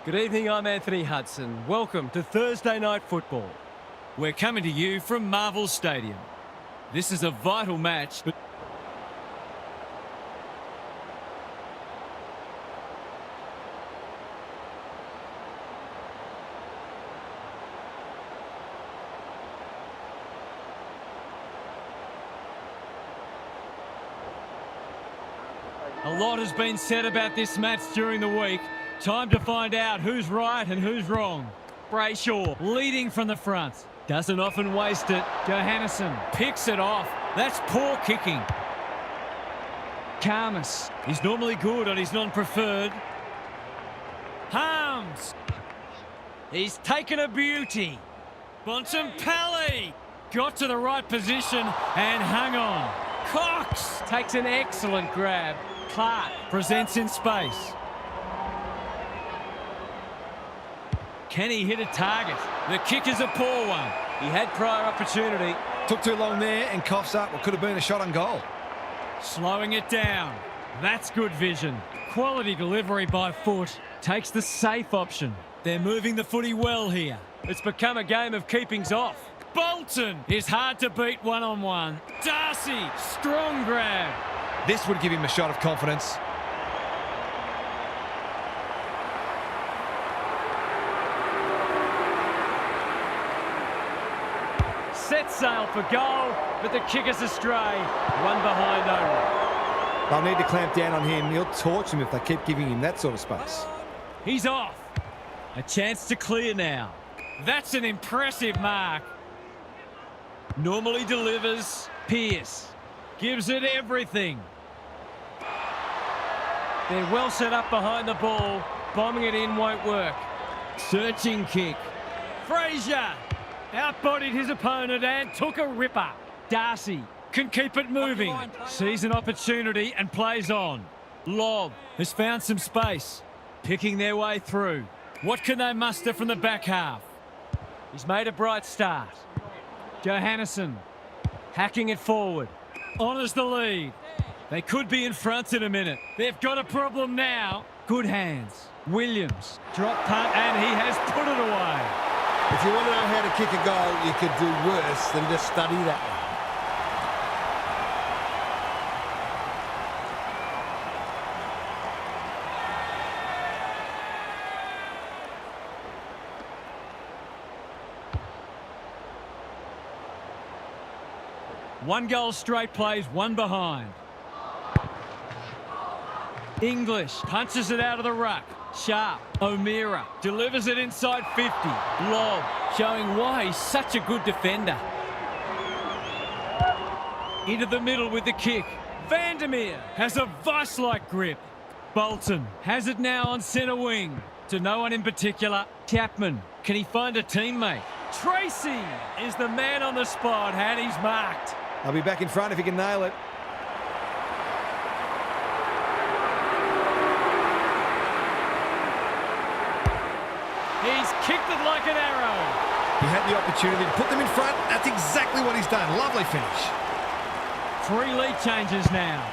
Good evening, I'm Anthony Hudson. Welcome to Thursday Night Football. We're coming to you from Marvel Stadium. This is a vital match, but a lot has been said about this match during the week. Time to find out who's right and who's wrong. Brayshaw leading from the front. Doesn't often waste it. Johannesson picks it off. That's poor kicking. Karmas is normally good on his non-preferred. Harms. He's taken a beauty. Bontempelli got to the right position and hung on. Cox takes an excellent grab. Clark presents in space. Can he hit a target? The kick is a poor one. He had prior opportunity. Took too long there and coughs up what could have been a shot on goal. Slowing it down. That's good vision. Quality delivery by foot. Takes the safe option. They're moving the footy well here. It's become a game of keepings off. Bolton is hard to beat one-on-one. Darcy, strong grab. This would give him a shot of confidence. Set sail for goal, but the kick is astray. One behind only. They'll need to clamp down on him. He'll torch him if they keep giving him that sort of space. He's off. A chance to clear now. That's an impressive mark. Normally delivers. Pearce gives it everything. They're well set up behind the ball. Bombing it in won't work. Searching kick. Frazier outbodied his opponent and took a ripper. Darcy can keep it moving. Sees an opportunity and plays on. Lobb has found some space. Picking their way through. What can they muster from the back half? He's made a bright start. Johannesson hacking it forward. Honours the lead. They could be in front in a minute. They've got a problem now. Good hands. Williams drop punt and he has put it away. If you want to know how to kick a goal, you could do worse than just study that one. One goal straight plays, one behind. English punches it out of the ruck. Sharp. O'Meara delivers it inside 50. Lobb showing why he's such a good defender. Into the middle with the kick. Vandermeer has a vice-like grip. Bolton has it now on centre wing. To no one in particular. Chapman, can he find a teammate? Tracy is the man on the spot and he's marked. I'll be back in front if he can nail it. He's kicked it like an arrow. He had the opportunity to put them in front. That's exactly what he's done. Lovely finish. 3 lead changes now.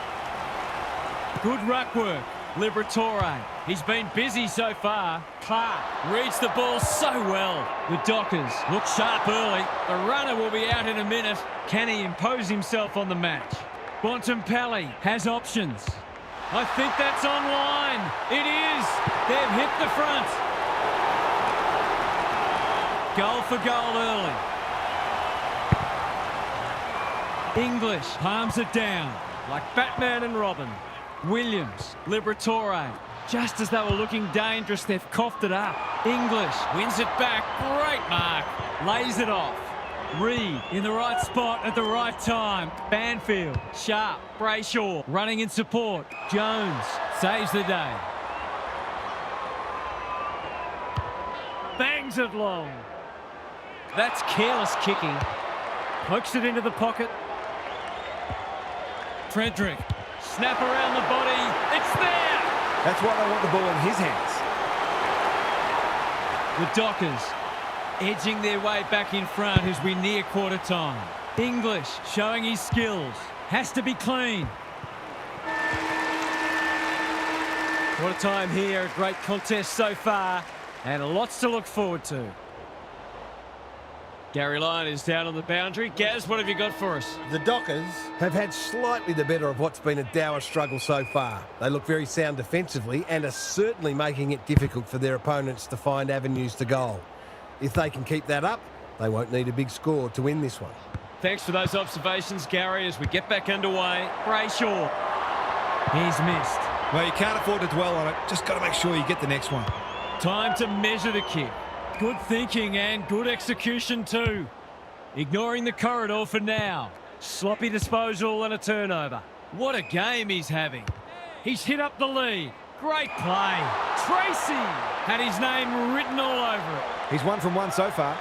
Good ruck work. Liberatore. He's been busy so far. Clark reads the ball so well. The Dockers look sharp early. The runner will be out in a minute. Can he impose himself on the match? Bontempelli has options. I think that's online. It is. They've hit the front. Goal for goal early. English palms it down like Batman and Robin. Williams, Liberatore. Just as they were looking dangerous, they've coughed it up. English wins it back. Great mark. Lays it off. Reed in the right spot at the right time. Banfield, Sharp, Brayshaw running in support. Jones saves the day. Bangs it long. That's careless kicking. Pokes it into the pocket. Frederick. Snap around the body. It's there. That's why they want the ball in his hands. The Dockers edging their way back in front as we near quarter time. English showing his skills. Has to be clean. What a time here. A great contest so far. And lots to look forward to. Gary Lyon is down on the boundary. Gaz, what have you got for us? The Dockers have had slightly the better of what's been a dour struggle so far. They look very sound defensively and are certainly making it difficult for their opponents to find avenues to goal. If they can keep that up, they won't need a big score to win this one. Thanks for those observations, Gary, as we get back underway. Brayshaw. He's missed. Well, you can't afford to dwell on it. Just got to make sure you get the next one. Time to measure the kick. Good thinking and good execution too. Ignoring the corridor for now. Sloppy disposal and a turnover. What a game he's having. He's hit up the lead. Great play. Tracy had his name written all over it. He's 1 from 1 so far.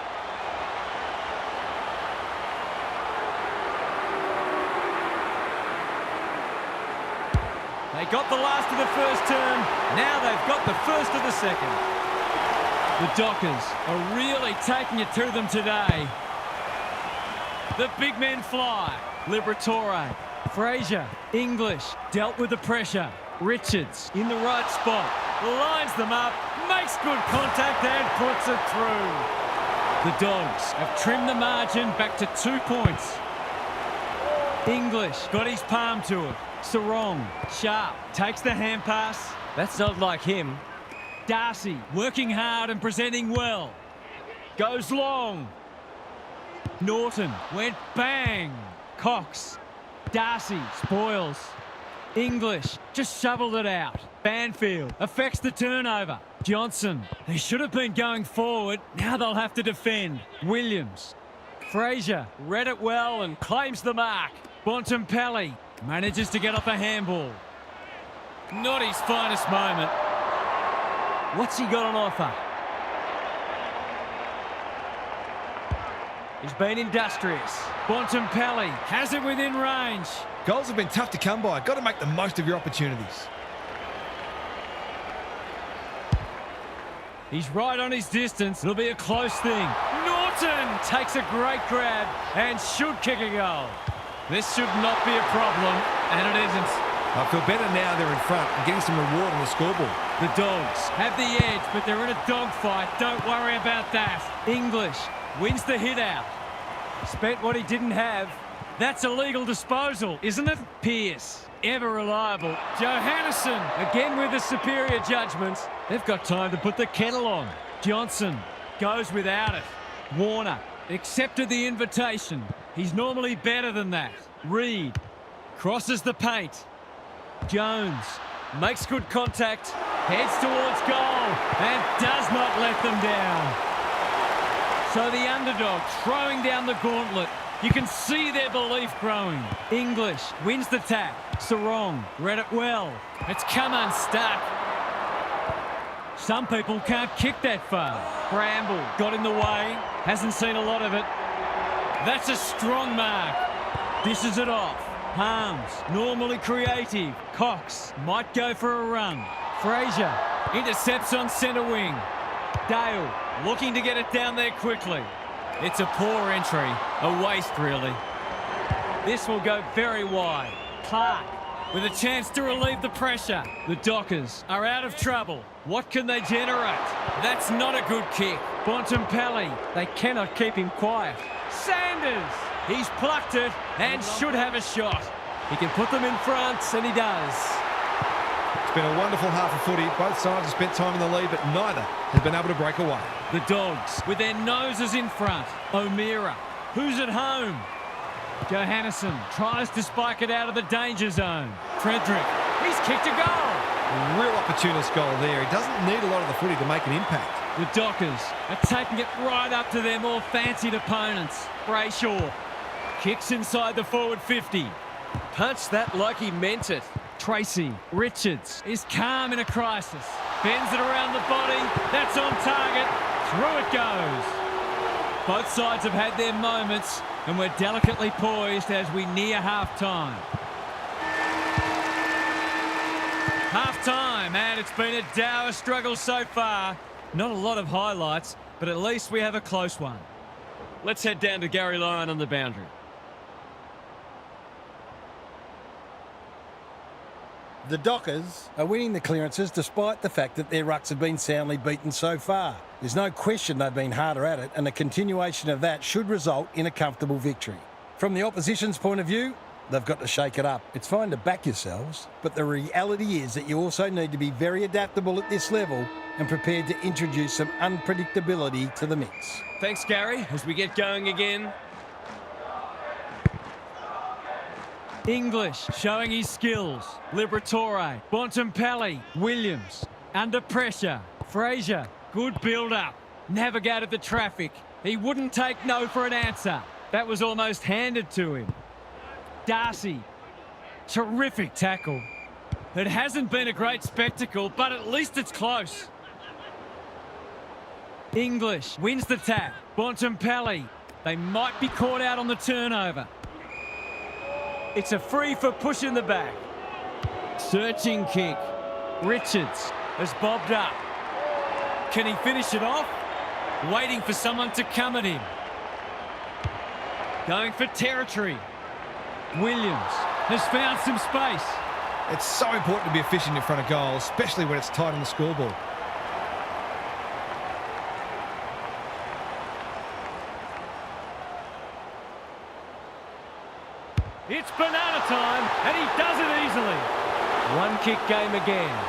They got the last of the first term. Now they've got the first of the second. The Dockers are really taking it to them today. The big men fly. Liberatore, Fraser, English, dealt with the pressure. Richards in the right spot. Lines them up, makes good contact and puts it through. The Dogs have trimmed the margin back to 2 points. English got his palm to it. Sarong, sharp, takes the hand pass. That's not like him. Darcy working hard and presenting well. Goes long. Norton went bang. Cox. Darcy spoils. English just shoveled it out. Banfield affects the turnover. Johnson, they should have been going forward. Now they'll have to defend. Williams. Fraser read it well and claims the mark. Bontempelli manages to get off a handball. Not his finest moment. What's he got on offer? He's been industrious. Bontempelli has it within range. Goals have been tough to come by. Got to make the most of your opportunities. He's right on his distance. It'll be a close thing. Norton takes a great grab and should kick a goal. This should not be a problem, and it isn't. I feel better now they're in front and getting some reward on the scoreboard. The Dogs have the edge, but they're in a dogfight. Don't worry about that. English wins the hit out. Spent what he didn't have. That's a legal disposal, isn't it? Pearce, ever reliable. Johannesson, again with the superior judgment. They've got time to put the kettle on. Johnson goes without it. Warner accepted the invitation. He's normally better than that. Reed crosses the paint. Jones makes good contact, heads towards goal, and does not let them down. So the underdog throwing down the gauntlet. You can see their belief growing. English wins the tap. Sarong read it well. It's come unstuck. Some people can't kick that far. Bramble got in the way. Hasn't seen a lot of it. That's a strong mark. Dishes it off. Harms, normally creative. Cox might go for a run. Fraser intercepts on centre wing. Dale looking to get it down there quickly. It's a poor entry. A waste, really. This will go very wide. Clark with a chance to relieve the pressure. The Dockers are out of trouble. What can they generate? That's not a good kick. Bontempelli, they cannot keep him quiet. Sanders, he's plucked it and should have a shot. He can put them in front, and he does. It's been a wonderful half of footy. Both sides have spent time in the lead, but neither has been able to break away. The Dogs with their noses in front. O'Meara, who's at home? Johannesson tries to spike it out of the danger zone. Frederick, he's kicked a goal. A real opportunist goal there. He doesn't need a lot of the footy to make an impact. The Dockers are taking it right up to their more fancied opponents. Brayshaw kicks inside the forward 50. Punched that like he meant it. Tracy Richards is calm in a crisis. Bends it around the body. That's on target. Through it goes. Both sides have had their moments, and we're delicately poised as we near half-time. Half-time, and it's been a dour struggle so far. Not a lot of highlights, but at least we have a close one. Let's head down to Gary Lyon on the boundary. The Dockers are winning the clearances despite the fact that their rucks have been soundly beaten so far. There's no question they've been harder at it, and a continuation of that should result in a comfortable victory. From the opposition's point of view, they've got to shake it up. It's fine to back yourselves, but the reality is that you also need to be very adaptable at this level and prepared to introduce some unpredictability to the mix. Thanks, Gary, as we get going again. English showing his skills. Liberatore, Bontempelli, Williams. Under pressure. Fraser, good build-up. Navigated the traffic. He wouldn't take no for an answer. That was almost handed to him. Darcy, terrific tackle. It hasn't been a great spectacle, but at least it's close. English wins the tap. Bontempelli, they might be caught out on the turnover. It's a free for push in the back. Searching kick. Richards has bobbed up. Can he finish it off? Waiting for someone to come at him. Going for territory. Williams has found some space. It's so important to be efficient in front of goal, especially when it's tight on the scoreboard. It's banana time, and he does it easily. One kick game again.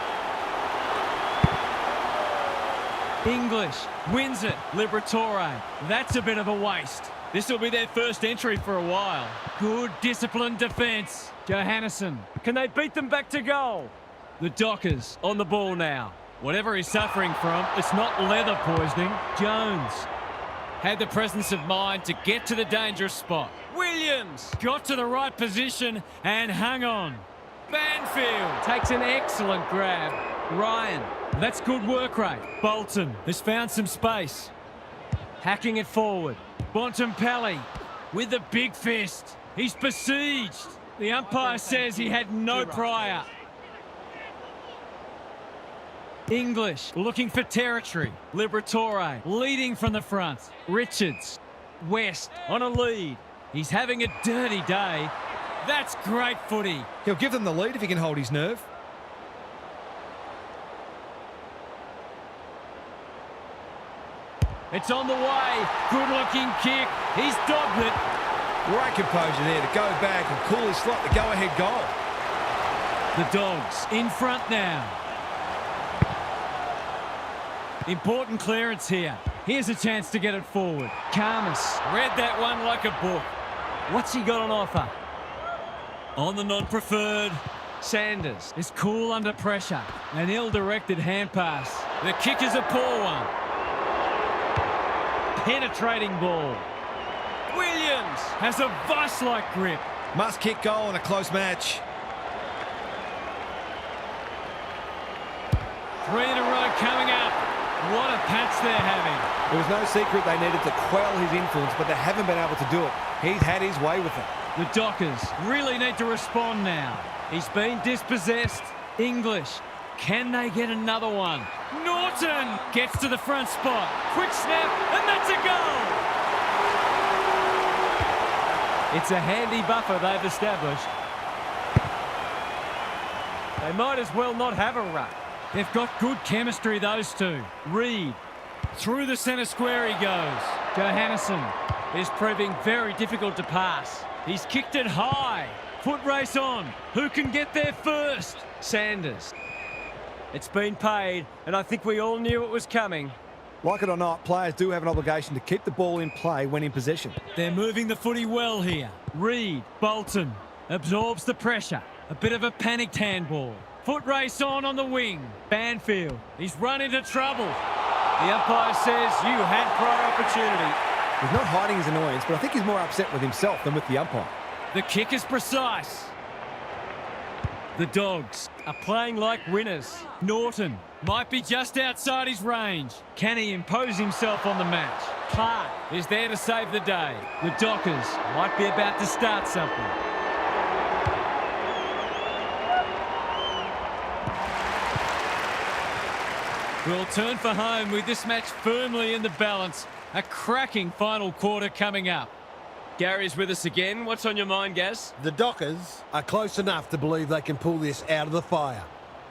English wins it. Liberatore. That's a bit of a waste. This will be their first entry for a while. Good disciplined defence. Johannesson. Can they beat them back to goal? The Dockers on the ball now. Whatever he's suffering from, it's not leather poisoning. Jones had the presence of mind to get to the dangerous spot. Williams got to the right position and hung on. Banfield takes an excellent grab. Ryan, that's good work rate. Bolton has found some space. Hacking it forward. Bontempelli with the big fist. He's besieged. The umpire says he had no prior. English looking for territory. Liberatore leading from the front. Richards. West on a lead. He's having a dirty day. That's great footy. He'll give them the lead if he can hold his nerve. It's on the way. Good-looking kick. He's dogged it. Great composure there to go back and call his slot the go-ahead goal. The Dogs in front now. Important clearance here. Here's a chance to get it forward. Karmas read that one like a book. What's he got on offer? On the non-preferred. Sanders is cool under pressure. An ill-directed hand pass. The kick is a poor one. Penetrating ball. Williams has a vice-like grip. Must-kick goal in a close match. 3 in a row coming up. What a patch they're having. There was no secret they needed to quell his influence, but they haven't been able to do it. He's had his way with it. The Dockers really need to respond now. He's been dispossessed. English, can they get another one? Norton gets to the front spot. Quick snap, and that's a goal. It's a handy buffer they've established. They might as well not have a ruck. They've got good chemistry, those two. Reed, through the centre square he goes. Johannesson is proving very difficult to pass. He's kicked it high. Foot race on. Who can get there first? Sanders. It's been paid, and I think we all knew it was coming. Like it or not, players do have an obligation to keep the ball in play when in possession. They're moving the footy well here. Reed, Bolton, absorbs the pressure. A bit of a panicked handball. Foot race on the wing. Banfield, he's run into trouble. The umpire says you had prior opportunity. He's not hiding his annoyance, but I think he's more upset with himself than with the umpire. The kick is precise. The Dogs are playing like winners. Norton might be just outside his range. Can he impose himself on the match? Clark is there to save the day. The Dockers might be about to start something. We'll turn for home with this match firmly in the balance. A cracking final quarter coming up. Gary's with us again. What's on your mind, Gaz? The Dockers are close enough to believe they can pull this out of the fire.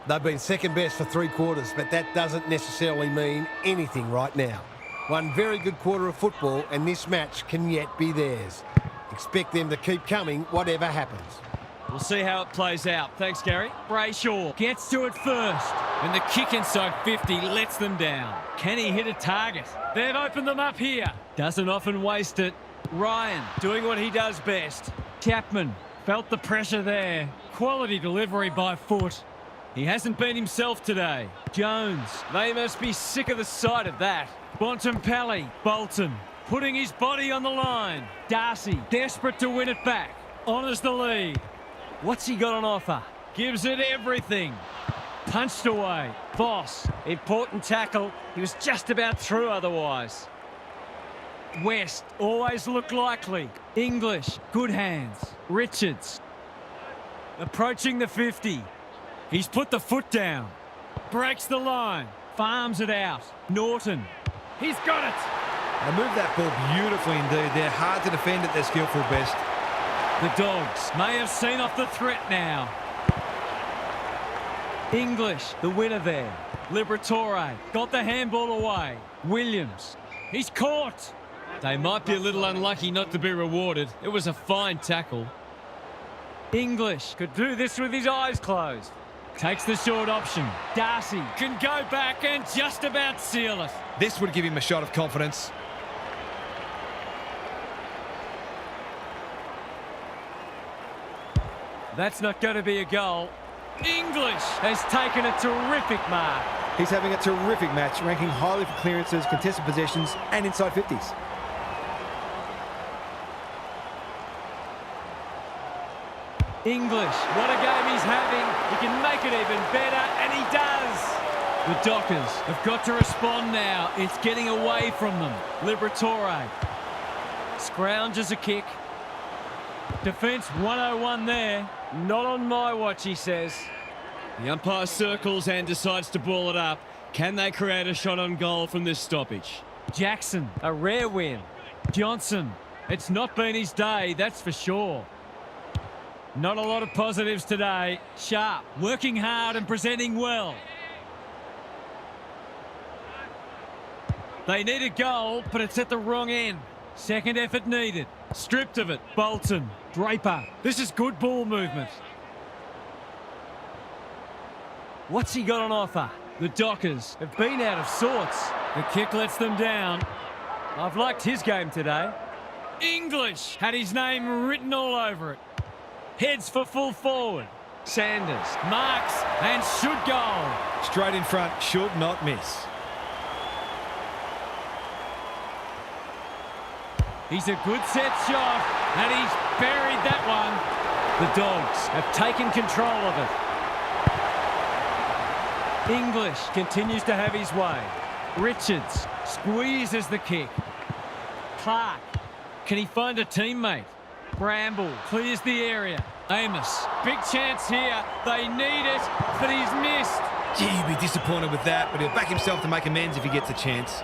They've been second best for 3 quarters, but that doesn't necessarily mean anything right now. One very good quarter of football, and this match can yet be theirs. Expect them to keep coming, whatever happens. We'll see how it plays out. Thanks, Gary. Brayshaw gets to it first. And the kick inside 50 lets them down. Can he hit a target? They've opened them up here. Doesn't often waste it. Ryan doing what he does best. Chapman felt the pressure there. Quality delivery by foot. He hasn't been himself today. Jones, they must be sick of the sight of that. Bontempelli, Bolton, putting his body on the line. Darcy, desperate to win it back. Honours the lead. What's he got on offer? Gives it everything. Punched away. Boss, important tackle. He was just about through otherwise. West, always looked likely. English, good hands. Richards, approaching the 50. He's put the foot down. Breaks the line. Farms it out. Norton, he's got it. They move that ball beautifully indeed. They're hard to defend at their skillful best. The Dogs may have seen off the threat now. English, the winner there. Liberatore got the handball away. Williams, he's caught. They might be a little unlucky not to be rewarded. It was a fine tackle. English could do this with his eyes closed. Takes the short option. Darcy can go back and just about seal it. This would give him a shot of confidence. That's not going to be a goal. English has taken a terrific mark. He's having a terrific match, ranking highly for clearances, contested possessions and inside 50s. English, what a game he's having. He can make it even better, and he does. The Dockers have got to respond now. It's getting away from them. Liberatore scrounges a kick. Defence 101 there. Not on my watch, he says. The umpire circles and decides to ball it up. Can they create a shot on goal from this stoppage? Jackson, a rare win. Johnson, it's not been his day, that's for sure. Not a lot of positives today. Sharp, working hard and presenting well. They need a goal, but it's at the wrong end. Second effort needed. Stripped of it. Bolton. Draper. This is good ball movement. What's he got on offer? The Dockers have been out of sorts. The kick lets them down. I've liked his game today. English had his name written all over it. Heads for full forward. Sanders marks and should goal. Straight in front, should not miss. He's a good set shot, and he's buried that one. The Dogs have taken control of it. English continues to have his way. Richards squeezes the kick. Clark, can he find a teammate? Bramble clears the area. Amos, big chance here. They need it, but he's missed. Gee, he'd be disappointed with that, but he'll back himself to make amends if he gets a chance.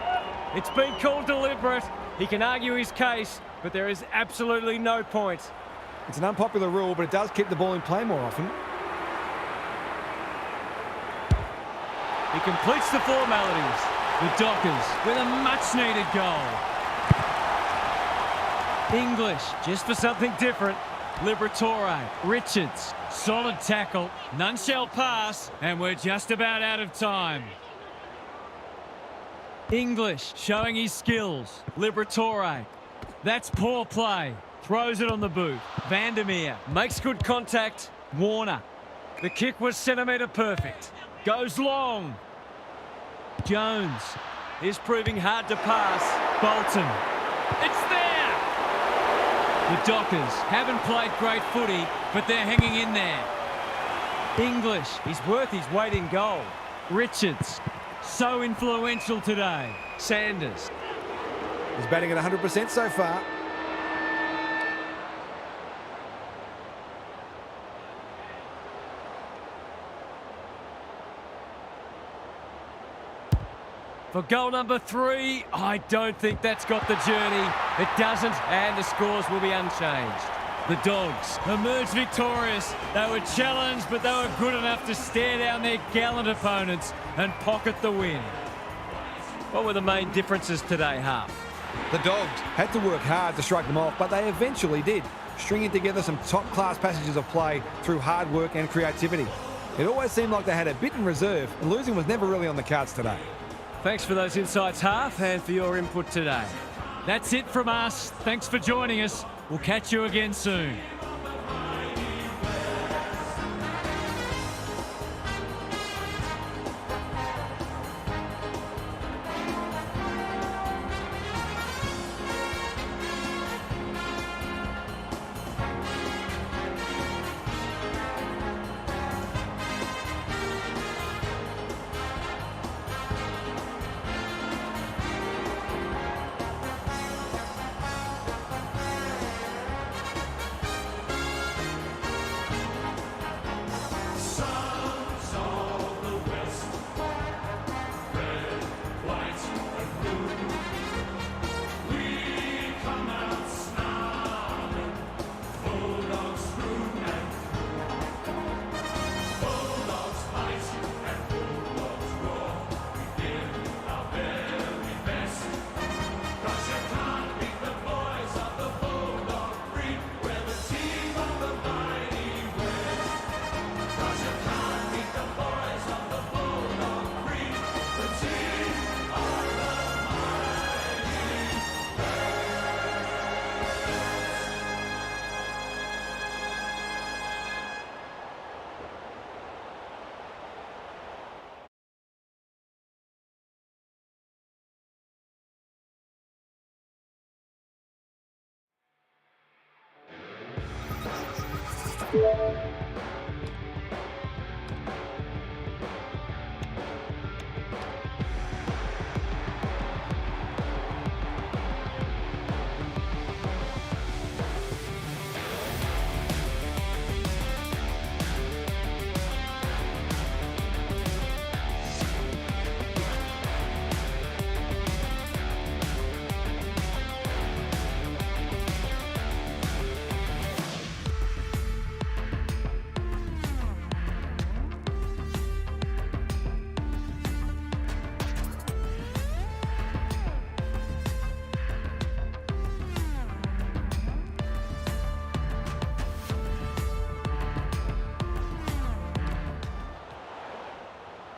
It's been called deliberate. He can argue his case, but there is absolutely no point. It's an unpopular rule, but it does keep the ball in play more often. He completes the formalities. The Dockers with a much-needed goal. English, just for something different. Liberatore, Richards, solid tackle. None shall pass, and we're just about out of time. English showing his skills. Liberatore, that's poor play. Throws it on the boot. Vandermeer makes good contact. Warner, the kick was centimetre perfect. Goes long. Jones is proving hard to pass. Bolton, it's there! The Dockers haven't played great footy, but they're hanging in there. English, he's worth his weight in gold. Richards, so influential today. Sanders. He's batting at 100% so far. For goal number 3, I don't think that's got the journey. It doesn't, and the scores will be unchanged. The Dogs emerged victorious. They were challenged, but they were good enough to stare down their gallant opponents and pocket the win. What were the main differences today, Half? The Dogs had to work hard to strike them off, but they eventually did, stringing together some top-class passages of play through hard work and creativity. It always seemed like they had a bit in reserve, and losing was never really on the cards today. Thanks for those insights, Half, and for your input today. That's it from us. Thanks for joining us. We'll catch you again soon.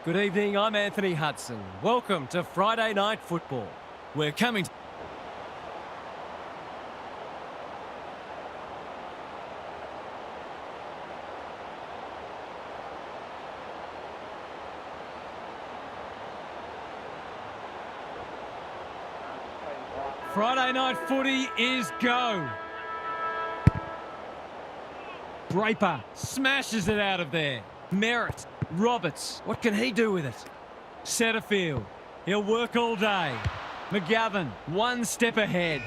Good evening, I'm Anthony Hudson. Welcome to Friday Night Football. We're coming to Friday night footy is go. Draper smashes it out of there. Merritt. Roberts, what can he do with it? Setterfield, he'll work all day. McGovern, one step ahead.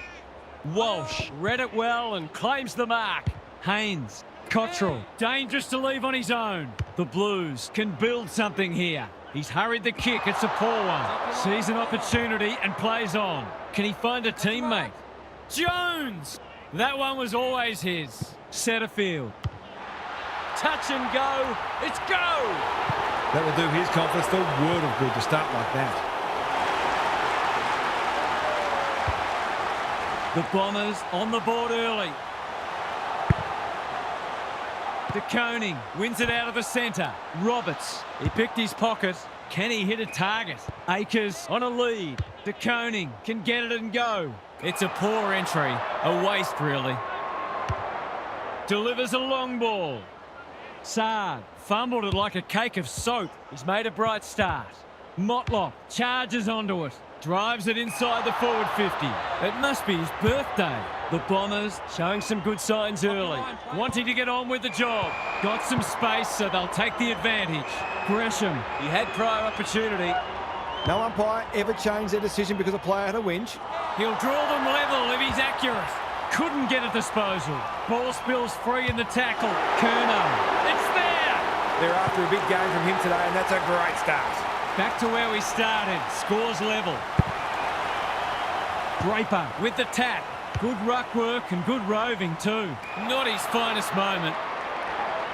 Walsh read it well and claims the mark. Haynes, Cottrell, dangerous to leave on his own. The Blues can build something here. He's hurried the kick, it's a poor one. Sees an opportunity and plays on. Can he find a teammate? Jones! That one was always his. Setterfield. Touch and go, it's go! That will do his confidence the world of good to start like that. The Bombers on the board early. De Koning wins it out of the centre. Roberts, he picked his pocket. Can he hit a target? Akers on a lead. De Koning can get it and go. It's a poor entry, a waste really. Delivers a long ball. Saad fumbled it like a cake of soap. He's made a bright start. Motlop charges onto it. Drives it inside the forward 50. It must be his birthday. The Bombers showing some good signs early. Wanting to get on with the job. Got some space, so they'll take the advantage. Gresham, he had prior opportunity. No umpire ever changed their decision because a player had a whinge. He'll draw them level if he's accurate. Couldn't get a disposal. Ball spills free in the tackle. Curnow. It's there! They're after a big game from him today, and that's a great start. Back to where we started. Scores level. Draper with the tap. Good ruck work and good roving too. Not his finest moment.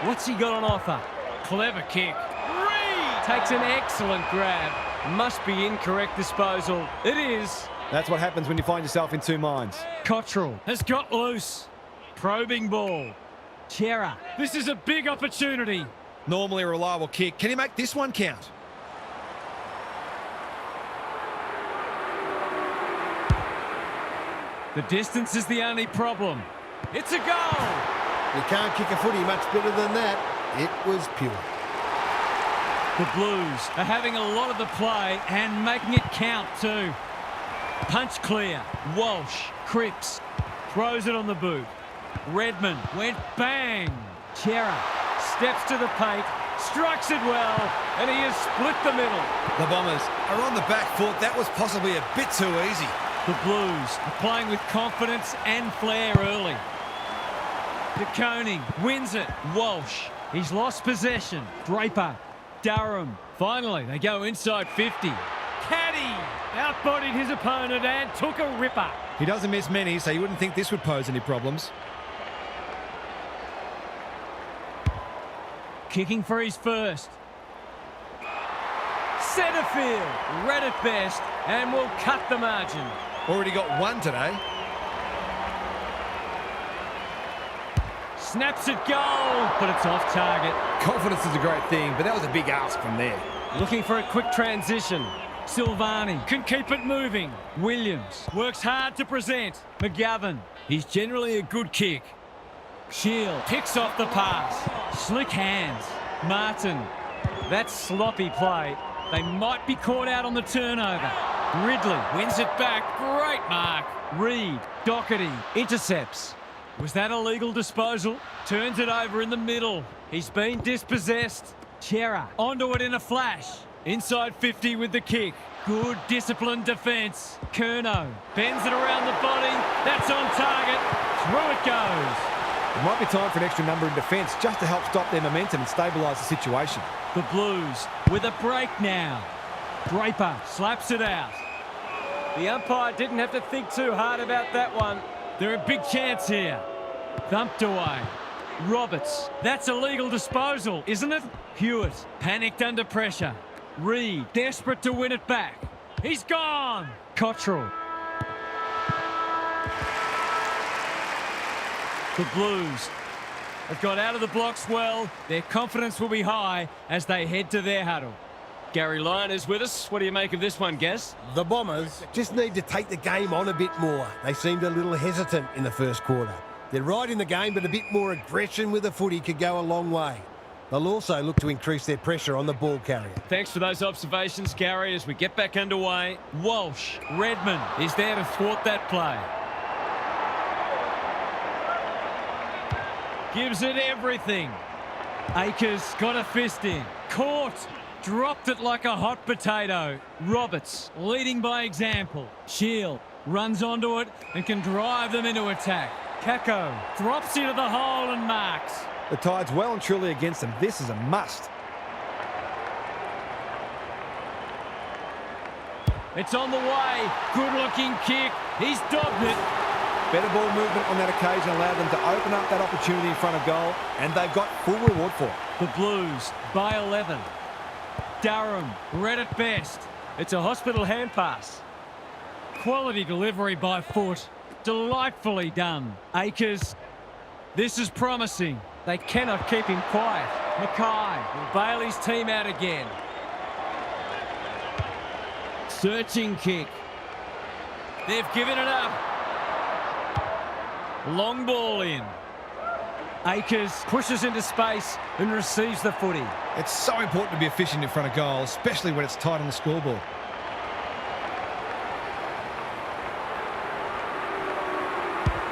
What's he got on offer? Clever kick. Reed takes an excellent grab. Must be incorrect disposal. It is. That's what happens when you find yourself in two minds. Cottrell has got loose. Probing ball. Chera. This is a big opportunity. Normally a reliable kick. Can he make this one count? The distance is the only problem. It's a goal. You can't kick a footy much better than that. It was pure. The Blues are having a lot of the play and making it count too. Punch clear. Walsh. Cripps. Throws it on the boot. Redmond went bang. Chera steps to the paint. Strikes it well. And he has split the middle. The Bombers are on the back foot. That was possibly a bit too easy. The Blues are playing with confidence and flair early. DeConing wins it. Walsh. He's lost possession. Draper. Durham. Finally, they go inside 50. Caddy outbodied his opponent and took a ripper. He doesn't miss many, so you wouldn't think this would pose any problems. Kicking for his first. Centre field. Read it best and will cut the margin. Already got one today. Snaps it goal, but it's off target. Confidence is a great thing, but that was a big ask from there. Looking for a quick transition. Silvani can keep it moving. Williams works hard to present. McGovern, he's generally a good kick. Shield picks off the pass. Slick hands. Martin, that's sloppy play. They might be caught out on the turnover. Ridley wins it back. Great mark. Reed, Doherty intercepts. Was that a legal disposal? Turns it over in the middle. He's been dispossessed. Chera onto it in a flash. Inside 50 with the kick. Good disciplined defence. Curnow bends it around the body. That's on target. Through it goes. It might be time for an extra number in defence just to help stop their momentum and stabilise the situation. The Blues with a break now. Draper slaps it out. The umpire didn't have to think too hard about that one. They're a big chance here. Thumped away. Roberts. That's a legal disposal, isn't it? Hewitt panicked under pressure. Reed desperate to win it back. He's gone. Cottrell. The Blues have got out of the blocks well. Their confidence will be high as they head to their huddle. Gary Lyon is with us. What do you make of this one, Guess? The Bombers just need to take the game on a bit more. They seemed a little hesitant in the first quarter. They're right in the game, but a bit more aggression with the footy could go a long way. They'll also look to increase their pressure on the ball carrier. Thanks for those observations, Gary, as we get back underway. Walsh, Redmond is there to thwart that play. Gives it everything. Akers got a fist in. Caught. Dropped it like a hot potato. Roberts leading by example. Shield runs onto it and can drive them into attack. Kako drops into the hole and marks. The Tide's well and truly against them. This is a must. It's on the way. Good-looking kick. He's dobbed it. Better ball movement on that occasion allowed them to open up that opportunity in front of goal, and they've got full reward for it. The Blues by 11. Durham read it best. It's a hospital hand pass. Quality delivery by foot. Delightfully done. Akers. This is promising. They cannot keep him quiet. Mackay will bail his team out again. Searching kick. They've given it up. Long ball in. Akers pushes into space and receives the footy. It's so important to be efficient in front of goal, especially when it's tight on the scoreboard.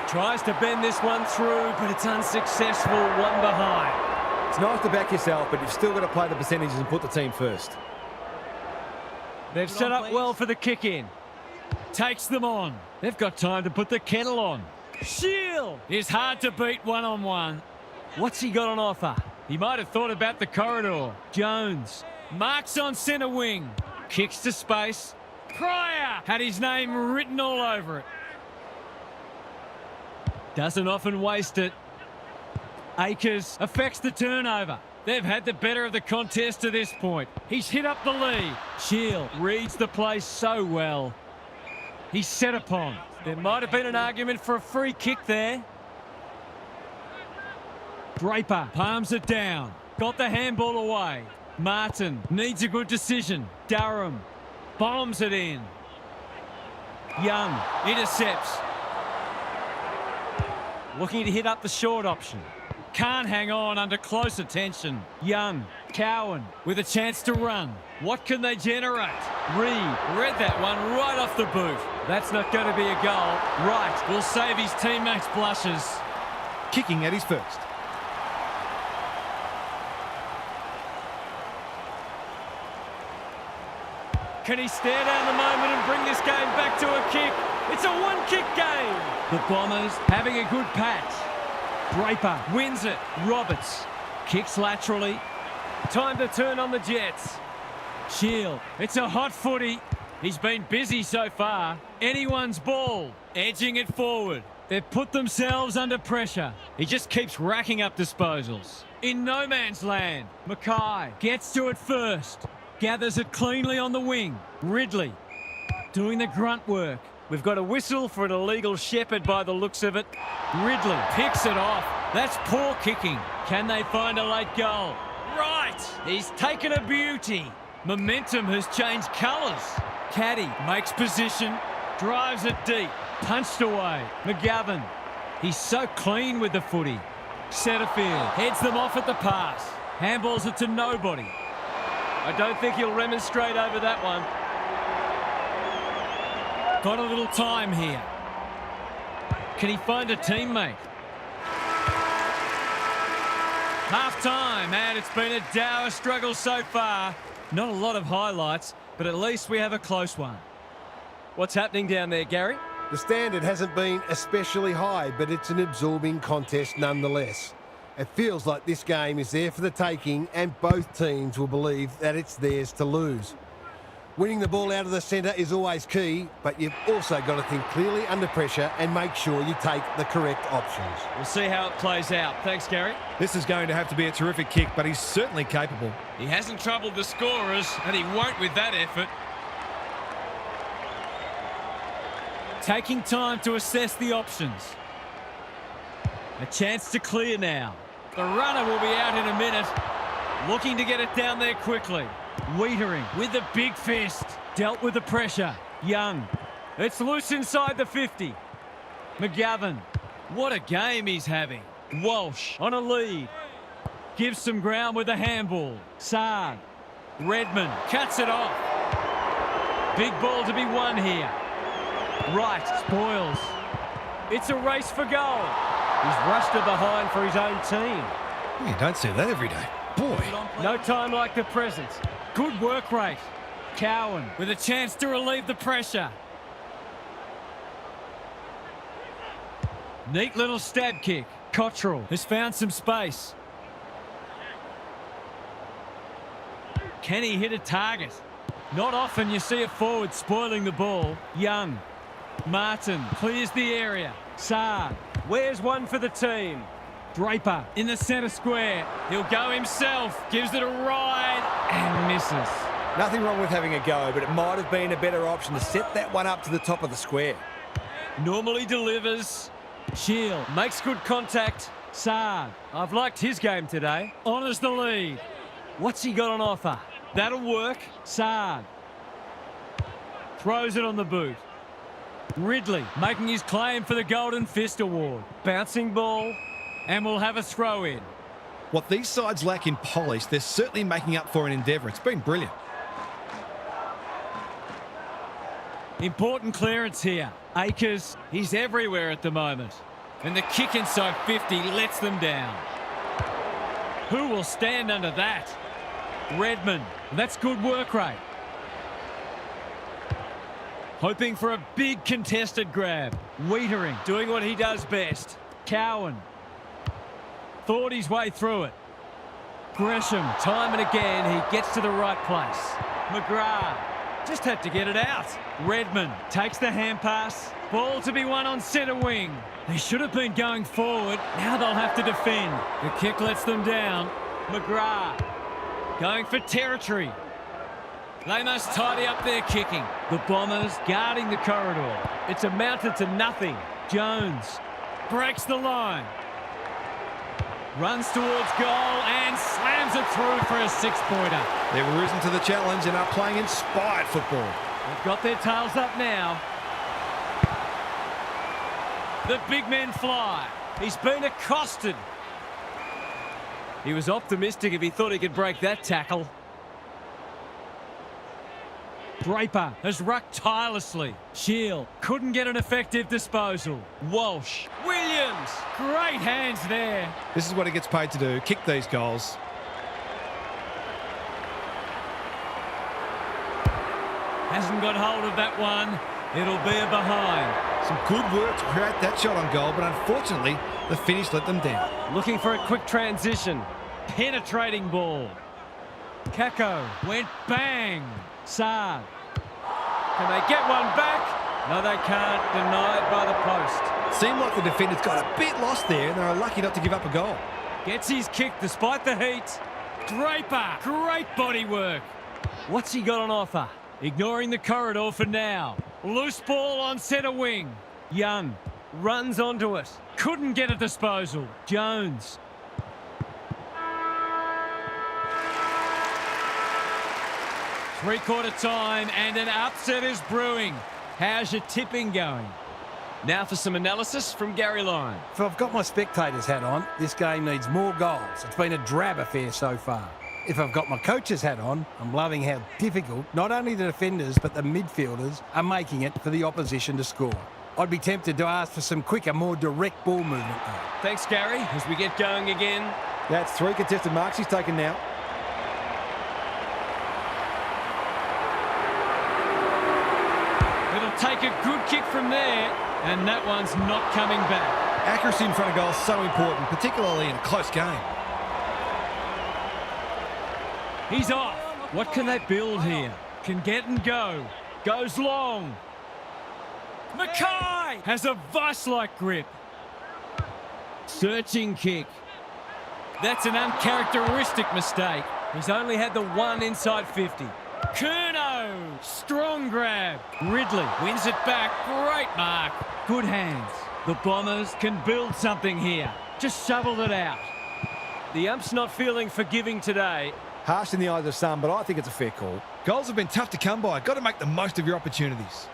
Tries to bend this one through, but it's unsuccessful. One behind. It's nice to back yourself, but you've still got to play the percentages and put the team first. They've set up well for the kick-in. Takes them on. They've got time to put the kettle on. Shield is hard to beat one-on-one. What's he got on offer? He might have thought about the corridor. Jones Marks on centre wing. Kicks to space. Pryor had his name written all over it. Doesn't often waste it. Akers affects the turnover. They've had the better of the contest to this point. He's hit up the lead. Shield reads the play so well. He's set upon. There might have been an argument for a free kick there. Draper palms it down. Got the handball away. Martin needs a good decision. Durham bombs it in. Young intercepts. Looking to hit up the short option. Can't hang on under close attention. Young, Cowan with a chance to run. What can they generate? Reed read that one right off the boot. That's not going to be a goal. Wright will save his teammates' blushes. Kicking at his first. Can he stare down the moment and bring this game back to a kick? It's a one-kick game. The Bombers having a good patch. Draper wins it. Roberts kicks laterally. Time to turn on the Jets. Shield. It's a hot footy. He's been busy so far. Anyone's ball. Edging it forward. They've put themselves under pressure. He just keeps racking up disposals. In no man's land. Mackay gets to it first. Gathers it cleanly on the wing. Ridley doing the grunt work. We've got a whistle for an illegal shepherd by the looks of it. Ridley picks it off. That's poor kicking. Can they find a late goal? Right! He's taken a beauty. Momentum has changed colours. Caddy makes position. Drives it deep. Punched away. McGovern. He's so clean with the footy. Setterfield heads them off at the pass. Handballs it to nobody. I don't think he'll remonstrate over that one. Got a little time here. Can he find a teammate? Half-time, and it's been a dour struggle so far. Not a lot of highlights, but at least we have a close one. What's happening down there, Gary? The standard hasn't been especially high, but it's an absorbing contest nonetheless. It feels like this game is there for the taking, and both teams will believe that it's theirs to lose. Winning the ball out of the centre is always key, but you've also got to think clearly under pressure and make sure you take the correct options. We'll see how it plays out. Thanks, Gary. This is going to have to be a terrific kick, but he's certainly capable. He hasn't troubled the scorers, and he won't with that effort. Taking time to assess the options. A chance to clear now. The runner will be out in a minute. Looking to get it down there quickly. Wiedering with the big fist. Dealt with the pressure. Young. It's loose inside the 50. McGovern. What a game he's having. Walsh on a lead. Gives some ground with a handball. Saad. Redmond cuts it off. Big ball to be won here. Wright spoils. It's a race for goal. He's rushed to behind for his own team. You don't see that every day. Boy. No time like the present. Good work rate. Cowan with a chance to relieve the pressure. Neat little stab kick. Cottrell has found some space. Can he hit a target? Not often you see a forward spoiling the ball. Young. Martin clears the area. Saad. Where's one for the team? Draper in the centre square. He'll go himself. Gives it a ride and misses. Nothing wrong with having a go, but it might have been a better option to set that one up to the top of the square. Normally delivers. Shield makes good contact. Saad. I've liked his game today. Honours the lead. What's he got on offer? That'll work. Saad. Throws it on the boot. Ridley making his claim for the Golden Fist Award. Bouncing ball, and we'll have a throw in. What these sides lack in polish, they're certainly making up for in endeavour. It's been brilliant. Important clearance here. Akers, he's everywhere at the moment. And the kick inside 50 lets them down. Who will stand under that? Redmond, that's good work rate. Hoping for a big contested grab. Wiedering doing what he does best. Cowan thought his way through it. Gresham, time and again, he gets to the right place. McGrath just had to get it out. Redmond takes the hand pass. Ball to be won on centre wing. They should have been going forward. Now they'll have to defend. The kick lets them down. McGrath going for territory. They must tidy up their kicking. The Bombers guarding the corridor. It's amounted to nothing. Jones breaks the line. Runs towards goal and slams it through for a six-pointer. They've risen to the challenge and are playing inspired football. They've got their tails up now. The big men fly. He's been accosted. He was optimistic if he thought he could break that tackle. Draper has rucked tirelessly. Shield couldn't get an effective disposal. Walsh. Williams. Great hands there. This is what he gets paid to do, kick these goals. Hasn't got hold of that one. It'll be a behind. Some good work to create that shot on goal, but unfortunately, the finish let them down. Looking for a quick transition. Penetrating ball. Kako went bang. Saad. Can they get one back? No, they can't. Denied by the post. Seemed like the defenders got a bit lost there, and they were lucky not to give up a goal. Gets his kick despite the heat. Draper. Great body work. What's he got on offer? Ignoring the corridor for now. Loose ball on centre wing. Young runs onto it. Couldn't get a disposal. Jones. Three-quarter time and an upset is brewing. How's your tipping going? Now for some analysis from Gary Lyon. If I've got my spectator's hat on, this game needs more goals. It's been a drab affair so far. If I've got my coach's hat on, I'm loving how difficult not only the defenders but the midfielders are making it for the opposition to score. I'd be tempted to ask for some quicker, more direct ball movement though. Thanks, Gary, as we get going again. That's 3 contested marks he's taken now. It'll take a good kick from there, and that one's not coming back. Accuracy in front of goal is so important, particularly in a close game. He's off. What can they build here? Can get and go. Goes long. Mackay has a vice-like grip. Searching kick. That's an uncharacteristic mistake. He's only had the one inside 50. Curnow, strong grab. Ridley wins it back. Great mark. Good hands. The Bombers can build something here. Just shoveled it out. The ump's not feeling forgiving today. Harsh in the eyes of some, but I think it's a fair call. Goals have been tough to come by. Got to make the most of your opportunities.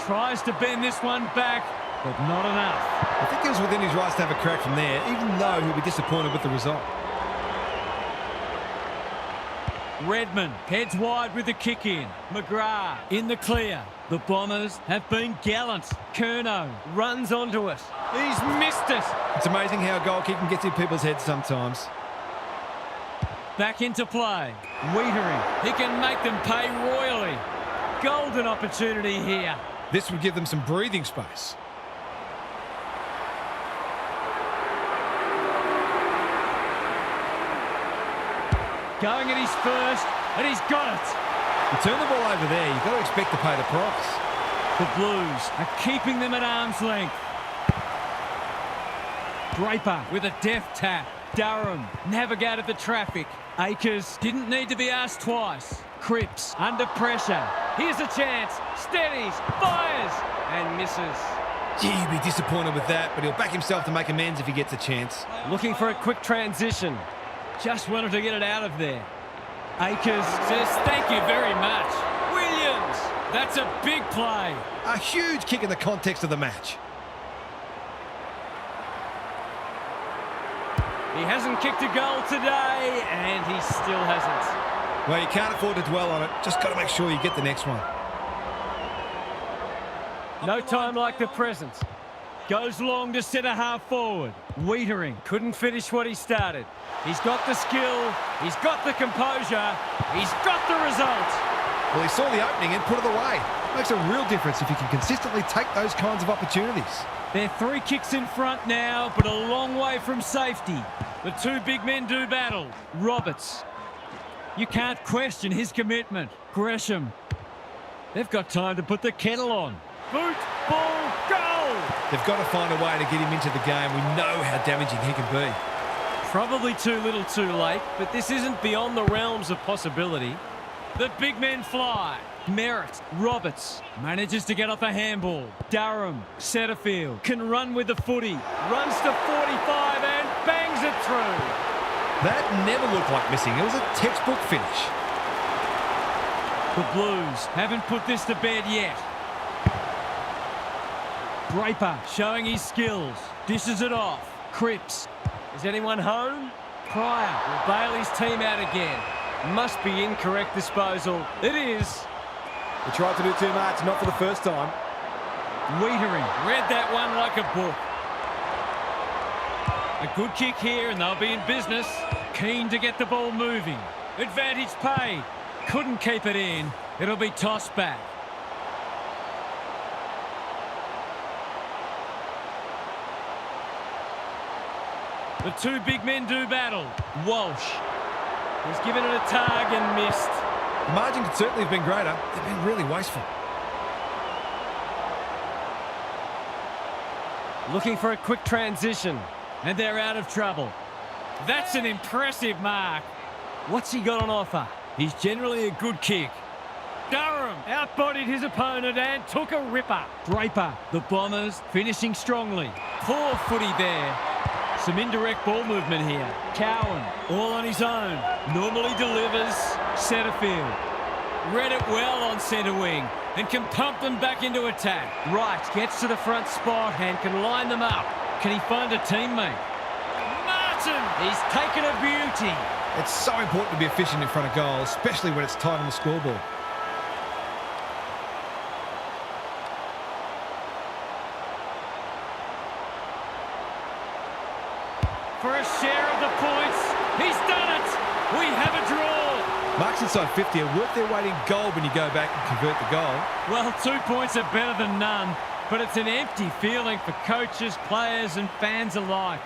Tries to bend this one back, but not enough. I think he was within his rights to have a crack from there, even though he'll be disappointed with the result. Redmond heads wide with the kick in. McGrath in the clear. The Bombers have been gallant. Curnow runs onto it. He's missed it. It's amazing how goal kicking gets in people's heads sometimes. Back into play. Wiedering. He can make them pay royally. Golden opportunity here. This would give them some breathing space. Going at his first, and he's got it. You turn the ball over there, you've got to expect to pay the price. The Blues are keeping them at arm's length. Draper with a deft tap. Durham navigated the traffic. Akers didn't need to be asked twice. Cripps under pressure. Here's a chance. Steadies, fires, and misses. Gee, he'd be disappointed with that, but he'll back himself to make amends if he gets a chance. Looking for a quick transition. Just wanted to get it out of there. Akers says thank you very much. Williams, that's a big play. A huge kick in the context of the match. He hasn't kicked a goal today, and he still hasn't. Well, you can't afford to dwell on it. Just got to make sure you get the next one. No time like the present. Goes long to centre half forward. Wiedering couldn't finish what he started. He's got the skill. He's got the composure. He's got the result. Well, he saw the opening and put it away. Makes a real difference if you can consistently take those kinds of opportunities. They're 3 kicks in front now, but a long way from safety. The 2 big men do battle. Roberts. You can't question his commitment. Gresham. They've got time to put the kettle on. Boot, ball, goal! They've got to find a way to get him into the game. We know how damaging he can be. Probably too little too late, but this isn't beyond the realms of possibility. The big men fly. Merritt, Roberts, manages to get off a handball. Durham, Setterfield, can run with the footy. Runs to 45 and bangs it through. That never looked like missing. It was a textbook finish. The Blues haven't put this to bed yet. Draper showing his skills. Dishes it off. Cripps. Is anyone home? Pryor Will bail his team out again. Must be incorrect disposal. It is. He tried to do too much, not for the first time. Wiedering read that one like a book. A good kick here and they'll be in business. Keen to get the ball moving. Advantage paid. Couldn't keep it in. It'll be tossed back. The 2 big men do battle. Walsh. He's given it a tug and missed. The margin could certainly have been greater. They've been really wasteful. Looking for a quick transition. And they're out of trouble. That's an impressive mark. What's he got on offer? He's generally a good kick. Durham outbodied his opponent and took a ripper. Draper, the Bombers, finishing strongly. Poor footy there. Some indirect ball movement here. Cowan, all on his own. Normally delivers. Setterfield. Read it well on centre wing and can pump them back into attack. Wright gets to the front spot and can line them up. Can he find a teammate? Martin! He's taken a beauty. It's so important to be efficient in front of goal, especially when it's tight on the scoreboard. For a share of the points. He's done it. We have a draw. Marks inside 50 are worth their weight in gold when you go back and convert the goal. Well, 2 points are better than none, but it's an empty feeling for coaches, players and fans alike.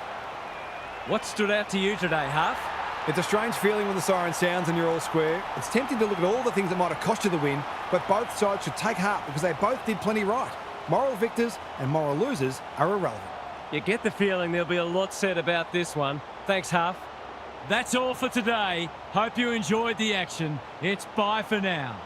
What stood out to you today, Huff? It's a strange feeling when the siren sounds and you're all square. It's tempting to look at all the things that might have cost you the win, but both sides should take heart because they both did plenty right. Moral victors and moral losers are irrelevant. You get the feeling there'll be a lot said about this one. Thanks, Huff. That's all for today. Hope you enjoyed the action. It's bye for now.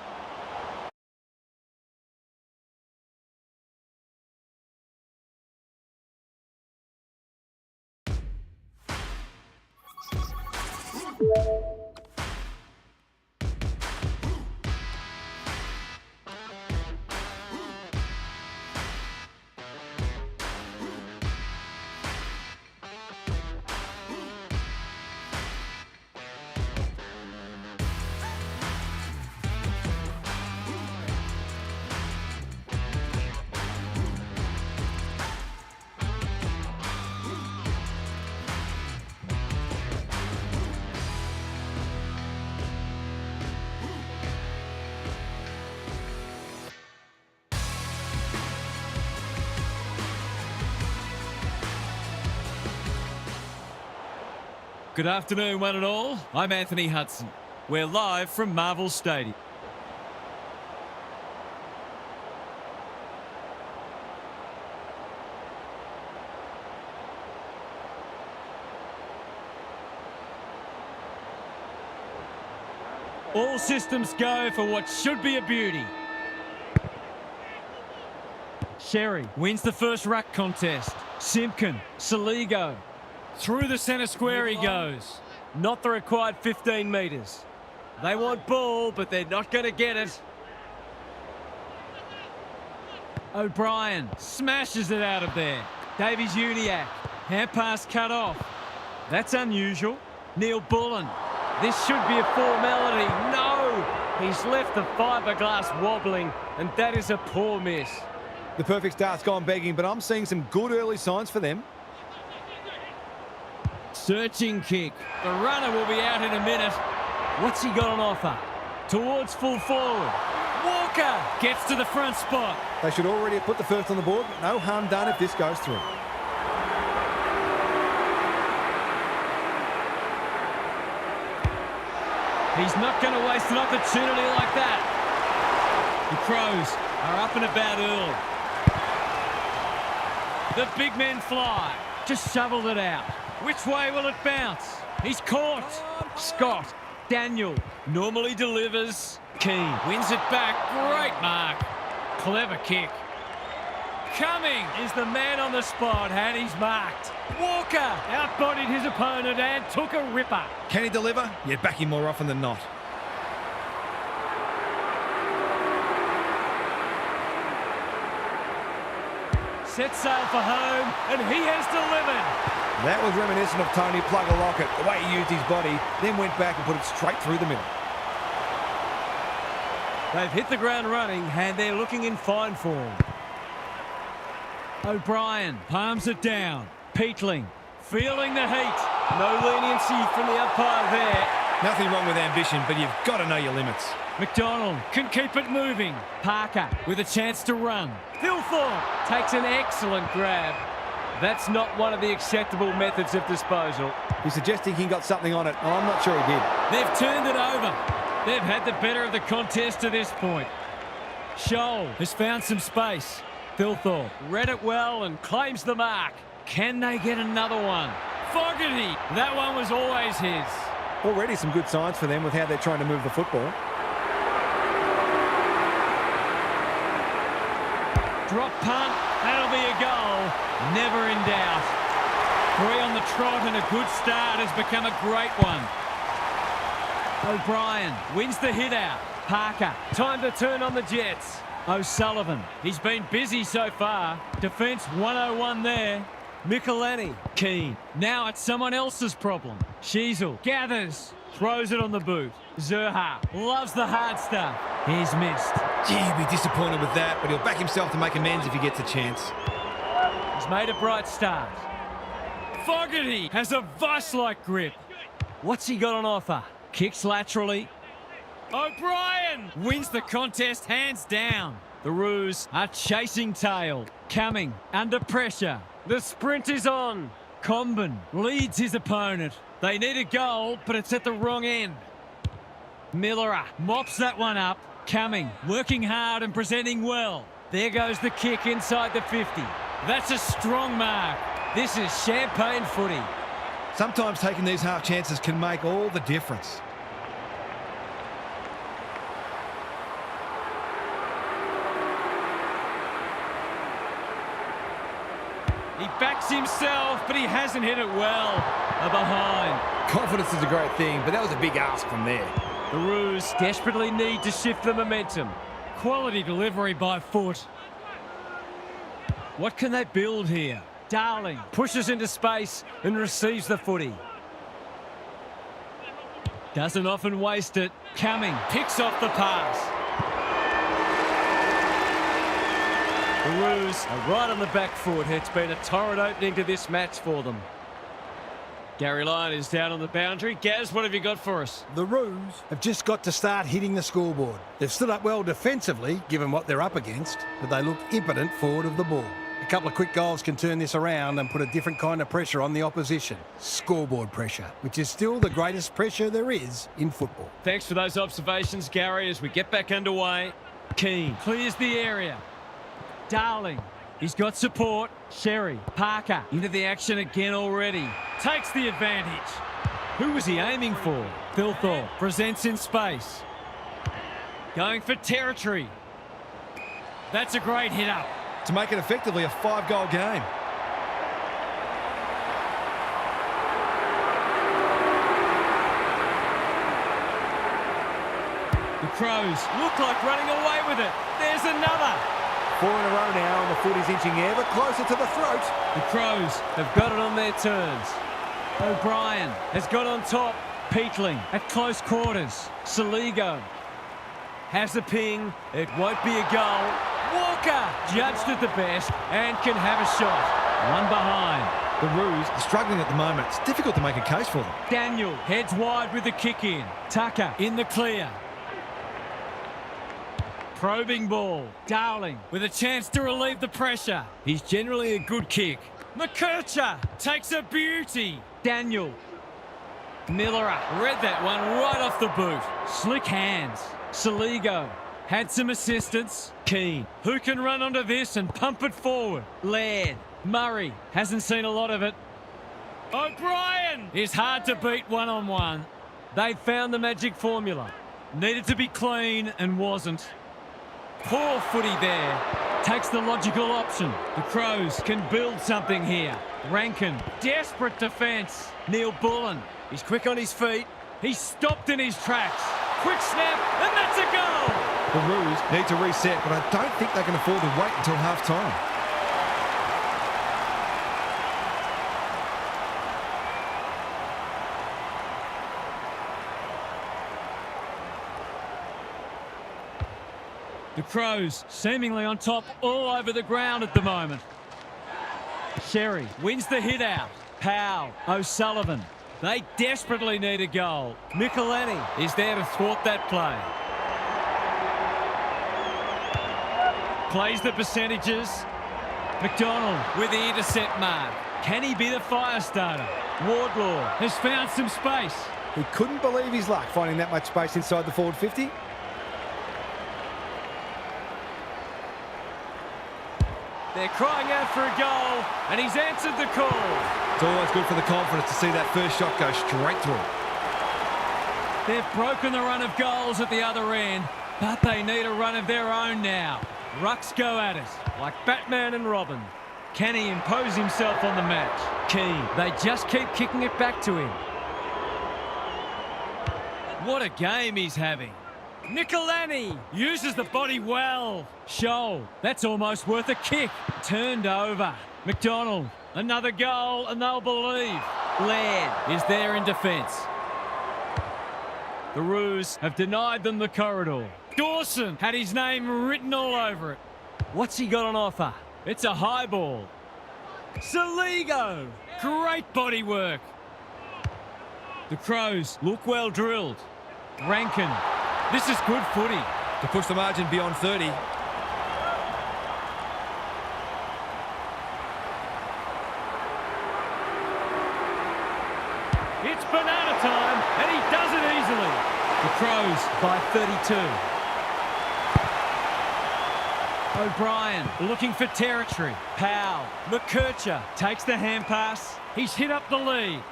Good afternoon, one and all. I'm Anthony Hudson. We're live from Marvel Stadium. All systems go for what should be a beauty. Sherry wins the first ruck contest. Simpkin, Saligo. Through the centre square he goes. Not the required 15 metres. They want ball, but they're not going to get it. O'Brien smashes it out of there. Davies-Uniacke, hand pass cut off. That's unusual. Neil Bullen. This should be a formality. No! He's left the fiberglass wobbling, and that is a poor miss. The perfect start's gone begging, but I'm seeing some good early signs for them. Searching kick. The runner will be out in a minute. What's he got on offer? Towards full forward. Walk Walker gets to the front spot. They should already have put the first on the board, but no harm done if this goes through. He's not going to waste an opportunity like that. The Crows are up and about early. The big men fly. Just shoveled it out. Which way will it bounce? He's caught. Scott. Daniel. Normally delivers. Keane wins it back. Great mark. Clever kick. Cumming is the man on the spot, and he's marked. Walker outbodied his opponent and took a ripper. Can he deliver? Yeah, back him more often than not. Set sail for home, and he has delivered. That was reminiscent of Tony Plugger-Lockett, the way he used his body, then went back and put it straight through the middle. They've hit the ground running, and they're looking in fine form. O'Brien palms it down. Peatling feeling the heat. No leniency from the umpire there. Nothing wrong with ambition, but you've got to know your limits. McDonald can keep it moving. Parker with a chance to run. Thilthorpe takes an excellent grab. That's not one of the acceptable methods of disposal. He's suggesting he got something on it. Oh, I'm not sure he did. They've turned it over. They've had the better of the contest to this point. Scholl has found some space. Thilthorpe read it well and claims the mark. Can they get another one? Fogarty, that one was always his. Already some good signs for them with how they're trying to move the football. Drop punt, that'll be a goal. Never in doubt. 3 on the trot and a good start has become a great one. O'Brien wins the hit out. Parker, time to turn on the Jets. O'Sullivan, he's been busy so far. Defence 101 there. Michelini, Keane. Now it's someone else's problem. Sheasel gathers, throws it on the boot. Zerha loves the hard stuff. He's missed. Gee, he'd be disappointed with that, but he'll back himself to make amends if he gets a chance. He's made a bright start. Fogarty has a vice-like grip. What's he got on offer? Kicks laterally. O'Brien wins the contest hands down. The Roos are chasing tail. Cumming under pressure. The sprint is on. Comben leads his opponent. They need a goal, but it's at the wrong end. Millerer mops that one up. Cumming working hard and presenting well. There goes the kick inside the 50. That's a strong mark. This is champagne footy. Sometimes taking these half chances can make all the difference. He backs himself, but he hasn't hit it well. A behind. Confidence is a great thing, but that was a big ask from there. The Roos desperately need to shift the momentum. Quality delivery by foot. What can they build here? Darling pushes into space and receives the footy. Doesn't often waste it. Cumming picks off the pass. The Roos are right on the back foot. It's been a torrid opening to this match for them. Gary Lyon is down on the boundary. Gaz, what have you got for us? The Roos have just got to start hitting the scoreboard. They've stood up well defensively, given what they're up against, but they look impotent forward of the ball. A couple of quick goals can turn this around and put a different kind of pressure on the opposition. Scoreboard pressure, which is still the greatest pressure there is in football. Thanks for those observations, Gary, as we get back underway. Keane clears the area. Darling, he's got support. Sherry, Parker, into the action again already. Takes the advantage. Who was he aiming for? Thilthorpe presents in space. Going for territory. That's a great hit up. To make it effectively a 5-goal game. The Crows look like running away with it. There's another. 4 in a row now, and the foot is inching ever closer to the throat. The Crows have got it on their turns. O'Brien has got on top. Peatling at close quarters. Saligo has a ping. It won't be a goal. Walker judged at the best and can have a shot. One behind. The Roos are struggling at the moment. It's difficult to make a case for them. Daniel heads wide with the kick in. Tucker in the clear. Probing ball. Darling with a chance to relieve the pressure. He's generally a good kick. McKercher takes a beauty. Daniel. Miller read that one right off the boot. Slick hands. Saligo had some assistance. Keane, who can run onto this and pump it forward. Laird. Murray hasn't seen a lot of it. O'Brien is hard to beat one-on-one. They found the magic formula. Needed to be clean and wasn't. Poor footy there. Takes the logical option. The Crows can build something here. Rankin, desperate defence. Neil Bullen, he's quick on his feet. He's stopped in his tracks. Quick snap, and that's a goal! The Roos need to reset, but I don't think they can afford to wait until half-time. The Crows seemingly on top all over the ground at the moment. Sherry wins the hit out. Powell, O'Sullivan. They desperately need a goal. Michelini is there to thwart that play. Plays the percentages. McDonald with the intercept mark. Can he be the fire starter? Wardlaw has found some space. He couldn't believe his luck finding that much space inside the forward 50. They're crying out for a goal, and he's answered the call. It's always good for the confidence to see that first shot go straight through. They've broken the run of goals at the other end, but they need a run of their own now. Rucks go at it, like Batman and Robin. Can he impose himself on the match? Keane, they just keep kicking it back to him. What a game he's having. Michelini uses the body well. Scholl, that's almost worth a kick. Turned over. McDonald, another goal and they'll believe. Laird is there in defence. The Roos have denied them the corridor. Dawson had his name written all over it. What's he got on offer? It's a high ball. Saligo, great body work. The Crows look well drilled. Rankin, this is good footy. To push the margin beyond 30. It's banana time, and he does it easily. The Crows by 32. O'Brien looking for territory. Powell, McKercher takes the hand pass. He's hit up the lead.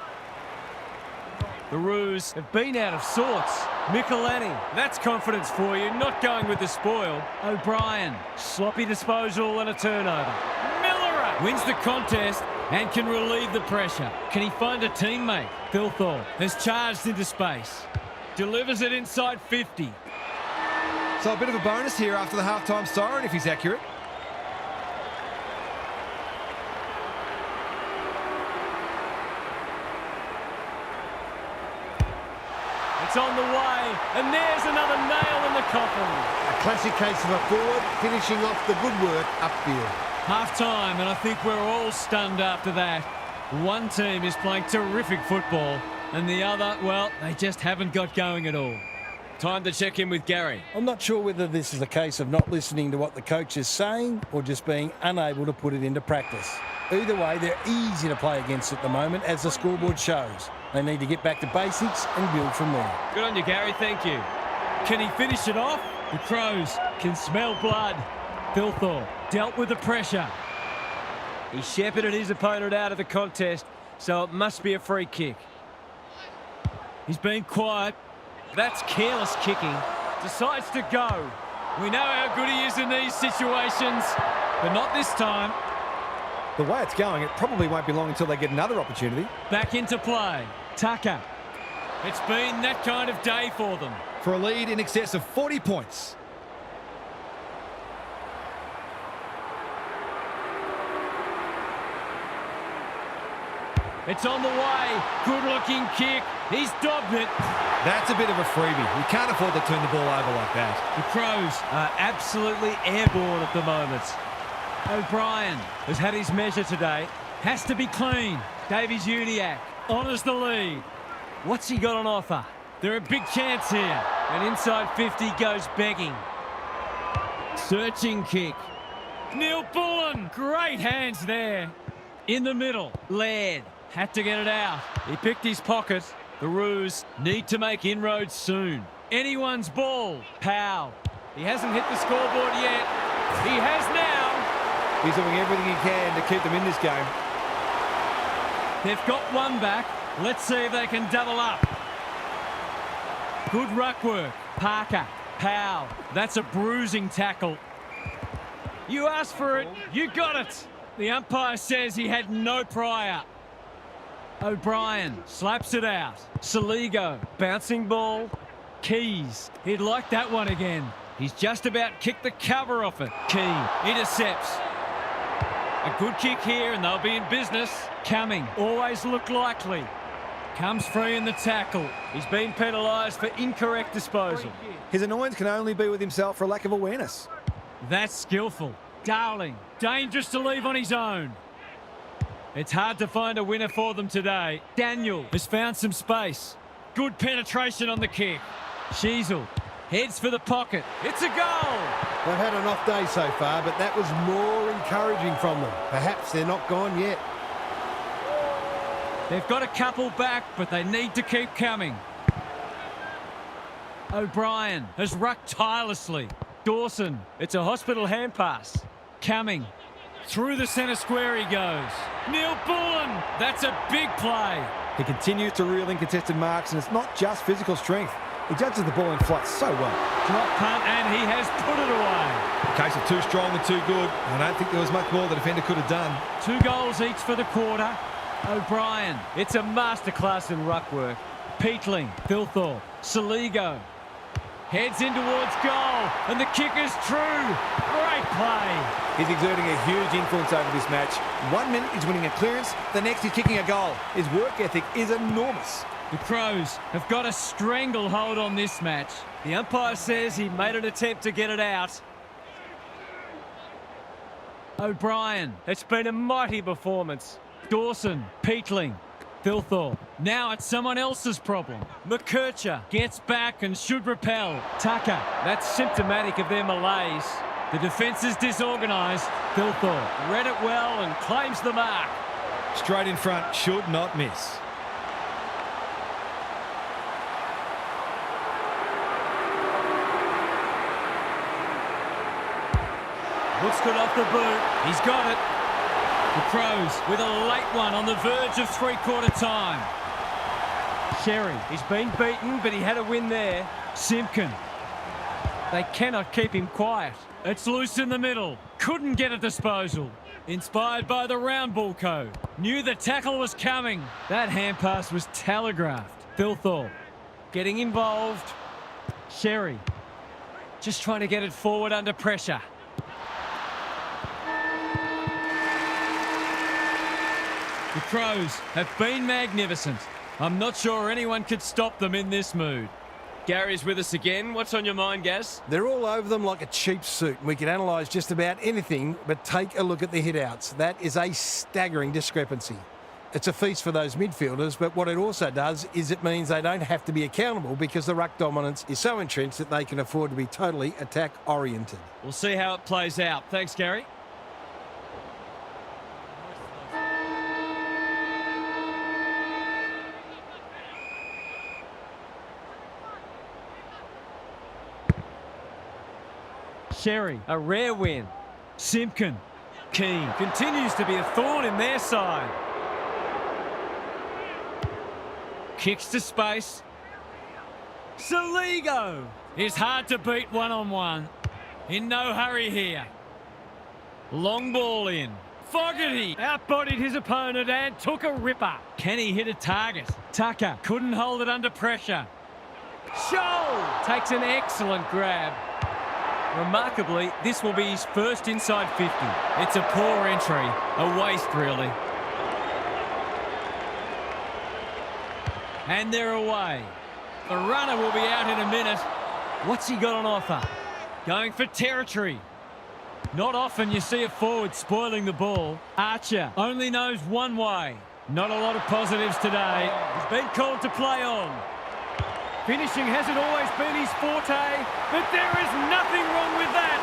The Roos have been out of sorts. Michelini, that's confidence for you, not going with the spoil. O'Brien, sloppy disposal and a turnover. Miller wins the contest and can relieve the pressure. Can he find a teammate? Thilthorpe has charged into space. Delivers it inside 50. So a bit of a bonus here after the half-time siren if he's accurate. It's on the way, and there's another nail in the coffin. A classic case of a forward finishing off the good work upfield. Half-time, and I think we're all stunned after that. One team is playing terrific football, and the other, well, they just haven't got going at all. Time to check in with Gary. I'm not sure whether this is a case of not listening to what the coach is saying or just being unable to put it into practice. Either way, they're easy to play against at the moment, as the scoreboard shows. They need to get back to basics and build from there. Good on you, Gary. Thank you. Can he finish it off? The Crows can smell blood. Thilthorpe dealt with the pressure. He shepherded his opponent out of the contest, so it must be a free kick. He's been quiet. That's careless kicking. Decides to go. We know how good he is in these situations, but not this time. The way it's going, it probably won't be long until they get another opportunity. Back into play. Tucker. It's been that kind of day for them. For a lead in excess of 40 points. It's on the way. Good-looking kick. He's dobbed it. That's a bit of a freebie. You can't afford to turn the ball over like that. The Crows are absolutely airborne at the moment. O'Brien has had his measure today. Has to be clean. Davies Uniacke honours the lead. What's he got on offer? They're a big chance here. And inside 50 goes begging. Searching kick. Neil Bullen. Great hands there. In the middle. Laird. Had to get it out. He picked his pocket. The Roos need to make inroads soon. Anyone's ball. Powell. He hasn't hit the scoreboard yet. He has now. He's doing everything he can to keep them in this game. They've got one back. Let's see if they can double up. Good ruck work. Parker. Powell. That's a bruising tackle. You asked for it. You got it. The umpire says he had no prior. O'Brien slaps it out. Saligo. Bouncing ball. Keys. He'd like that one again. He's just about kicked the cover off it. Key intercepts. A good kick here and they'll be in business. Coming. Always look likely. Comes free in the tackle. He's been penalised for incorrect disposal. His annoyance can only be with himself for a lack of awareness. That's skillful. Darling. Dangerous to leave on his own. It's hard to find a winner for them today. Daniel has found some space. Good penetration on the kick. Sheasel heads for the pocket. It's a goal. They've had an off day so far, but that was more encouraging from them. Perhaps they're not gone yet. They've got a couple back, but they need to keep coming. O'Brien has rucked tirelessly. Dawson, it's a hospital hand pass. Coming. Through the centre square he goes. Neil Bullen, that's a big play. He continues to reel in contested marks, and it's not just physical strength. He judges the ball in flight so well. Drop punt, and he has put it away. A case of too strong and too good. I don't think there was much more the defender could have done. 2 goals each for the quarter. O'Brien, it's a masterclass in ruck work. Peatling, Thilthorpe, Saligo. Heads in towards goal, and the kick is true. Great play. He's exerting a huge influence over this match. 1 minute he's winning a clearance, the next he's kicking a goal. His work ethic is enormous. The Crows have got a stranglehold on this match. The umpire says he made an attempt to get it out. O'Brien, it's been a mighty performance. Dawson, Peatling, Thilthorpe. Now it's someone else's problem. McKercher gets back and should repel. Tucker, that's symptomatic of their malaise. The defence is disorganised. Thilthorpe read it well and claims the mark. Straight in front, should not miss. Looks good off the boot. He's got it. The Crows with a late one on the verge of three-quarter time. Sherry, he's been beaten, but he had a win there. Simpkin. They cannot keep him quiet. It's loose in the middle. Couldn't get a disposal. Inspired by the round ball code. Knew the tackle was coming. That hand pass was telegraphed. Thilthorpe getting involved. Sherry just trying to get it forward under pressure. The Crows have been magnificent. I'm not sure anyone could stop them in this mood. Gary's with us again. What's on your mind, Gaz? They're all over them like a cheap suit. We can analyse just about anything, but take a look at the hit-outs. That is a staggering discrepancy. It's a feast for those midfielders, but what it also does is it means they don't have to be accountable because the ruck dominance is so entrenched that they can afford to be totally attack-oriented. We'll see how it plays out. Thanks, Gary. Sherry, a rare win. Simpkin, Keane, continues to be a thorn in their side. Kicks to space. Saligo is hard to beat one-on-one. In no hurry here. Long ball in. Fogarty outbodied his opponent and took a ripper. Can he hit a target? Tucker couldn't hold it under pressure. Scholl takes an excellent grab. Remarkably, this will be his first inside 50. It's a poor entry, a waste really. And they're away. The runner will be out in a minute. What's he got on offer? Going for territory. Not often you see a forward spoiling the ball. Archer only knows one way. Not a lot of positives today. He's been called to play on. Finishing hasn't always been his forte, but there is nothing wrong with that.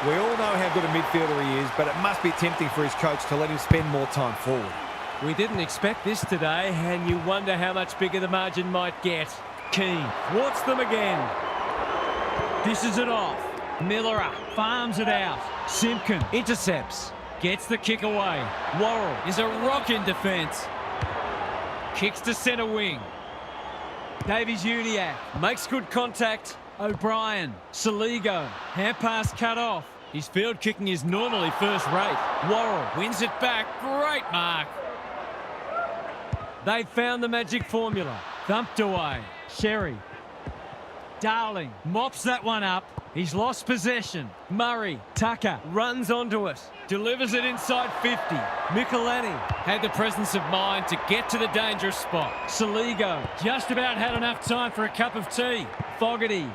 We all know how good a midfielder he is, but it must be tempting for his coach to let him spend more time forward. We didn't expect this today, and you wonder how much bigger the margin might get. Keane thwarts them again. Dishes it off. Millerer farms it out. Simpkin intercepts. Gets the kick away. Worrell is a rock in defence. Kicks to centre wing. Davies-Uniacke makes good contact. O'Brien, Saligo, hand pass cut off. His field kicking is normally first rate. Worrell wins it back. Great mark. They've found the magic formula. Thumped away. Sherry. Darling mops that one up. He's lost possession. Murray, Tucker runs onto it. Delivers it inside 50. Michelani had the presence of mind to get to the dangerous spot. Saligo just about had enough time for a cup of tea. Fogarty.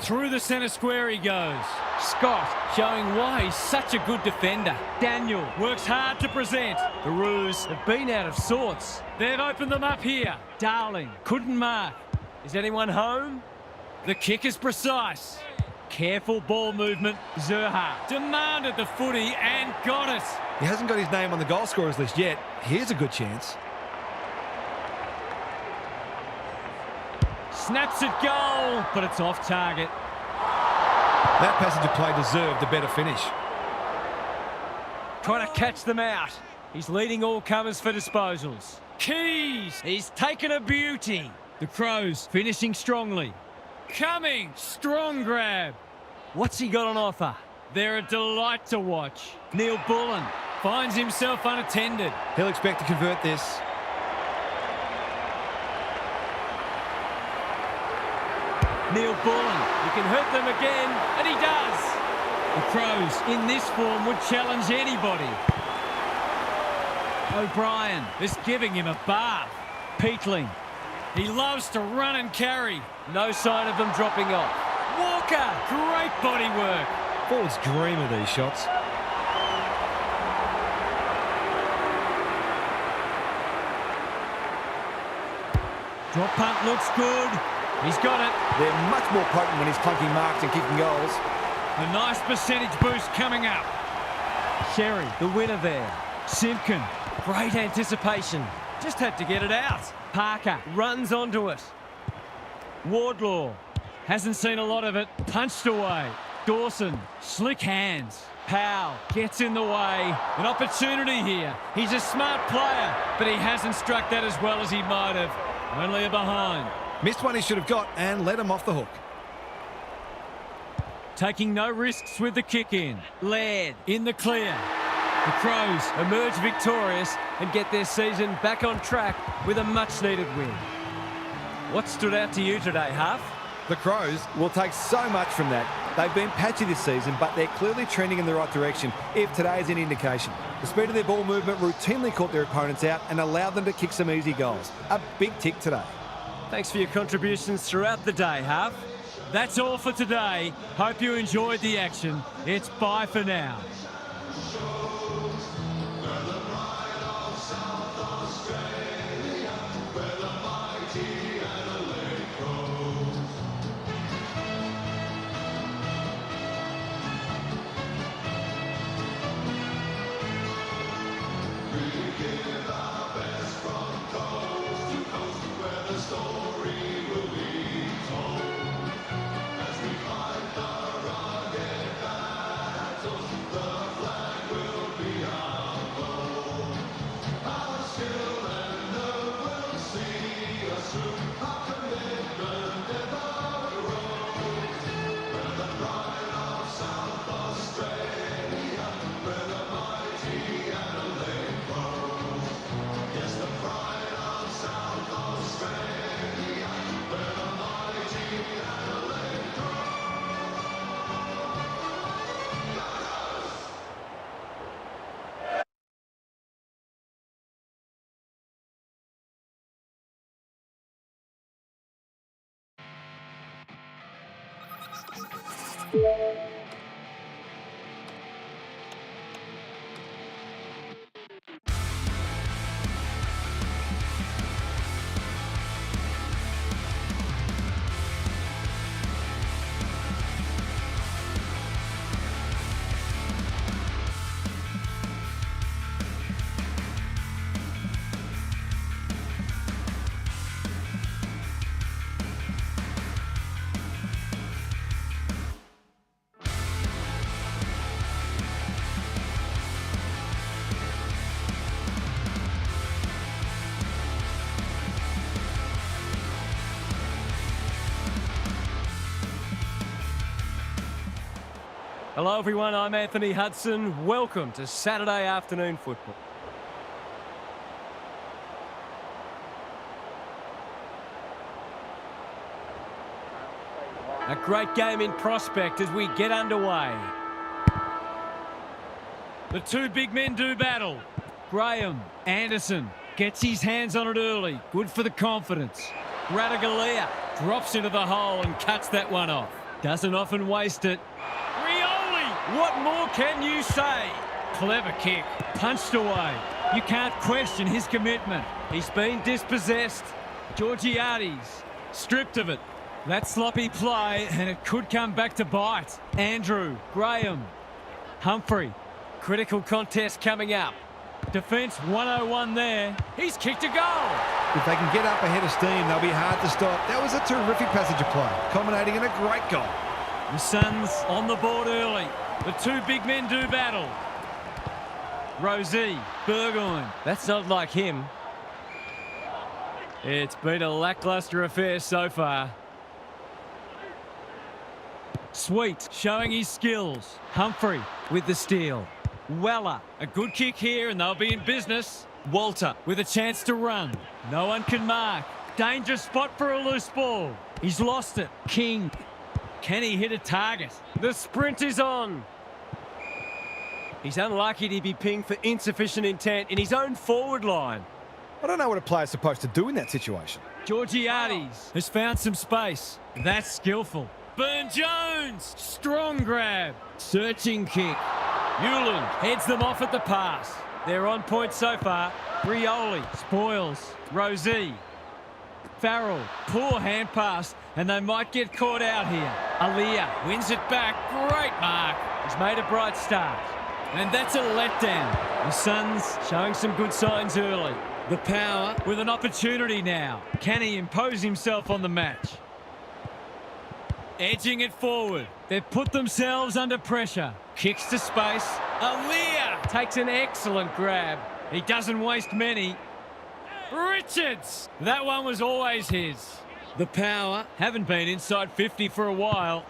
Through the centre square he goes. Scott showing why he's such a good defender. Daniel works hard to present. The Roos have been out of sorts. They've opened them up here. Darling couldn't mark. Is anyone home? The kick is precise. Careful ball movement. Zerha demanded the footy and got it. He hasn't got his name on the goal scorers list yet. Here's a good chance. Snaps it goal, but it's off target. That passage of play deserved a better finish. Trying to catch them out. He's leading all comers for disposals. Keys, he's taken a beauty. The Crows finishing strongly. Coming, strong grab. What's he got on offer? They're a delight to watch. Neil Bullen finds himself unattended. He'll expect to convert this. Neil Bullen, he can hurt them again, and he does. The Crows, in this form, would challenge anybody. O'Brien is giving him a bath. Peatling, he loves to run and carry. No sign of them dropping off. Walker, great body work. Forwards dream of these shots. Drop punt looks good. He's got it. They're much more potent when he's clunking marks and kicking goals. A nice percentage boost coming up. Sherry, the winner there. Simpkin, great anticipation. Just had to get it out. Parker runs onto it. Wardlaw hasn't seen a lot of it. Punched away. Dawson, slick hands. Powell gets in the way. An opportunity here. He's a smart player, but he hasn't struck that as well as he might have. Only a behind. Missed one he should have got and let him off the hook. Taking no risks with the kick in. Laird in the clear. The Crows emerge victorious and get their season back on track with a much-needed win. What stood out to you today, Huff? The Crows will take so much from that. They've been patchy this season, but they're clearly trending in the right direction, if today is any indication. The speed of their ball movement routinely caught their opponents out and allowed them to kick some easy goals. A big tick today. Thanks for your contributions throughout the day, Huff. That's all for today. Hope you enjoyed the action. It's bye for now. Hello everyone, I'm Anthony Hudson. Welcome to Saturday afternoon football. A great game in prospect as we get underway. The two big men do battle. Graham, Anderson gets his hands on it early. Good for the confidence. Radaglia drops into the hole and cuts that one off. Doesn't often waste it. Rioli, what more can you say? Clever kick, punched away. You can't question his commitment. He's been dispossessed. Georgiades stripped of it. That sloppy play, and it could come back to bite. Andrew, Graham, Humphrey. Critical contest coming up. Defence 101 there. He's kicked a goal. If they can get up ahead of steam, they'll be hard to stop. That was a terrific passage of play, culminating in a great goal. The Suns on the board early. The two big men do battle. Rosie, Burgoyne. That's not like him. It's been a lacklustre affair so far. Sweet, showing his skills. Humphrey with the steal. Weller, a good kick here and they'll be in business. Walter with a chance to run. No one can mark. Dangerous spot for a loose ball. He's lost it. King. Can he hit a target? The sprint is on. He's unlucky to be pinged for insufficient intent in his own forward line. I don't know what a player's supposed to do in that situation. Georgiades has found some space. That's skillful. Burne-Jones, strong grab. Searching kick. Hewland heads them off at the pass. They're on point so far. Rioli spoils. Rosie. Farrell, poor hand pass, and they might get caught out here. Aaliyah wins it back. Great mark. He's made a bright start. And that's a letdown. The Suns showing some good signs early. The Power with an opportunity now. Can he impose himself on the match? Edging it forward. They've put themselves under pressure. Kicks to space. Aaliyah takes an excellent grab. He doesn't waste many. Richards! That one was always his. The Power haven't been inside 50 for a while.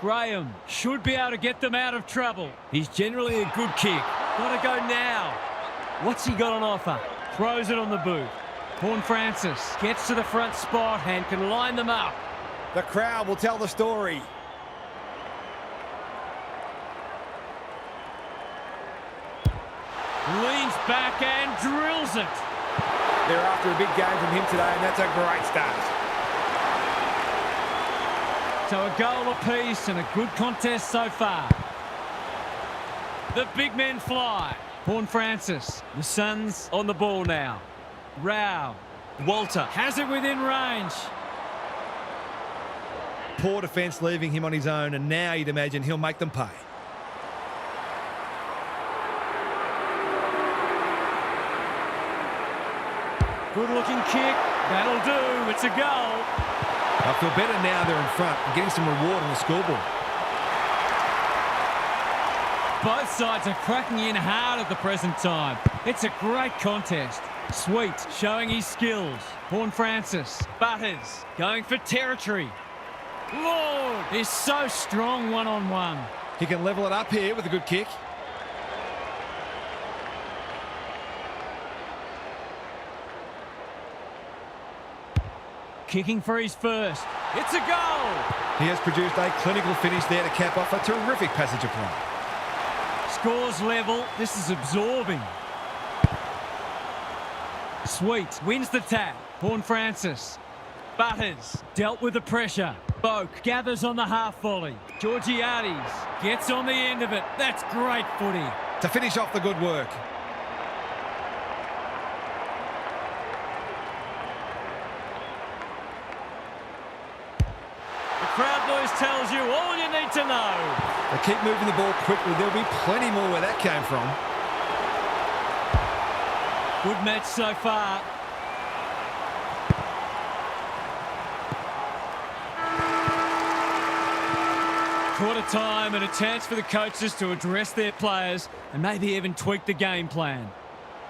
Graham should be able to get them out of trouble. He's generally a good kick. Gotta go now. What's he got on offer? Throws it on the boot. Horne-Francis gets to the front spot and can line them up. The crowd will tell the story. Leans back and drills it. They're after a big game from him today, and that's a great start. So a goal apiece and a good contest so far. The big men fly. Horne-Francis, the Suns on the ball now. Rao, Walter has it within range. Poor defence leaving him on his own, and now you'd imagine he'll make them pay. Good-looking kick. That'll do. It's a goal. I feel better now they're in front and getting some reward on the scoreboard. Both sides are cracking in hard at the present time. It's a great contest. Sweet showing his skills. Horne-Francis. Butters going for territory. Lord is so strong one-on-one. He can level it up here with a good kick. Kicking for his first. It's a goal. He has produced a clinical finish there to cap off a terrific passage of play. Scores level. This is absorbing. Sweet wins the tap. Horne-Francis. Butters dealt with the pressure. Boak gathers on the half volley. Georgiades gets on the end of it. That's great footy. To finish off the good work. The crowd noise tells you all you need to know. They keep moving the ball quickly. There'll be plenty more where that came from. Good match so far. Quarter time and a chance for the coaches to address their players and maybe even tweak the game plan.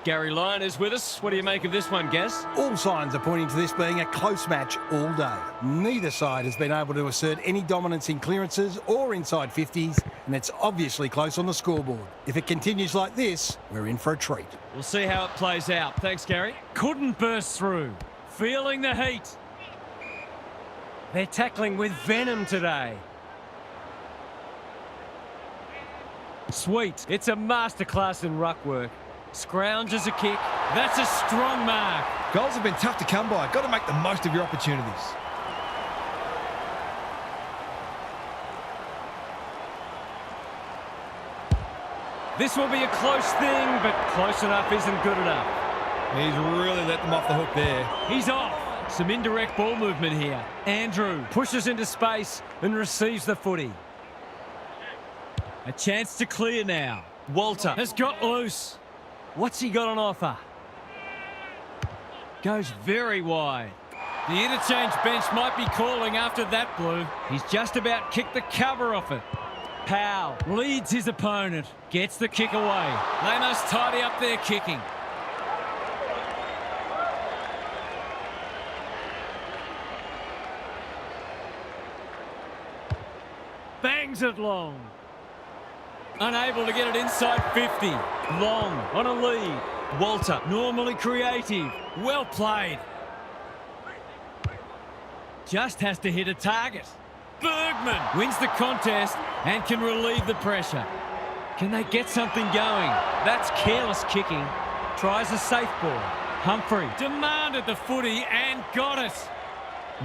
Gary Lyon is with us. What do you make of this one, Gaz? All signs are pointing to this being a close match all day. Neither side has been able to assert any dominance in clearances or inside 50s, and it's obviously close on the scoreboard. If it continues like this, we're in for a treat. We'll see how it plays out. Thanks, Gary. Couldn't burst through. Feeling the heat. They're tackling with venom today. Sweet. It's a masterclass in ruck work. Scrounges a kick. That's a strong mark. Goals have been tough to come by. Got to make the most of your opportunities. This will be a close thing, but close enough isn't good enough. He's really let them off the hook there. He's off. Some indirect ball movement here. Andrew pushes into space and receives the footy. A chance to clear now. Walter has got loose. What's he got on offer? Goes very wide. The interchange bench might be calling after that blue. He's just about kicked the cover off it. Powell leads his opponent. Gets the kick away. They must tidy up their kicking. Bangs it long. Unable to get it inside 50. Long on a lead. Walter, normally creative. Well played. Just has to hit a target. Bergman wins the contest and can relieve the pressure. Can they get something going? That's careless kicking. Tries a safe ball. Humphrey demanded the footy and got it.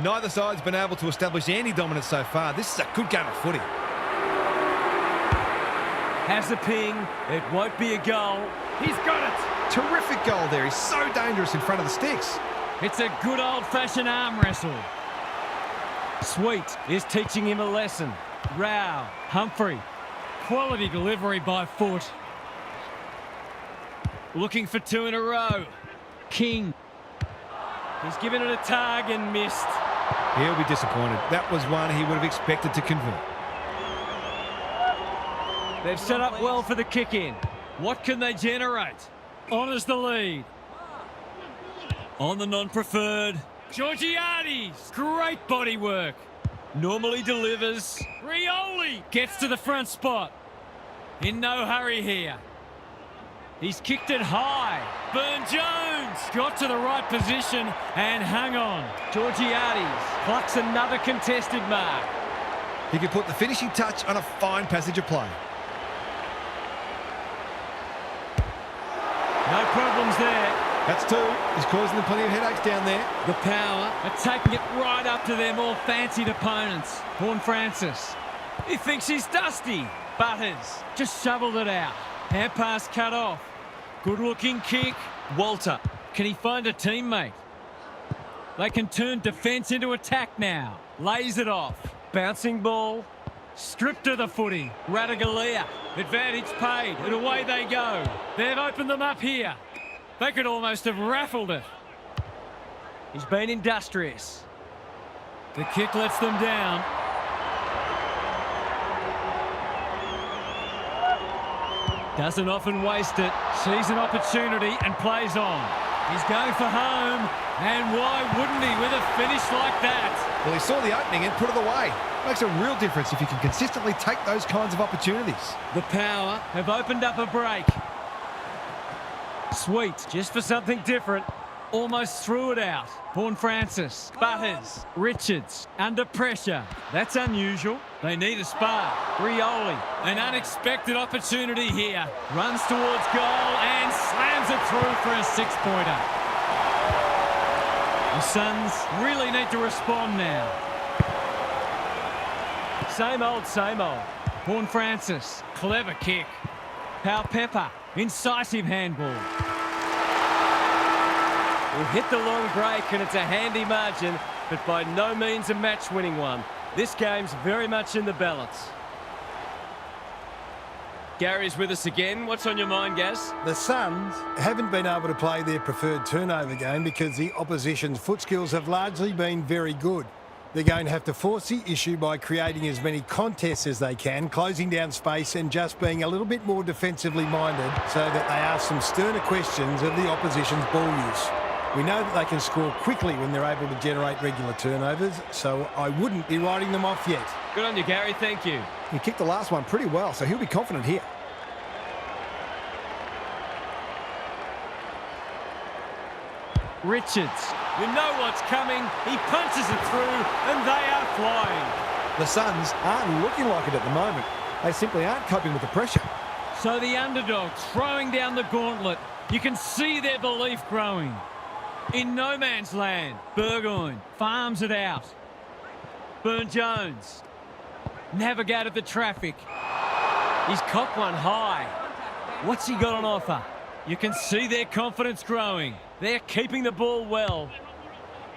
Neither side's been able to establish any dominance so far. This is a good game of footy. Has a ping. It won't be a goal. He's got it. Terrific goal there. He's so dangerous in front of the sticks. It's a good old-fashioned arm wrestle. Sweet is teaching him a lesson. Rao, Humphrey. Quality delivery by foot. Looking for two in a row. King. He's given it a tug and missed. He'll be disappointed. That was one he would have expected to convert. They've set up well for the kick-in. What can they generate? Honours the lead. On the non-preferred. Georgiades. Great body work. Normally delivers. Rioli gets to the front spot. In no hurry here. He's kicked it high. Burne-Jones got to the right position and hung on. Georgiades plucks another contested mark. He could put the finishing touch on a fine passage of play. No problems there. That's two. He's causing them plenty of headaches down there. The Power are taking it right up to their more fancied opponents. Horn Francis. He thinks he's dusty. Butters just shoveled it out. Hand pass cut off. Good looking kick. Walter. Can he find a teammate? They can turn defence into attack now. Lays it off. Bouncing ball. Stripped of the footy. Radaglia. Advantage paid. And away they go. They've opened them up here. They could almost have raffled it. He's been industrious. The kick lets them down. Doesn't often waste it. Sees an opportunity and plays on. He's going for home. And why wouldn't he with a finish like that? Well, he saw the opening and put it away. Makes a real difference if you can consistently take those kinds of opportunities. The Power have opened up a break. Sweet, just for something different. Almost threw it out. Horn Francis, Butters, Richards, under pressure. That's unusual. They need a spark. Rioli, an unexpected opportunity here. Runs towards goal and slams it through for a six-pointer. The Suns really need to respond now. Same old, same old. Horn Francis, clever kick. Powell Pepper, incisive handball. We'll hit the long break and it's a handy margin, but by no means a match-winning one. This game's very much in the balance. Gary's with us again. What's on your mind, Gaz? The Suns haven't been able to play their preferred turnover game because the opposition's foot skills have largely been very good. They're going to have to force the issue by creating as many contests as they can, closing down space and just being a little bit more defensively minded so that they ask some sterner questions of the opposition's ball use. We know that they can score quickly when they're able to generate regular turnovers, so I wouldn't be writing them off yet. Good on you, Gary. Thank you. He kicked the last one pretty well, so he'll be confident here. Richards, you know what's coming. He punches it through, and they are flying. The Suns aren't looking like it at the moment. They simply aren't coping with the pressure. So the underdog throwing down the gauntlet. You can see their belief growing. In no man's land, Burgoyne farms it out. Burne-Jones navigated the traffic. He's cocked one high. What's he got on offer? You can see their confidence growing. They're keeping the ball well.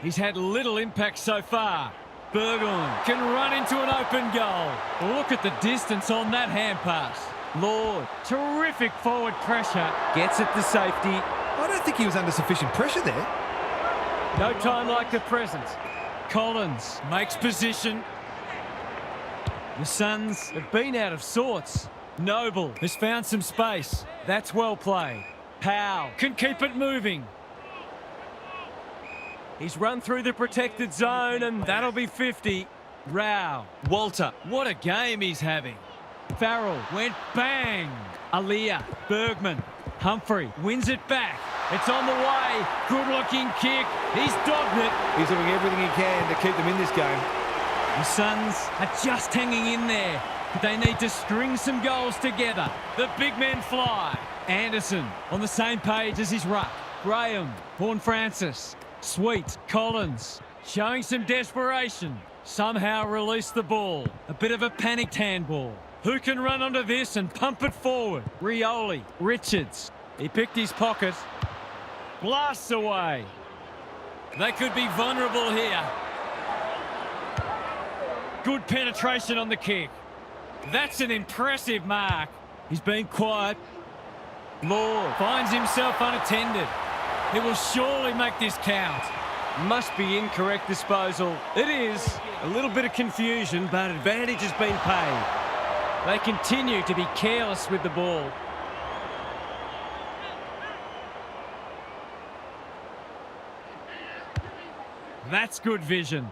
He's had little impact so far. Burgoyne can run into an open goal. Look at the distance on that hand pass. Lord, terrific forward pressure. Gets it to safety. I don't think he was under sufficient pressure there. No time like the present. Collins makes position. The Suns have been out of sorts. Noble has found some space. That's well played. Powell can keep it moving. He's run through the protected zone, and that'll be 50. Rao. Walter. What a game he's having. Farrell went bang. Aliyah. Bergman. Humphrey wins it back. It's on the way. Good-looking kick. He's dogged it. He's doing everything he can to keep them in this game. The Suns are just hanging in there. But they need to string some goals together. The big men fly. Anderson on the same page as his ruck. Graham. Horne-Francis. Sweet. Collins. Showing some desperation. Somehow release the ball. A bit of a panicked handball. Who can run onto this and pump it forward? Rioli. Richards. He picked his pocket. Blasts away. They could be vulnerable here. Good penetration on the kick. That's an impressive mark. He's been quiet. Lord finds himself unattended. He will surely make this count. Must be incorrect disposal. It is. A little bit of confusion, but advantage has been paid. They continue to be careless with the ball. That's good vision.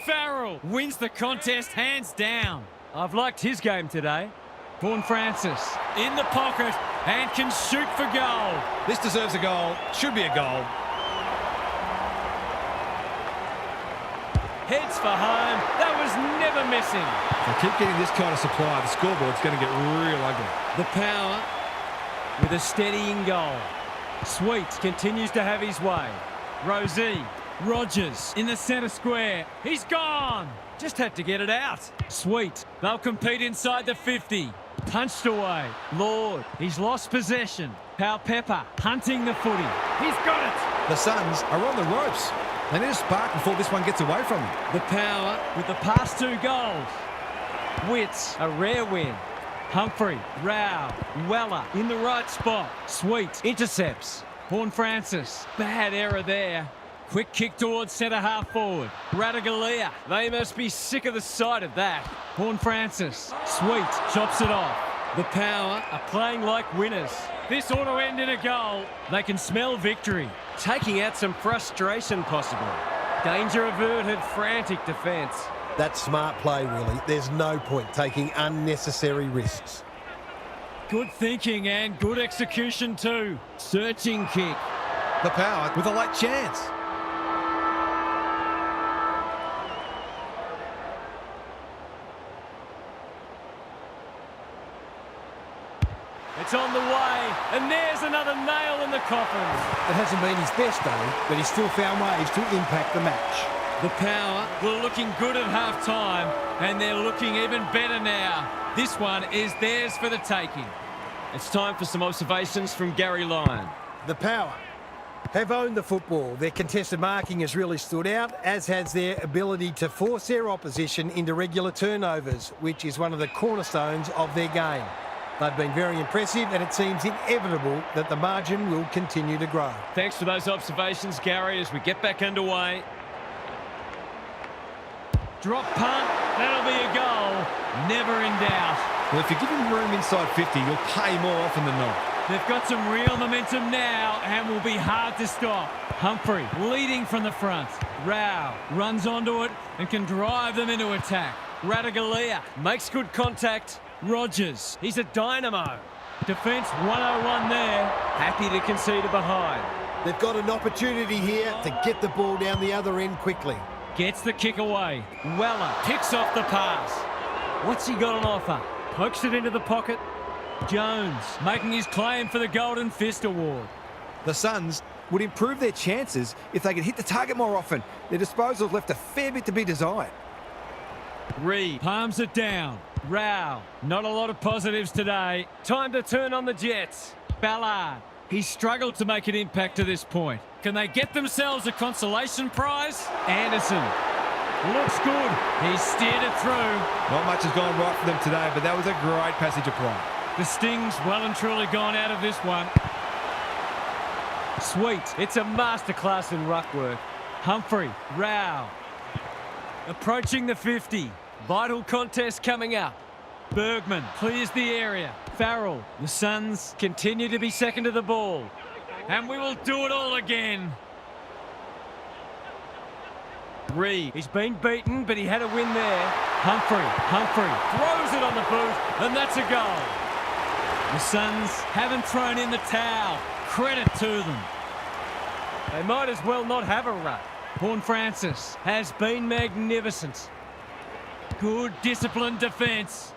Farrell wins the contest hands down. I've liked his game today. Horne-Francis in the pocket and can shoot for goal. This deserves a goal. Should be a goal. Heads for home. That was never missing. If they keep getting this kind of supply, the scoreboard's going to get real ugly. The power with a steadying goal. Sweet continues to have his way. Rosie. Rogers in the centre square. He's gone. Just had to get it out. Sweet. They'll compete inside the 50. Punched away. Lord. He's lost possession. Pau Pepper hunting the footy. He's got it. The Suns are on the ropes. They need a spark before this one gets away from them. The power with the past 2 goals. Wits, a rare win. Humphrey, Rao, Weller in the right spot. Sweet intercepts. Horne-Francis. Bad error there. Quick kick towards centre-half forward. Radaglia. They must be sick of the sight of that. Horne-Francis. Sweet. Chops it off. The power are playing like winners. This ought to end in a goal. They can smell victory. Taking out some frustration possible. Danger averted. Frantic defence. That's smart play, really. There's no point taking unnecessary risks. Good thinking and good execution too. Searching kick. The power with a late chance. It's on the way, and there's another nail in the coffin. It hasn't been his best day, but he's still found ways to impact the match. The power were looking good at half-time, and they're looking even better now. This one is theirs for the taking. It's time for some observations from Gary Lyon. The power have owned the football. Their contested marking has really stood out, as has their ability to force their opposition into regular turnovers, which is one of the cornerstones of their game. They've been very impressive, and it seems inevitable that the margin will continue to grow. Thanks for those observations, Gary, as we get back underway. Drop punt. That'll be a goal. Never in doubt. Well, if you give him room inside 50, you'll pay more often than not. They've got some real momentum now and will be hard to stop. Humphrey leading from the front. Rao runs onto it and can drive them into attack. Ratugolea makes good contact. Rogers, he's a dynamo. Defence 101 there. Happy to concede a behind. They've got an opportunity here to get the ball down the other end quickly. Gets the kick away. Weller picks off the pass. What's he got on offer? Pokes it into the pocket. Jones making his claim for the Golden Fist Award. The Suns would improve their chances if they could hit the target more often. Their disposals left a fair bit to be desired. Reed palms it down. Rao, not a lot of positives today. Time to turn on the Jets. Ballard, he's struggled to make an impact to this point. Can they get themselves a consolation prize? Anderson looks good. He's steered it through. Not much has gone right for them today, but that was a great passage of play. The Sting's well and truly gone out of this one. Sweet. It's a masterclass in ruck work. Humphrey, Rao. Approaching the 50. Vital contest coming up. Bergman clears the area. Farrell. The Suns continue to be second to the ball. And we will do it all again. Reed. He's been beaten, but he had a win there. Humphrey throws it on the boot, and that's a goal. The Suns haven't thrown in the towel. Credit to them. They might as well not have a run. Horne-Francis has been magnificent. Good disciplined defence.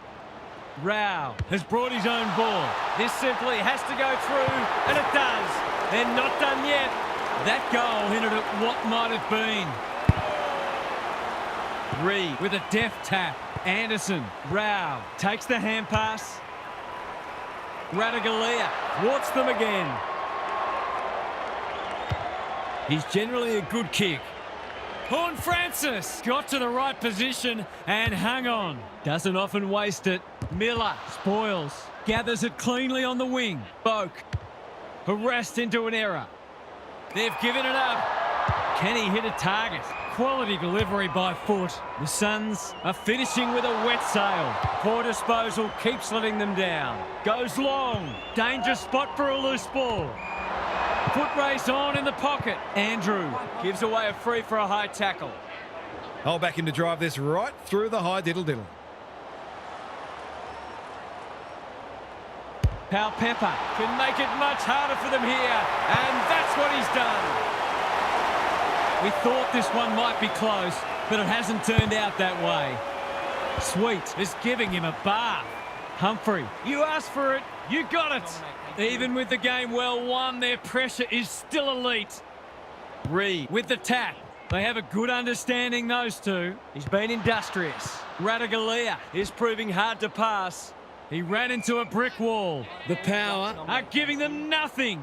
Rao has brought his own ball. This simply has to go through, and it does. They're not done yet. That goal hinted at what might have been. Reed with a deft tap. Anderson, Rao takes the hand pass. Ratugolea thwarts them again. He's generally a good kick. Horne-Francis got to the right position and hung on. Doesn't often waste it. Miller spoils. Gathers it cleanly on the wing. Boak harassed into an error. They've given it up. Can he hit a target? Quality delivery by foot. The Suns are finishing with a wet sail. Poor disposal keeps letting them down. Goes long. Dangerous spot for a loose ball. Foot race on in the pocket. Andrew gives away a free for a high tackle. I'll back him to drive this right through the high diddle-diddle. Pal Pepper can make it much harder for them here, and that's what he's done. We thought this one might be close, but it hasn't turned out that way. Sweet is giving him a bath. Humphrey, you asked for it, you got it. Even with the game well won, their pressure is still elite. Reed with the tap. They have a good understanding, those two. He's been industrious. Ratugolea is proving hard to pass. He ran into a brick wall. The Power are giving them nothing.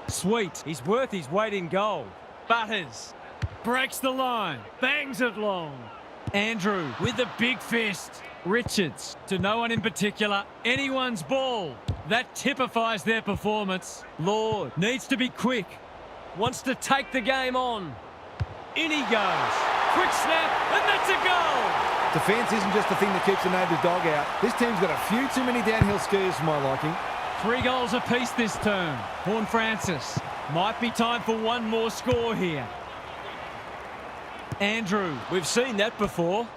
Sweet, he's worth his weight in gold. Butters breaks the line, bangs it long. Andrew with the big fist. Richards to no one in particular. Anyone's ball. That typifies their performance. Lord needs to be quick. Wants to take the game on. In he goes. Quick snap, and that's a goal. Defence isn't just the thing that keeps the neighbour's dog out. This team's got a few too many downhill skiers for my liking. 3 goals apiece this term. Horne-Francis. Might be time for one more score here. Andrew, we've seen that before.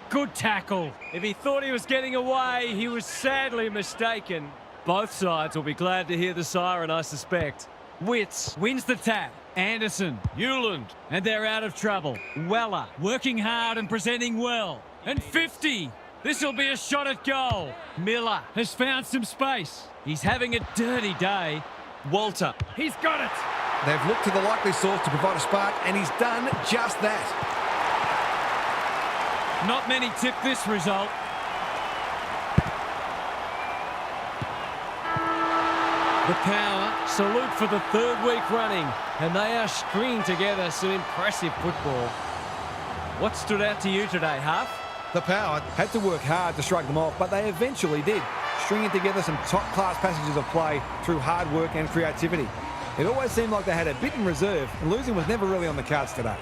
Good tackle. If he thought he was getting away, he was sadly mistaken. Both sides will be glad to hear the siren, I suspect. Witts wins the tap. Anderson, Hewland, and they're out of trouble. Weller working hard and presenting well. And 50. This will be a shot at goal. Miller has found some space. He's having a dirty day. Walter, he's got it. They've looked to the likely source to provide a spark, and he's done just that. Not many tip this result. The Power salute for the 3rd week running, and they are stringing together some impressive football. What stood out to you today, Huff? The Power Had to work hard to strike them off, but they eventually did, stringing together some top-class passages of play through hard work and creativity. It always seemed like they had a bit in reserve, and losing was never really on the cards today.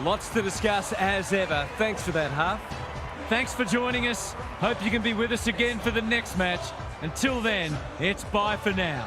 Lots to discuss as ever. Thanks for that, Huff. Thanks for joining us. Hope you can be with us again for the next match. Until then, it's bye for now.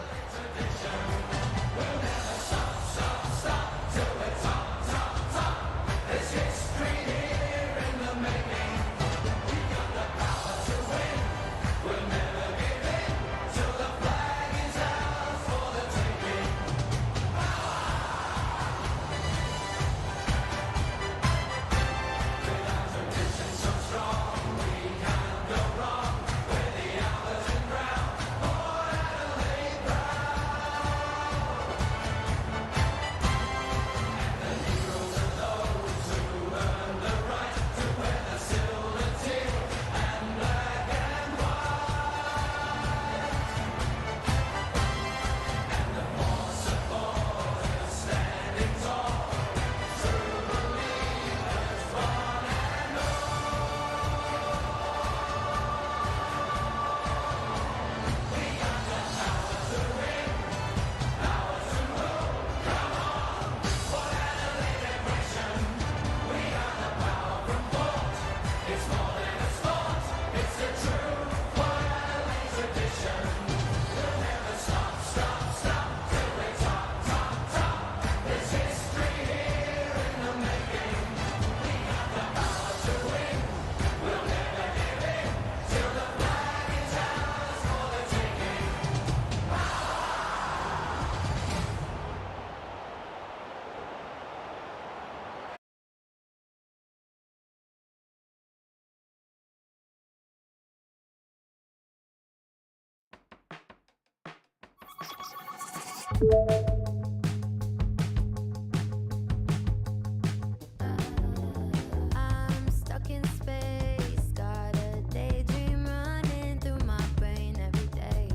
I'm stuck in space, got a daydream running through my brain every day.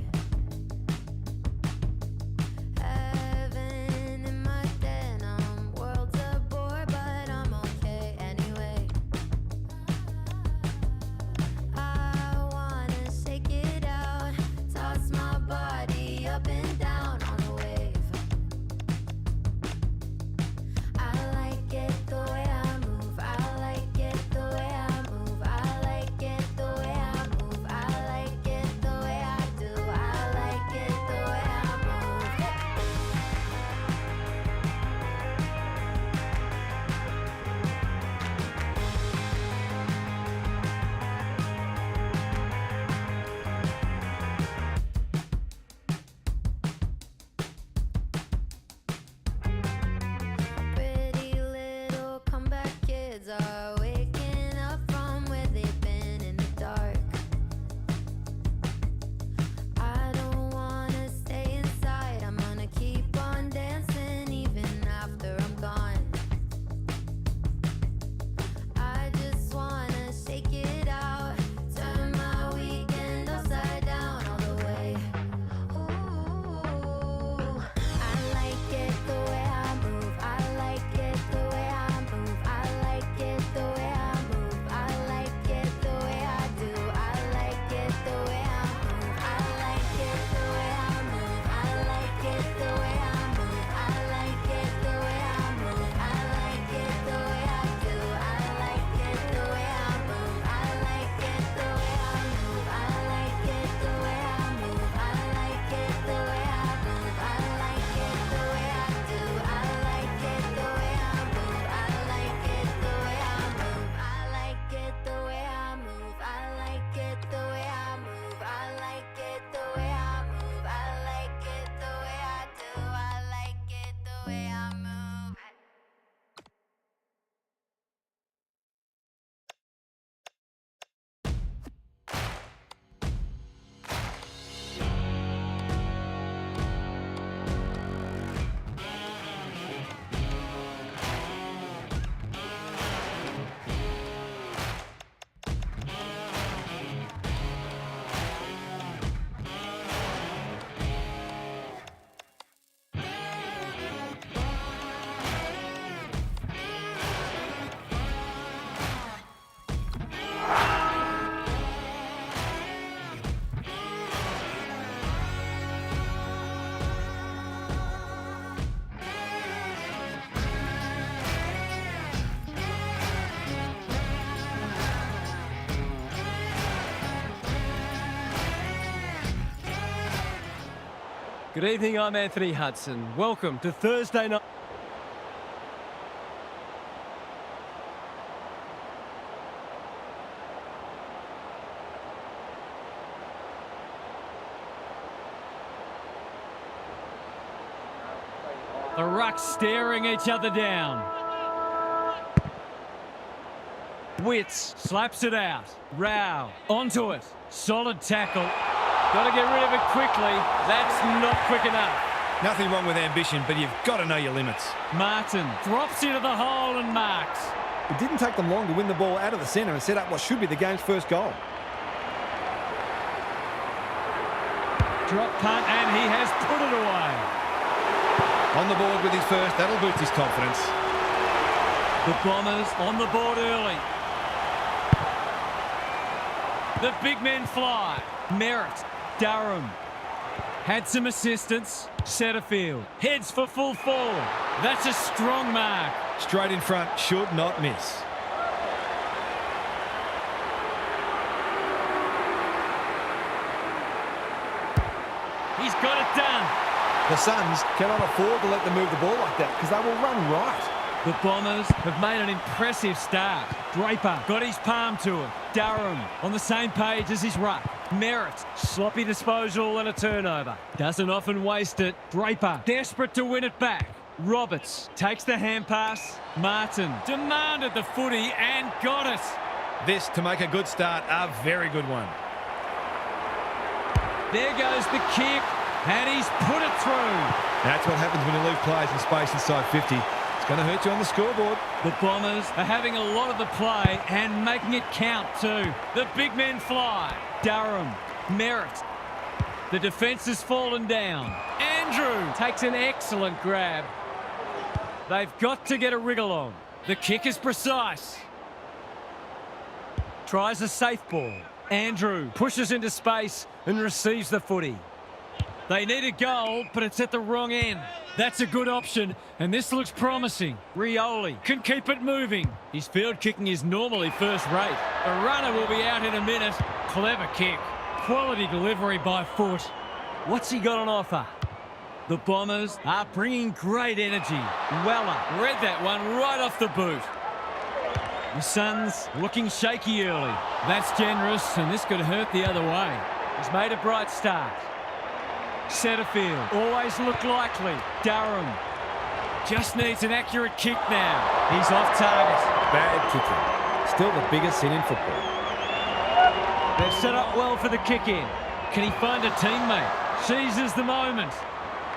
Heaven in my denim, world's a bore, but I'm okay anyway. I wanna shake it out, toss my body up and down on a wave. Good evening, I'm Anthony Hudson. Welcome to Thursday night. The rucks staring each other down. Witts slaps it out. Rao onto it. Solid tackle. Got to get rid of it quickly. That's not quick enough. Nothing wrong with ambition, but you've got to know your limits. Martin drops into the hole and marks. It didn't take them long to win the ball out of the centre and set up what should be the game's first goal. Drop punt and he has put it away. On the board with his first, that'll boost his confidence. The Bombers on the board early. The big men fly. Merritt, Durham. Had some assistance. Setterfield heads for full forward. That's a strong mark. Straight in front, should not miss. He's got it done. The Suns cannot afford to let them move the ball like that because they will run right. The Bombers have made an impressive start. Draper got his palm to it. Durham on the same page as his ruck. Merritt, sloppy disposal and a turnover. Doesn't often waste it. Draper, desperate to win it back. Roberts takes the hand pass. Martin demanded the footy and got it. This, to make a good start, a very good one. There goes the kick, and he's put it through. That's what happens when you leave players in space inside 50. It's going to hurt you on the scoreboard. The Bombers are having a lot of the play and making it count too. The big men fly. Durham, Merritt. The defence has fallen down. Andrew takes an excellent grab. They've got to get a wriggle on. The kick is precise. Tries a safe ball. Andrew pushes into space and receives the footy. They need a goal, but it's at the wrong end. That's a good option, and this looks promising. Rioli can keep it moving. His field kicking is normally first rate. The runner will be out in a minute. Clever kick. Quality delivery by foot. What's he got on offer? The Bombers are bringing great energy. Weller read that one right off the boot. The Suns looking shaky early. That's generous, and this could hurt the other way. He's made a bright start. Setterfield always look likely. Durham just needs an accurate kick now. He's off target. Bad kicking. Still the biggest sin in football. They've set up well for the kick in. Can he find a teammate? Seizes the moment.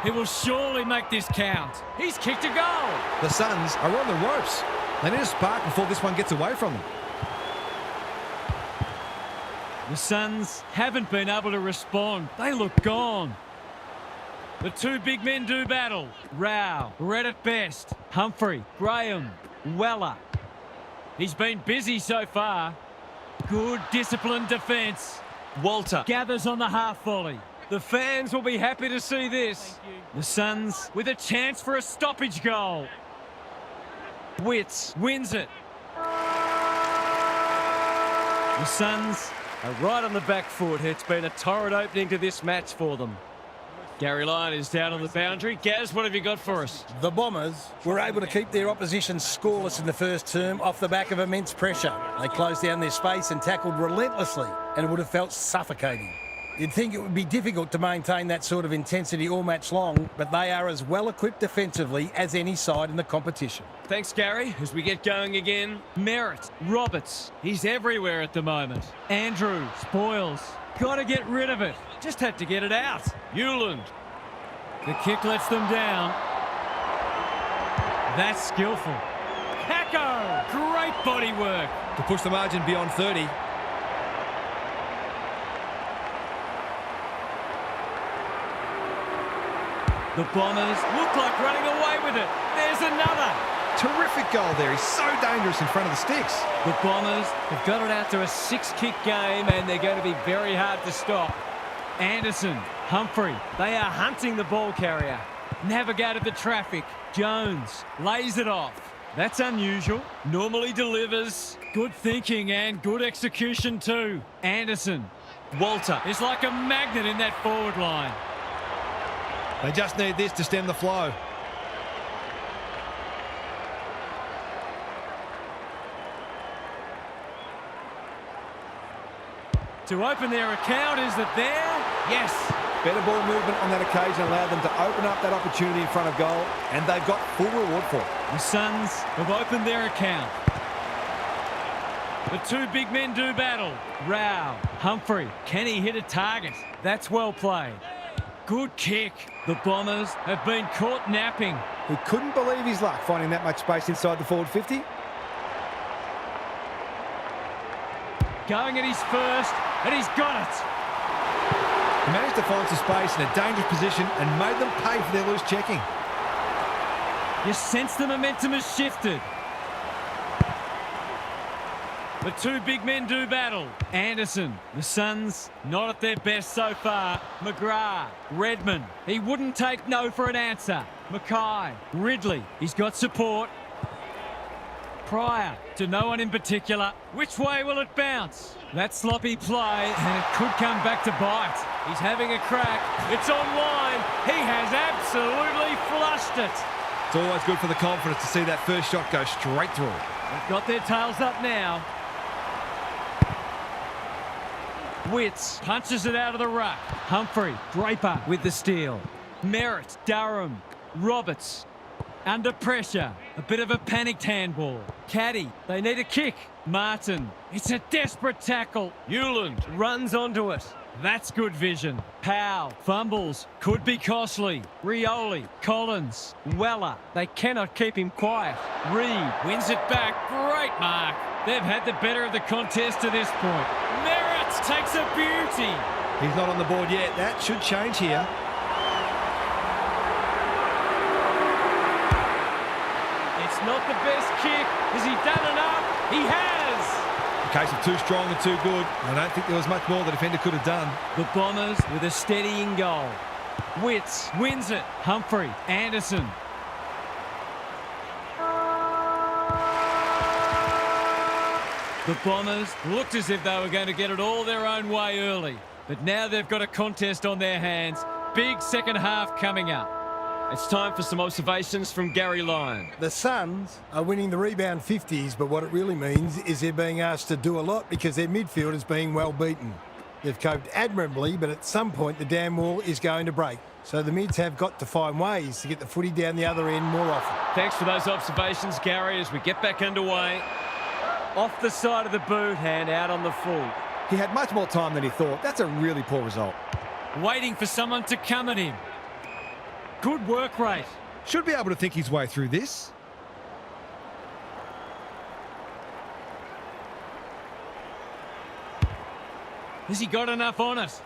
He will surely make this count. He's kicked a goal. The Suns are on the ropes. They need a spark before this one gets away from them. The Suns haven't been able to respond. They look gone. The two big men do battle. Rao, read it best. Humphrey, Graham, Weller. He's been busy so far. Good disciplined defence. Walter gathers on the half volley. The fans will be happy to see this. The Suns with a chance for a stoppage goal. Witts wins it. The Suns are right on the back foot. It's been a torrid opening to this match for them. Gary Lyon is down on the boundary. Gaz, what have you got for us? The Bombers were able to keep their opposition scoreless in the first term off the back of immense pressure. They closed down their space and tackled relentlessly, and it would have felt suffocating. You'd think it would be difficult to maintain that sort of intensity all match long, but they are as well equipped defensively as any side in the competition. Thanks, Gary. As we get going again, Merritt, Roberts, he's everywhere at the moment. Andrew, spoils. Got to get rid of it. Just had to get it out. Hewland. The kick lets them down. That's skillful. Hacko! Great body work. To push the margin beyond 30. The Bombers look like running away with it. There's another. Terrific goal there. He's so dangerous in front of the sticks. The Bombers have got it out to a 6-kick game, and they're going to be very hard to stop. Anderson, Humphrey, they are hunting the ball carrier. Navigated the traffic. Jones lays it off. That's unusual. Normally delivers. Good thinking and good execution too. Anderson. Walter is like a magnet in that forward line. They just need this to stem the flow. To open their account, is it there? Yes. Better ball movement on that occasion allowed them to open up that opportunity in front of goal, and they've got full reward for it. The Suns have opened their account. The two big men do battle. Rao, Humphrey, can he hit a target? That's well played. Good kick. The Bombers have been caught napping. He couldn't believe his luck finding that much space inside the forward 50. Going at his first, and he's got it. He managed to find some space in a dangerous position and made them pay for their loose checking. You sense the momentum has shifted. The two big men do battle. Anderson, the Suns, not at their best so far. McGrath, Redmond, he wouldn't take no for an answer. Mackay, Ridley, he's got support. Pryor, to no one in particular. Which way will it bounce? That sloppy play, and it could come back to bite. He's having a crack. It's online. He has absolutely flushed it. It's always good for the confidence to see that first shot go straight through. They've got their tails up now. Witts punches it out of the ruck. Humphrey, Draper with the steal. Merritt, Durham, Roberts. Under pressure, a bit of a panicked handball. Caddy, they need a kick. Martin, it's a desperate tackle. Newland runs onto it. That's good vision. Powell, fumbles, could be costly. Rioli, Collins, Weller, they cannot keep him quiet. Reed wins it back, great mark. They've had the better of the contest to this point. Merritt takes a beauty. He's not on the board yet. That should change here. It's not the best kick. Has he done enough? He has. A case of too strong and too good. I don't think there was much more the defender could have done. The Bombers with a steadying goal. Witts wins it. Humphrey, Anderson. The Bombers looked as if they were going to get it all their own way early. But now they've got a contest on their hands. Big second half coming up. It's time for some observations from Gary Lyon. The Suns are winning the rebound 50s, but what it really means is they're being asked to do a lot because their midfield is being well beaten. They've coped admirably, but at some point the dam wall is going to break. So the mids have got to find ways to get the footy down the other end more often. Thanks for those observations, Gary, as we get back underway. Off the side of the boot and out on the full. He had much more time than he thought. That's a really poor result. Waiting for someone to come at him. Good work rate. Should be able to think his way through this. Has he got enough on it?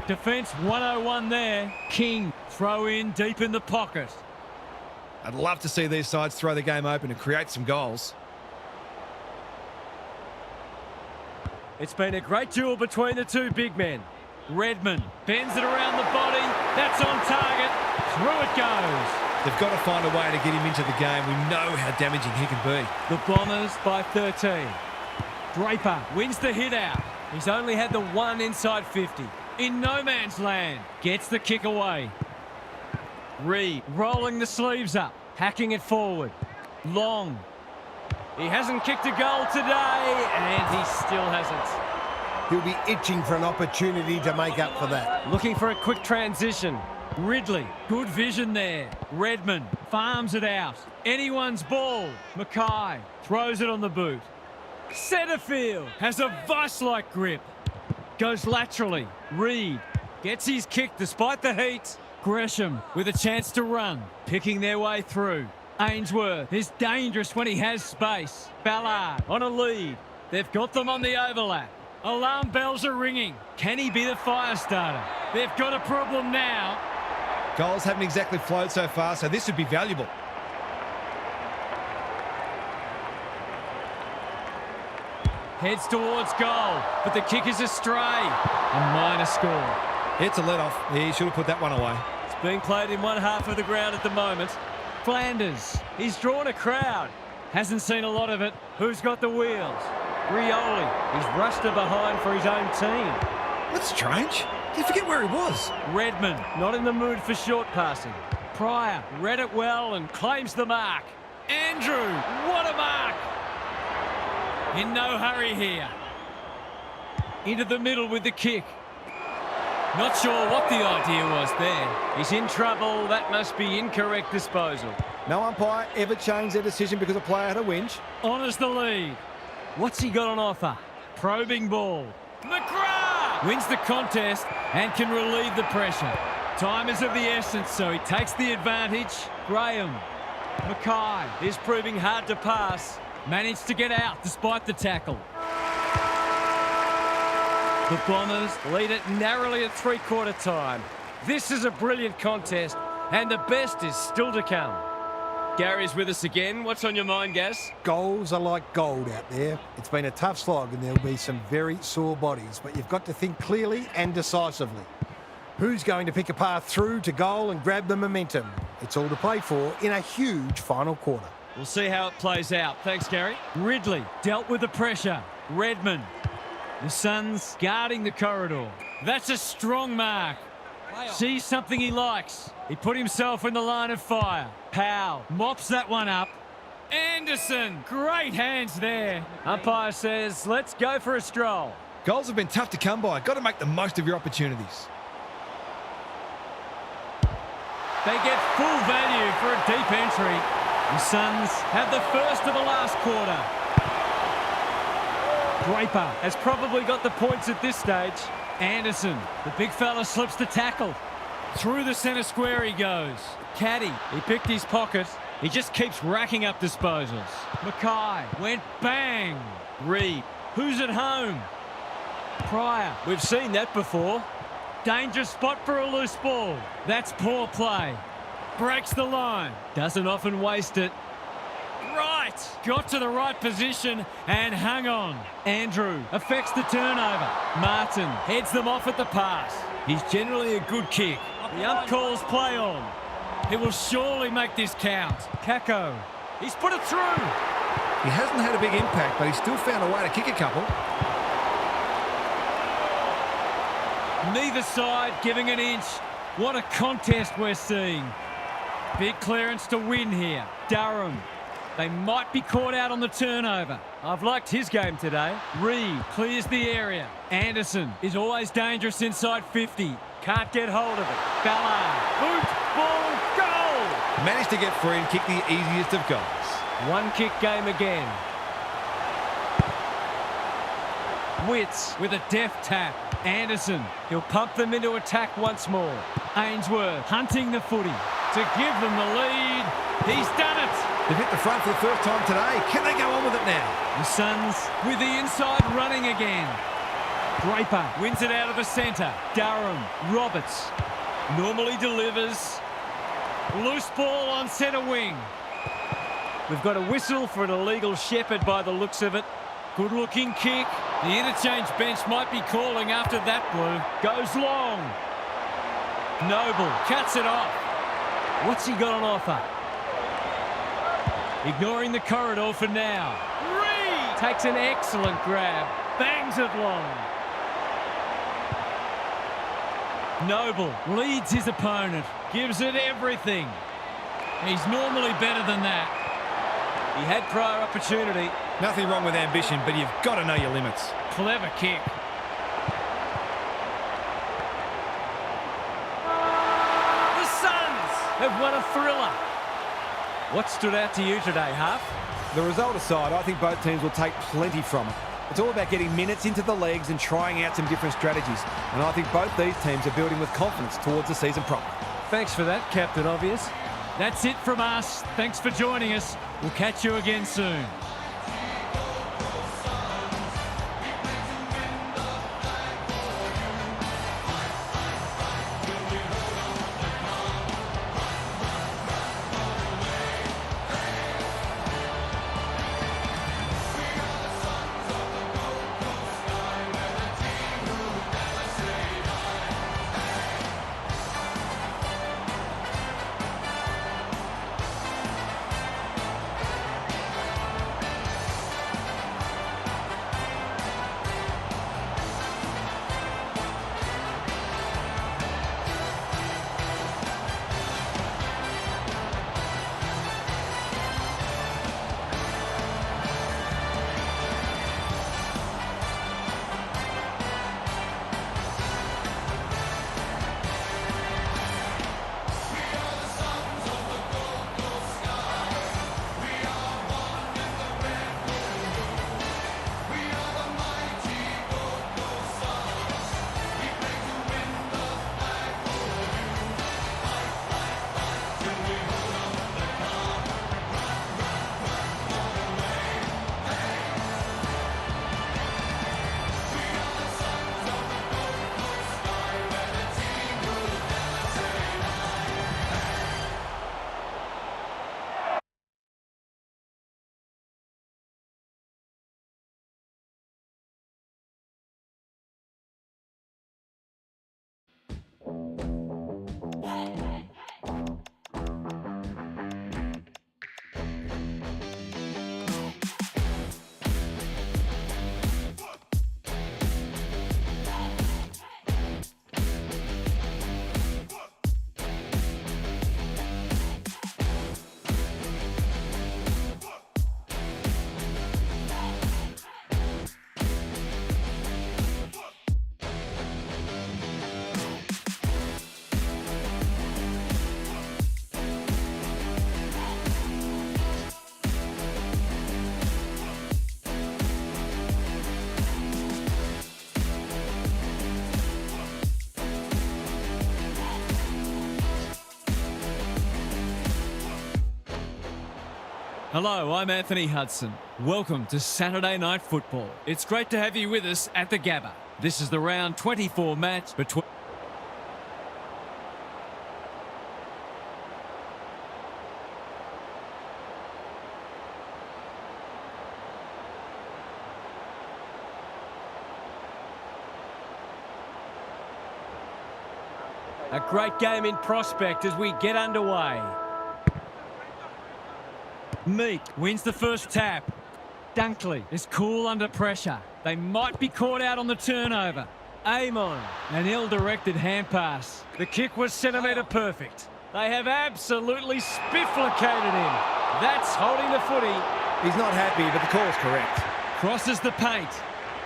Defence 101 there. King, throw in deep in the pocket. I'd love to see these sides throw the game open and create some goals. It's been a great duel between the two big men. Redmond bends it around the body. That's on target. Through it goes. They've got to find a way to get him into the game. We know how damaging he can be. The Bombers by 13. Draper wins the hit out. He's only had the one inside 50. In no man's land. Gets the kick away. Reed rolling the sleeves up. Hacking it forward. Long. He hasn't kicked a goal today, and he still hasn't. He'll be itching for an opportunity to make up for that. Looking for a quick transition. Ridley, good vision there. Redmond farms it out. Anyone's ball. Mackay throws it on the boot. Setterfield has a vice-like grip. Goes laterally. Reed gets his kick despite the heat. Gresham with a chance to run. Picking their way through. Ainsworth is dangerous when he has space. Ballard on a lead. They've got them on the overlap. Alarm bells are ringing. Can he be the fire starter? They've got a problem now. Goals haven't exactly flowed so far, so this would be valuable. Heads towards goal, but the kick is astray. A minor score. It's a let-off. He should have put that one away. It's being played in one half of the ground at the moment. Flanders, he's drawn a crowd. Hasn't seen a lot of it. Who's got the wheels? Rioli, he's rushed her behind for his own team. That's strange. Did you forget where he was? Redmond, not in the mood for short passing. Pryor read it well and claims the mark. Andrew, what a mark! In no hurry here. Into the middle with the kick. Not sure what the idea was there. He's in trouble. That must be incorrect disposal. No umpire ever changed their decision because a player had a whinge. Honours the lead. What's he got on offer? Probing ball. McGrath wins the contest and can relieve the pressure. Time is of the essence, so he takes the advantage. Graham. Mackay is proving hard to pass. Managed to get out despite the tackle. The Bombers lead it narrowly at three-quarter time. This is a brilliant contest, and the best is still to come. Gary's with us again. What's on your mind, Gaz? Goals are like gold out there. It's been a tough slog and there'll be some very sore bodies, but you've got to think clearly and decisively. Who's going to pick a path through to goal and grab the momentum? It's all to play for in a huge final quarter. We'll see how it plays out. Thanks, Gary. Ridley dealt with the pressure. Redmond. The Suns guarding the corridor. That's a strong mark. Sees something he likes. He put himself in the line of fire. Powell mops that one up. Anderson, great hands there. Umpire says, let's go for a stroll. Goals have been tough to come by. Got to make the most of your opportunities. They get full value for a deep entry. The Suns have the first of the last quarter. Draper has probably got the points at this stage. Anderson, the big fella, slips the tackle. Through the centre square he goes. Caddy, he picked his pocket. He just keeps racking up disposals. Mackay went bang. Reed, who's at home? Pryor, we've seen that before. Dangerous spot for a loose ball. That's poor play. Breaks the line. Doesn't often waste it. Right. Got to the right position and hung on. Andrew affects the turnover. Martin heads them off at the pass. He's generally a good kick. The ump calls play on. He will surely make this count. Kako. He's put it through. He hasn't had a big impact, but he's still found a way to kick a couple. Neither side giving an inch. What a contest we're seeing. Big clearance to win here. Durham. They might be caught out on the turnover. I've liked his game today. Reed clears the area. Anderson is always dangerous inside 50. Can't get hold of it. Ballard. Boot. Ball. Goal. Managed to get free and kick the easiest of goals. One kick game again. Witts with a deft tap. Anderson, he'll pump them into attack once more. Ainsworth hunting the footy to give them the lead. He's done it. They've hit the front for the first time today. Can they go on with it now? The Suns with the inside running again. Draper wins it out of the centre. Durham, Roberts normally delivers. Loose ball on centre wing. We've got a whistle for an illegal shepherd by the looks of it. Good looking kick. The interchange bench might be calling after that blue. Goes long. Noble cuts it off. What's he got on offer? Ignoring the corridor for now. Reed takes an excellent grab. Bangs it long. Noble leads his opponent. Gives it everything. He's normally better than that. He had prior opportunity. Nothing wrong with ambition, but you've got to know your limits. Clever kick. The Suns have won a thriller. What stood out to you today, Huff? The result aside, I think both teams will take plenty from it. It's all about getting minutes into the legs and trying out some different strategies. And I think both these teams are building with confidence towards the season proper. Thanks for that, Captain Obvious. That's it from us. Thanks for joining us. We'll catch you again soon. Hello, I'm Anthony Hudson. Welcome to Saturday Night Football. It's great to have you with us at the Gabba. This is the round 24 match between... A great game in prospect as we get underway. Meek wins the first tap. Dunkley is cool under pressure. They might be caught out on the turnover. Amon, an ill-directed hand pass. The kick was centimetre perfect. They have absolutely spifflicated him. That's holding the footy. He's not happy, but the call's correct. Crosses the paint.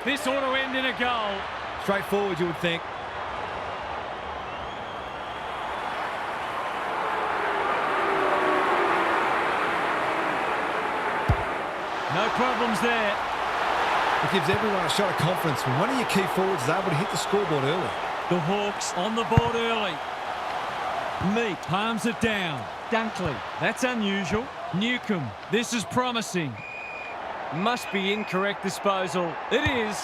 This ought to end in a goal. Straightforward, you would think. No problems there. It gives everyone a shot of confidence when one of your key forwards is able to hit the scoreboard early. The Hawks on the board early. Meek palms it down. Dunkley, that's unusual. Newcomb, this is promising. Must be incorrect disposal. It is.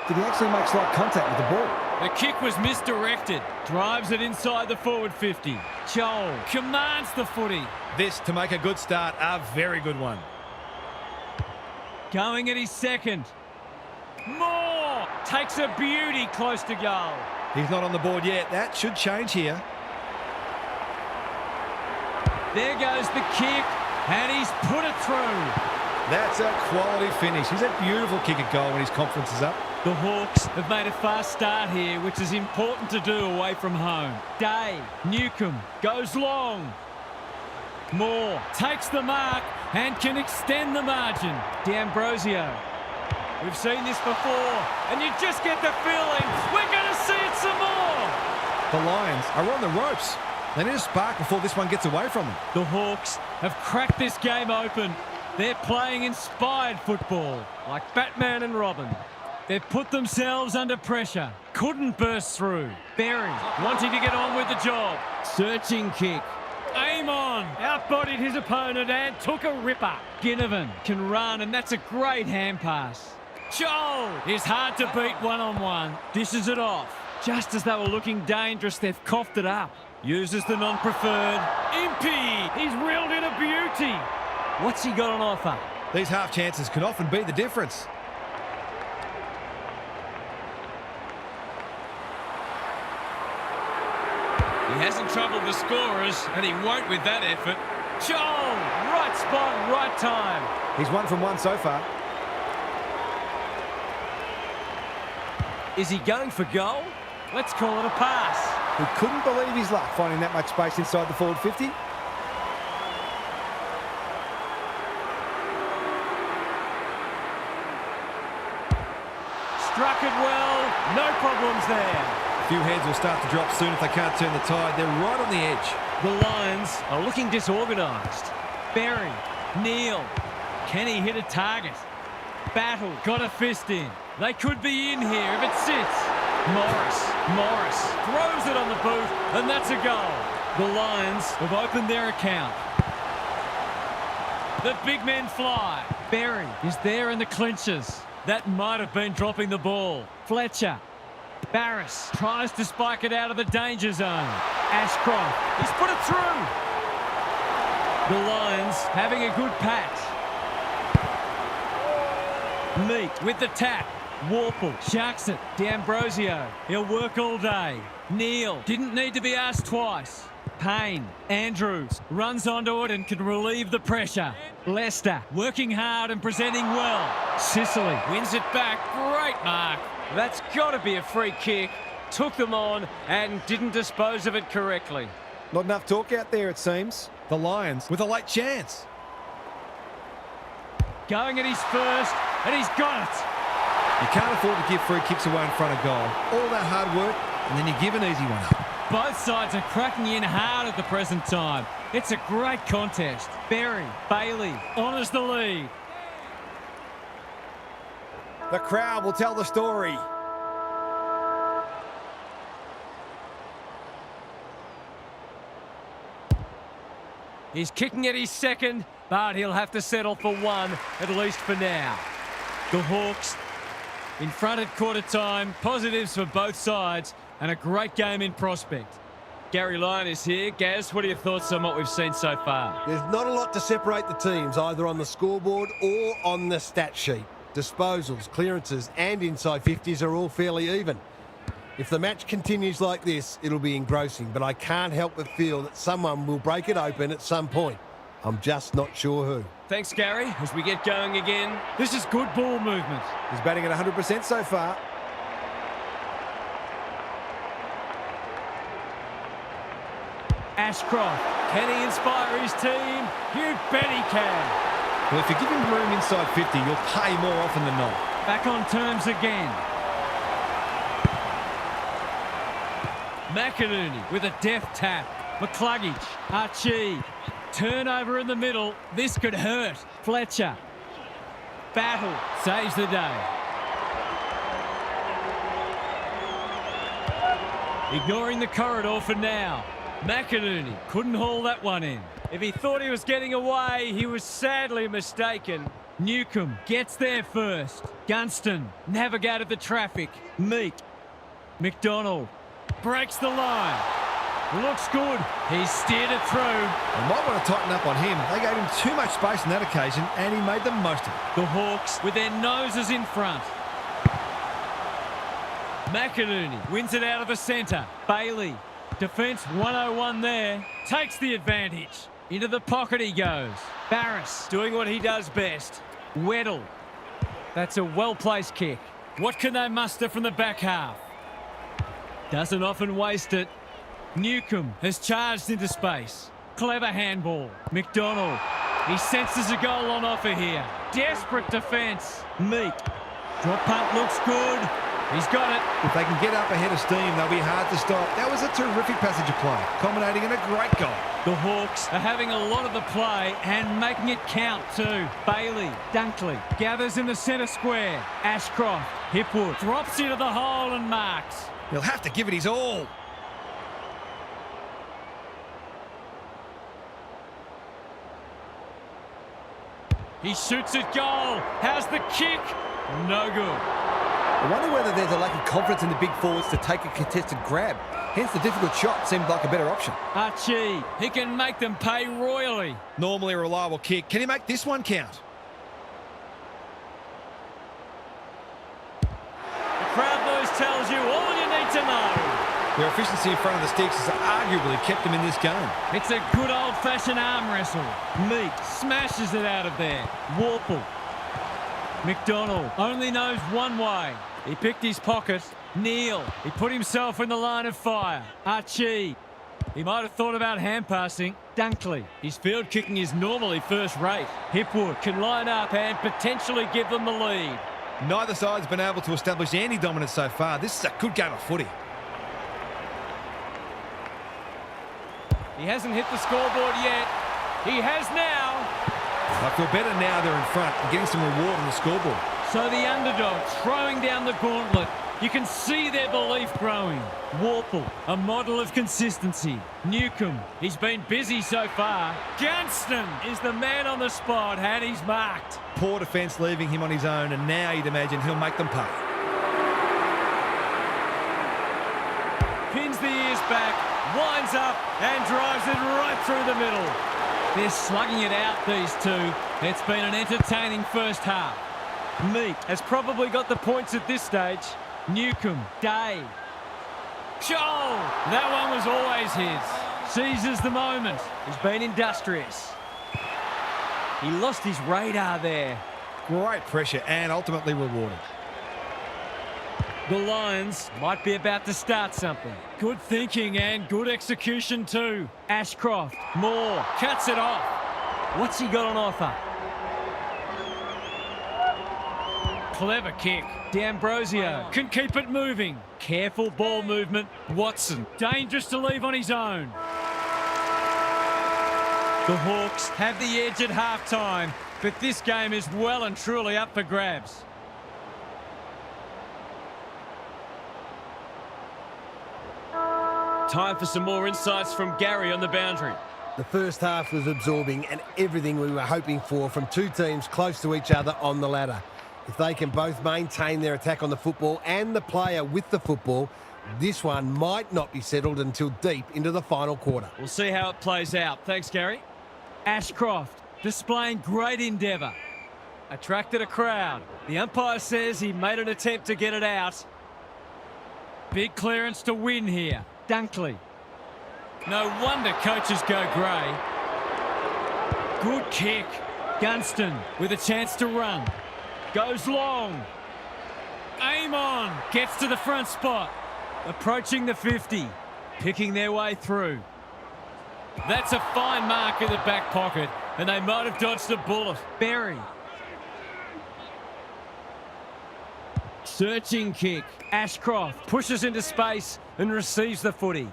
Did he actually make slight contact with the ball? The kick was misdirected. Drives it inside the forward 50. Joel commands the footy. This, to make a good start, a very good one. Going at his second. Moore takes a beauty close to goal. He's not on the board yet. That should change here. There goes the kick, and he's put it through. That's a quality finish. He's a beautiful kick at goal when his confidence is up. The Hawks have made a fast start here, which is important to do away from home. Day, Newcomb goes long. Moore takes the mark and can extend the margin. D'Ambrosio. We've seen this before, and you just get the feeling we're going to see it some more. The Lions are on the ropes. They need a spark before this one gets away from them. The Hawks have cracked this game open. They're playing inspired football, like Batman and Robin. They've put themselves under pressure. Couldn't burst through. Berry wanting to get on with the job. Searching kick. Amon outbodied his opponent and took a ripper. Ginnivan can run, and that's a great hand pass. Joel is hard to beat one-on-one. Dishes it off. Just as they were looking dangerous, they've coughed it up. Uses the non-preferred. Impey, he's reeled in a beauty. What's he got on offer? These half chances can often be the difference. He hasn't troubled the scorers, and he won't with that effort. Joel, right spot, right time. He's 1 from 1 so far. Is he going for goal? Let's call it a pass. He couldn't believe his luck finding that much space inside the forward 50. Struck it well, no problems there. A few heads will start to drop soon if they can't turn the tide. They're right on the edge. The Lions are looking disorganised. Berry, Neal, can he hit a target? Battle got a fist in. They could be in here if it sits. Morris throws it on the boot, and that's a goal. The Lions have opened their account. The big men fly. Berry is there in the clinches. That might have been dropping the ball. Fletcher. Barris tries to spike it out of the danger zone. Ashcroft, he's put it through. The Lions having a good patch. Meek with the tap. Warple sharks it. D'Ambrosio, he'll work all day. Neal didn't need to be asked twice. Payne, Andrews runs onto it and can relieve the pressure. Leicester working hard and presenting well. Sicily wins it back. Great mark. That's got to be a free kick. Took them on and didn't dispose of it correctly. Not enough talk out there, it seems. The Lions with a late chance. Going at his first, and he's got it. You can't afford to give free kicks away in front of goal. All that hard work, and then you give an easy one up. Both sides are cracking in hard at the present time. It's a great contest. Berry, Bailey honours the lead. The crowd will tell the story. He's kicking at his second, but he'll have to settle for one, at least for now. The Hawks in front at quarter time. Positives for both sides and a great game in prospect. Gary Lyon is here. Gaz, what are your thoughts on what we've seen so far? There's not a lot to separate the teams, either on the scoreboard or on the stat sheet. Disposals, clearances and inside 50s are all fairly even. If the match continues like this, it'll be engrossing, but I can't help but feel that someone will break it open at some point. I'm just not sure who. Thanks, Gary. As we get going again, this is good ball movement. He's batting at 100% so far. Ashcroft, can he inspire his team? You bet he can. Well, if you give him room inside 50, you'll pay more often than not. Back on terms again. McInerney with a deft tap. McCluggage, Archie. Turnover in the middle. This could hurt. Fletcher. Battle saves the day. Ignoring the corridor for now. McInerney couldn't haul that one in. If he thought he was getting away, he was sadly mistaken. Newcomb gets there first. Gunston navigated the traffic. Meek. McDonald breaks the line. Looks good. He's steered it through. They might want to tighten up on him. They gave him too much space on that occasion, and he made the most of it. The Hawks with their noses in front. McInerney wins it out of the centre. Bailey. Defence 101 there. Takes the advantage. Into the pocket he goes. Barris doing what he does best. Weddle. That's a well-placed kick. What can they muster from the back half? Doesn't often waste it. Newcomb has charged into space. Clever handball. McDonald. He senses a goal on offer here. Desperate defence. Meek. Drop punt looks good. He's got it. If they can get up ahead of steam, they'll be hard to stop. That was a terrific passage of play, culminating in a great goal. The Hawks are having a lot of the play and making it count too. Bailey, Dunkley, gathers in the centre square. Ashcroft, Hipwood, drops into the hole and marks. He'll have to give it his all. He shoots it goal. How's the kick? No good. I wonder whether there's a lack of confidence in the big forwards to take a contested grab. Hence the difficult shot seemed like a better option. Archie, he can make them pay royally. Normally a reliable kick. Can he make this one count? The crowd noise tells you all you need to know. Their efficiency in front of the sticks has arguably kept them in this game. It's a good old-fashioned arm wrestle. Meek smashes it out of there. Warple. McDonald only knows one way. He picked his pocket. Neal. He put himself in the line of fire. Archie. He might have thought about hand passing. Dunkley. His field kicking is normally first rate. Hipwood can line up and potentially give them the lead. Neither side's been able to establish any dominance so far. This is a good game of footy. He hasn't hit the scoreboard yet. He has now. I feel better now they're in front and getting some reward on the scoreboard. So the underdog throwing down the gauntlet. You can see their belief growing. Warple, a model of consistency. Newcomb, he's been busy so far. Gunston is the man on the spot and he's marked. Poor defence leaving him on his own, and now you'd imagine he'll make them pay. Pins the ears back, winds up and drives it right through the middle. They're slugging it out, these two. It's been an entertaining first half. Meek has probably got the points at this stage. Newcomb, Day. Joel! That one was always his. Seizes the moment. He's been industrious. He lost his radar there. Great pressure and ultimately rewarded. The Lions might be about to start something. Good thinking and good execution too. Ashcroft, Moore, cuts it off. What's he got on offer? Clever kick. D'Ambrosio can keep it moving. Careful ball movement. Watson, dangerous to leave on his own. The Hawks have the edge at half-time, but this game is well and truly up for grabs. Time for some more insights from Gary on the boundary. The first half was absorbing and everything we were hoping for from two teams close to each other on the ladder. If they can both maintain their attack on the football and the player with the football, this one might not be settled until deep into the final quarter. We'll see how it plays out. Thanks, Gary. Ashcroft displaying great endeavour. Attracted a crowd. The umpire says he made an attempt to get it out. Big clearance to win here. Dunkley. No wonder coaches go grey. Good kick. Gunston with a chance to run. Goes long. Aim on. Gets to the front spot. Approaching the 50. Picking their way through. That's a fine mark in the back pocket, and they might have dodged a bullet. Berry. Searching kick. Ashcroft pushes into space and receives the footy.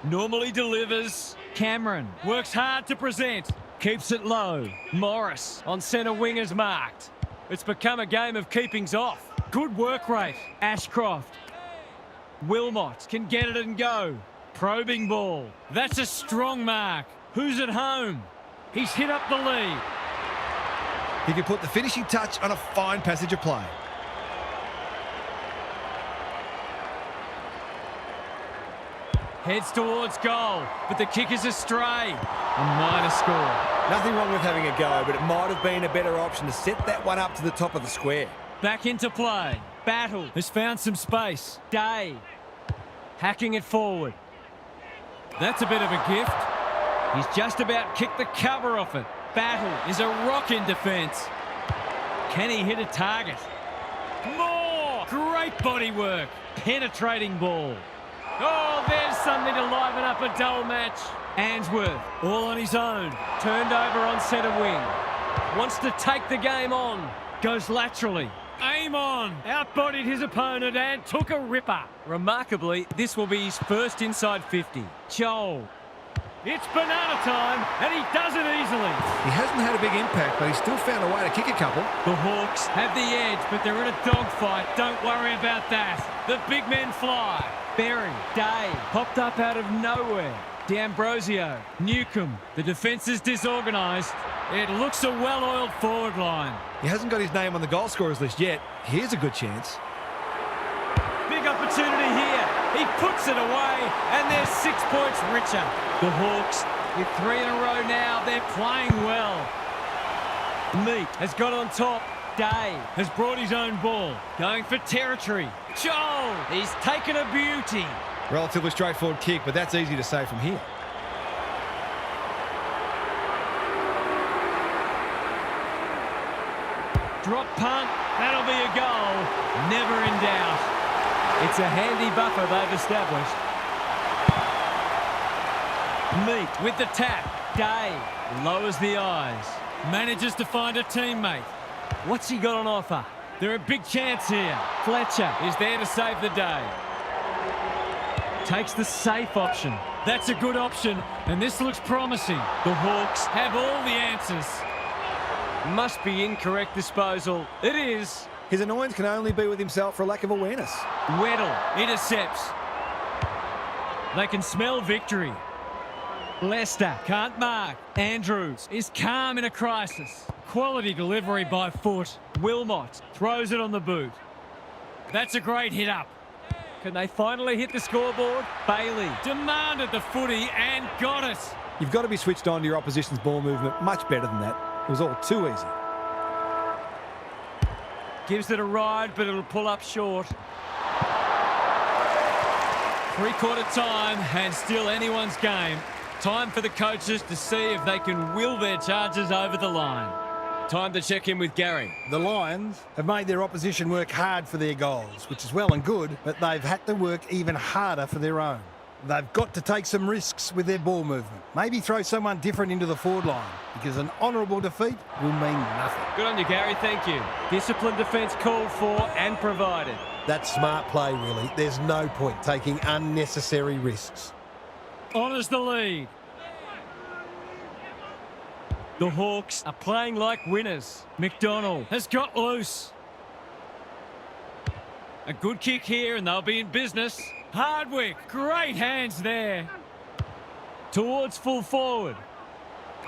Normally delivers. Cameron works hard to present. Keeps it low. Morris on centre wing is marked. It's become a game of keepings off. Good work rate. Ashcroft. Wilmot can get it and go. Probing ball. That's a strong mark. Who's at home? He's hit up the lead. He can put the finishing touch on a fine passage of play. Heads towards goal, but the kick is astray. A minor score. Nothing wrong with having a go, but it might have been a better option to set that one up to the top of the square. Back into play. Battle has found some space. Day. Hacking it forward. That's a bit of a gift. He's just about kicked the cover off it. Battle is a rock in defence. Can he hit a target? More! Great body work. Penetrating ball. Oh, there's something to liven up a dull match. Answorth, all on his own. Turned over on centre wing. Wants to take the game on. Goes laterally. Aim on. Outbodied his opponent and took a ripper. Remarkably, this will be his first inside 50. Joel. It's banana time, and he does it easily. He hasn't had a big impact, but he's still found a way to kick a couple. The Hawks have the edge, but they're in a dogfight. Don't worry about that. The big men fly. Berry, Day, popped up out of nowhere. D'Ambrosio, Newcomb. The defence is disorganised. It looks a well-oiled forward line. He hasn't got his name on the goal scorers list yet. Here's a good chance. Big opportunity here. He puts it away, and they're 6 points richer. The Hawks, with 3 in a row now, they're playing well. Meat has got on top. Day has brought his own ball. Going for territory. Joel, he's taken a beauty. Relatively straightforward kick, but that's easy to say from here. Drop punt. That'll be a goal. Never in doubt. It's a handy buffer they've established. Meat with the tap. Day lowers the eyes. Manages to find a teammate. What's he got on offer? They're a big chance here. Fletcher is there to save the day. Takes the safe option. That's a good option, and this looks promising. The Hawks have all the answers. Must be incorrect disposal. It is. His annoyance can only be with himself for a lack of awareness. Weddle intercepts. They can smell victory. Leicester can't mark. Andrews is calm in a crisis. Quality delivery by foot. Wilmot throws it on the boot. That's a great hit up. Can they finally hit the scoreboard? Bailey demanded the footy and got it. You've got to be switched on to your opposition's ball movement much better than that. It was all too easy. Gives it a ride, but it'll pull up short. Three-quarter time and still anyone's game. Time for the coaches to see if they can will their charges over the line. Time to check in with Gary. The Lions have made their opposition work hard for their goals, which is well and good, but they've had to work even harder for their own. They've got to take some risks with their ball movement. Maybe throw someone different into the forward line, because an honourable defeat will mean nothing. Good on you, Gary. Thank you. Disciplined defence called for and provided. That's smart play, really. There's no point taking unnecessary risks. Honours the lead. The Hawks are playing like winners. McDonald has got loose. A good kick here and they'll be in business. Hardwick, great hands there. towards full forward.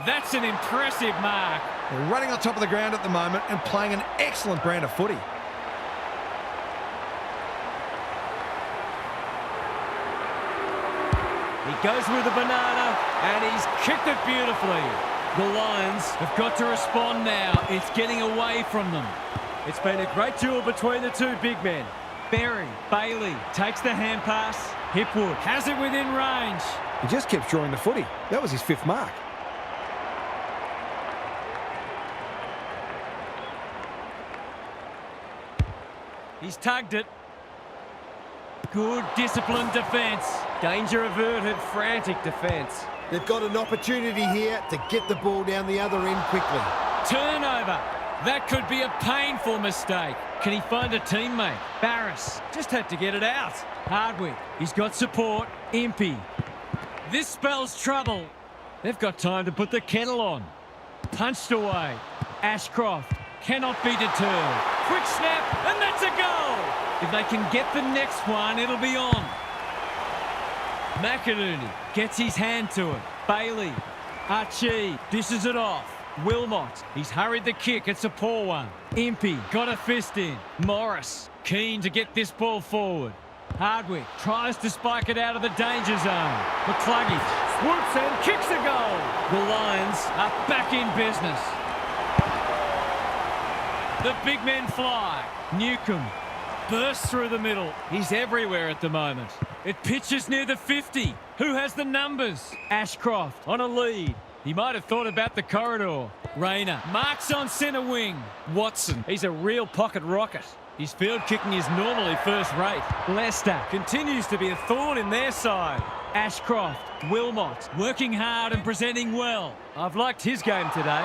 That's an impressive mark. They're running on top of the ground at the moment and playing an excellent brand of footy. He goes with the banana, and he's kicked it beautifully. The Lions have got to respond now. It's getting away from them. It's been a great duel between the two big men. Berry, Bailey takes the hand pass. Hipwood has it within range. He just kept drawing the footy. That was his 5th mark. He's tugged it. Good disciplined defence. Danger averted, frantic defence. They've got an opportunity here to get the ball down the other end quickly. Turnover. That could be a painful mistake. Can he find a teammate? Barris just had to get it out. Hardwick, he's got support. Impey. This spells trouble. They've got time to put the kennel on. Punched away. Ashcroft cannot be deterred. Quick snap, and that's a goal. If they can get the next one, it'll be on. McInerney gets his hand to it. Bailey. Archie dishes it off. Wilmot, he's hurried the kick. It's a poor one. Impey got a fist in. Morris, keen to get this ball forward. Hardwick tries to spike it out of the danger zone. McCluggage swoops and kicks a goal. The Lions are back in business. The big men fly. Newcomb bursts through the middle. He's everywhere at the moment. It pitches near the 50. Who has the numbers? Ashcroft on a lead. He might have thought about the corridor. Rayner marks on centre wing. Watson, he's a real pocket rocket. His field kicking is normally first rate. Leicester continues to be a thorn in their side. Ashcroft, Wilmot, working hard and presenting well. I've liked his game today.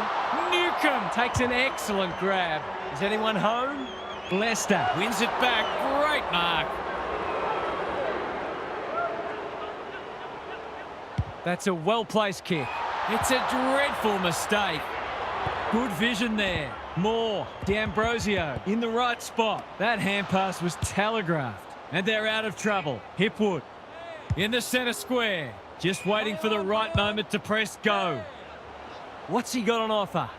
Newcomb takes an excellent grab. Is anyone home? Leicester wins it back. Great mark. That's a well-placed kick. It's a dreadful mistake. Good vision there. Moore, D'Ambrosio in the right spot. That hand pass was telegraphed. And they're out of trouble. Hipwood in the centre square. Just waiting for the right moment to press go. What's he got on offer?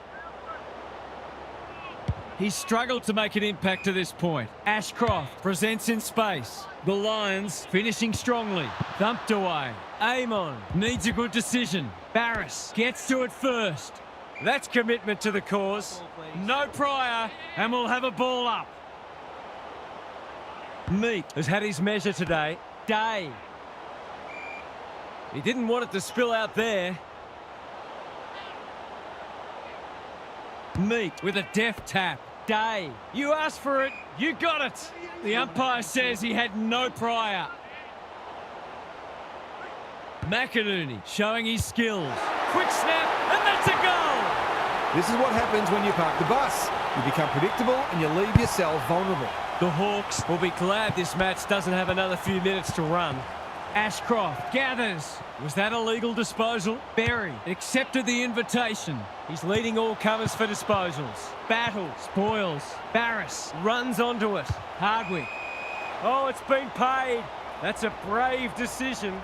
He's struggled to make an impact to this point. Ashcroft presents in space. The Lions finishing strongly. Thumped away. Amon needs a good decision. Barris gets to it first. That's commitment to the cause. No prior, and we'll have a ball up. Meat has had his measure today. Day. He didn't want it to spill out there. Meat with a deft tap. Day. You asked for it, you got it. The umpire says he had no prior. McInerney showing his skills. Quick snap, and that's a goal. This is what happens when you park the bus. You become predictable and you leave yourself vulnerable. The Hawks will be glad this match doesn't have another few minutes to run. Ashcroft gathers. Was that a legal disposal? Berry accepted the invitation. He's leading all comers for disposals. Battle spoils. Barris runs onto it. Hardwick. Oh, it's been paid. That's a brave decision.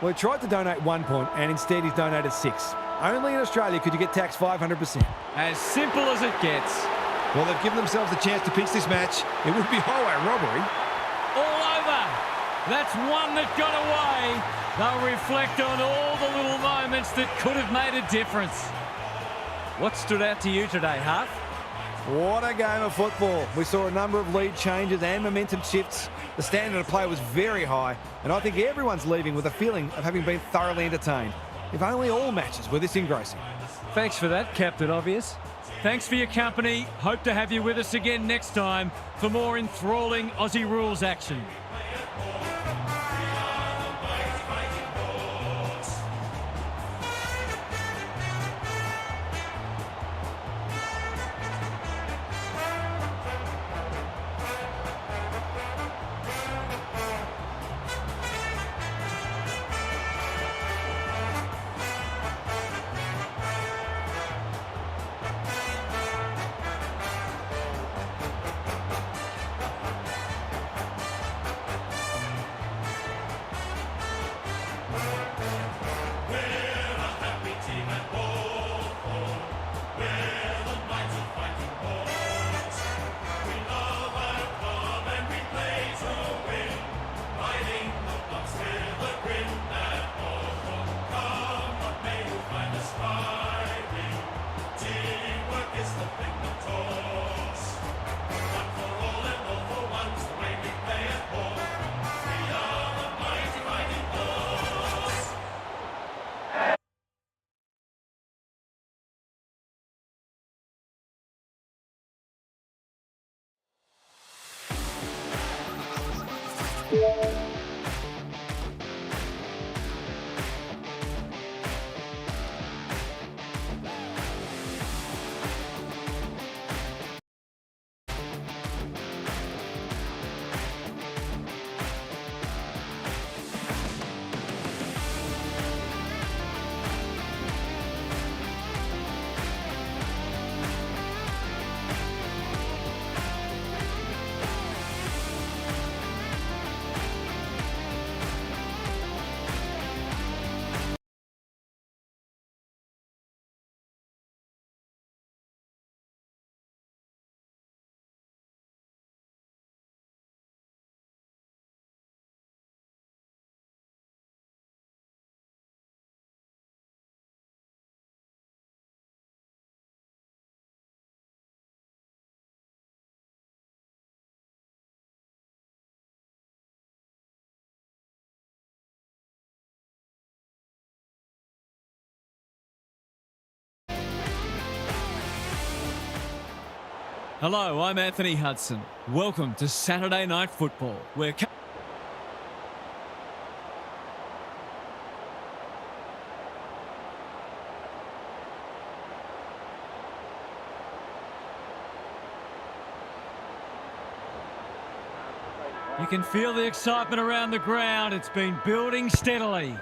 Well, he tried to donate 1 point and instead he's donated 6. Only in Australia could you get taxed 500%. As simple as it gets. Well, they've given themselves the chance to pitch this match. It would be highway robbery. All over. That's one that got away. They'll reflect on all the little moments that could have made a difference. What stood out to you today, Huff? What a game of football. We saw a number of lead changes and momentum shifts. The standard of play was very high, and I think everyone's leaving with a feeling of having been thoroughly entertained. If only all matches were this engrossing. Thanks for that, Captain Obvious. Thanks for your company. Hope to have you with us again next time for more enthralling Aussie rules action. Hello, I'm Anthony Hudson. Welcome to Saturday Night Football, where... You can feel the excitement around the ground. It's been building steadily.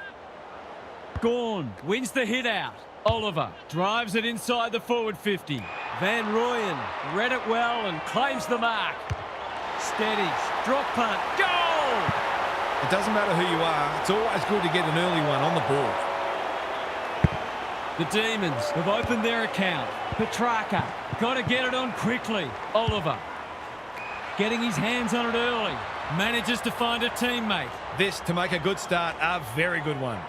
Gorn wins the hit out. Oliver drives it inside the forward 50. Van Rooyen read it well and claims the mark. Steadies, drop punt, goal! It doesn't matter who you are, it's always good to get an early one on the board. The Demons have opened their account. Petrarca got to get it on quickly. Oliver getting his hands on it early. Manages to find a teammate. This, to make a good start, a very good one.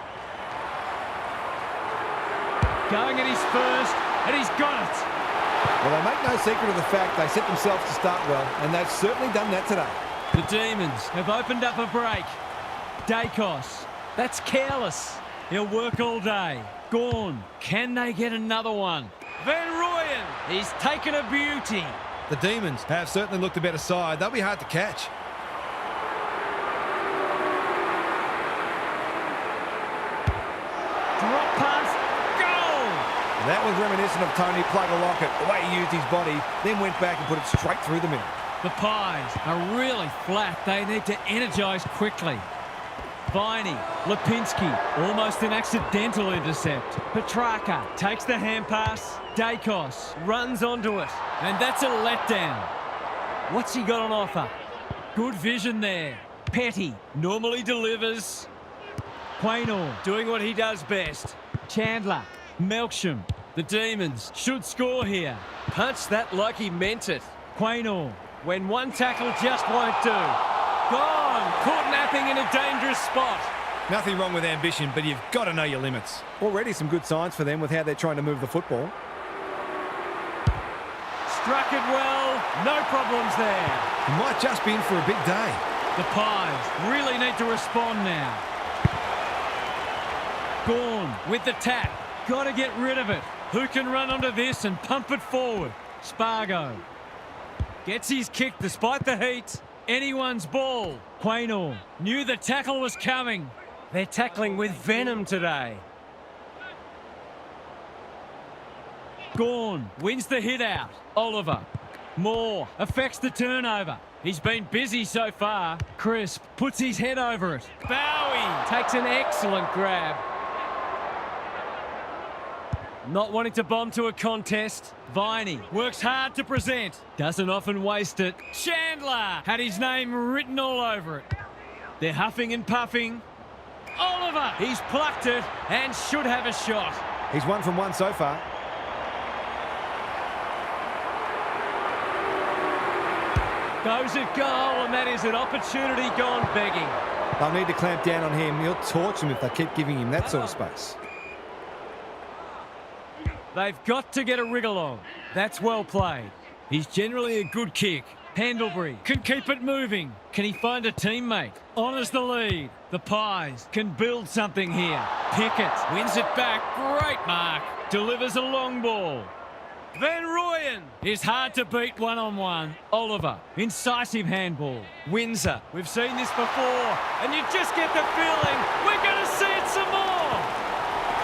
Going at his first, and he's got it. Well, they make no secret of the fact they set themselves to start well, and they've certainly done that today. The Demons have opened up a break. Dacos, that's careless. He'll work all day. Gorn, can they get another one? Van Rooyen, he's taken a beauty. The Demons have certainly looked a better side. They'll be hard to catch. Drop pass, goal! That was reminiscent of Tony Plugger-Lockett, the way he used his body, then went back and put it straight through the middle. The Pies are really flat. They need to energise quickly. Viney, Lipinski, almost an accidental intercept. Petrarca takes the hand pass. Dacos runs onto it. And that's a letdown. What's he got on offer? Good vision there. Petty normally delivers. Quaynor doing what he does best. Chandler, Melksham. The Demons should score here. Punch that like he meant it. Quaynor, when one tackle just won't do. Gone! Caught napping in a dangerous spot. Nothing wrong with ambition, but you've got to know your limits. Already some good signs for them with how they're trying to move the football. Struck it well. No problems there. He might just be in for a big day. The Pies really need to respond now. Gorn with the tap. Got to get rid of it. Who can run onto this and pump it forward? Spargo gets his kick despite the heat. Anyone's ball. Quaynor knew the tackle was coming. They're tackling with venom today. Gorn wins the hit out. Oliver. Moore affects the turnover. He's been busy so far. Crisp puts his head over it. Bowie takes an excellent grab. Not wanting to bomb to a contest. Viney works hard to present. Doesn't often waste it. Chandler had his name written all over it. They're huffing and puffing. Oliver, he's plucked it and should have a shot. He's 1 from 1 so far. Goes at goal, and that is an opportunity gone begging. They'll need to clamp down on him. He'll torch them if they keep giving him that sort of space. They've got to get a wriggle on. That's well played. He's generally a good kick. Pendlebury can keep it moving. Can he find a teammate? Honours the lead. The Pies can build something here. Pickett wins it back. Great mark. Delivers a long ball. Van Rooyen is hard to beat one-on-one. Oliver, incisive handball. Windsor, we've seen this before, and you just get the feeling we're going to see it some more.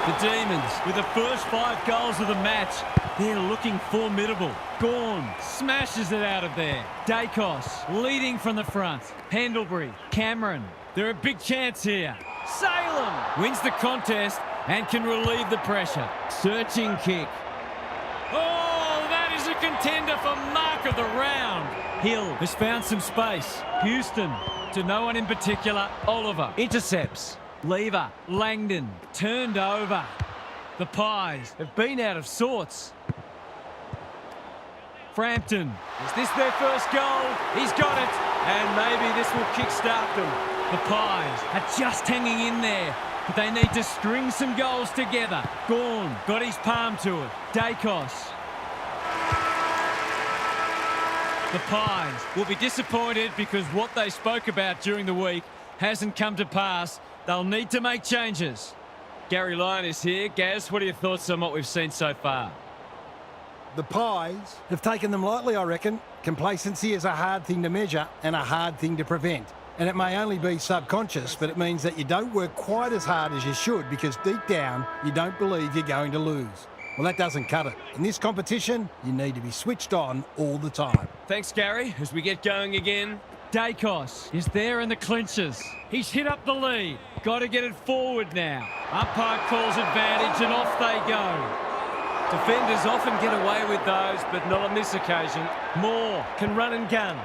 The Demons, with the first 5 goals of the match, they're looking formidable. Gawn smashes it out of there. Dacos leading from the front. Pendlebury, Cameron, they're a big chance here. Salem wins the contest and can relieve the pressure. Searching kick. Oh, that is a contender for mark of the round. Hill has found some space. Houston, to no one in particular. Oliver intercepts. Lever, Langdon, turned over. The Pies have been out of sorts. Frampton, is this their first goal? He's got it, and maybe this will kickstart them. The Pies are just hanging in there, but they need to string some goals together. Gawn got his palm to it. Dacos. The Pies will be disappointed because what they spoke about during the week hasn't come to pass. They'll need to make changes. Gary Lyon is here. Gaz, what are your thoughts on what we've seen so far? The Pies have taken them lightly, I reckon. Complacency is a hard thing to measure and a hard thing to prevent. And it may only be subconscious, but it means that you don't work quite as hard as you should because deep down, you don't believe you're going to lose. Well, that doesn't cut it. In this competition, you need to be switched on all the time. Thanks, Gary. As we get going again, Dacos is there in the clinches. He's hit up the lead. Got to get it forward now. Umpire calls advantage and off they go. Defenders often get away with those, but not on this occasion. Moore can run and gun.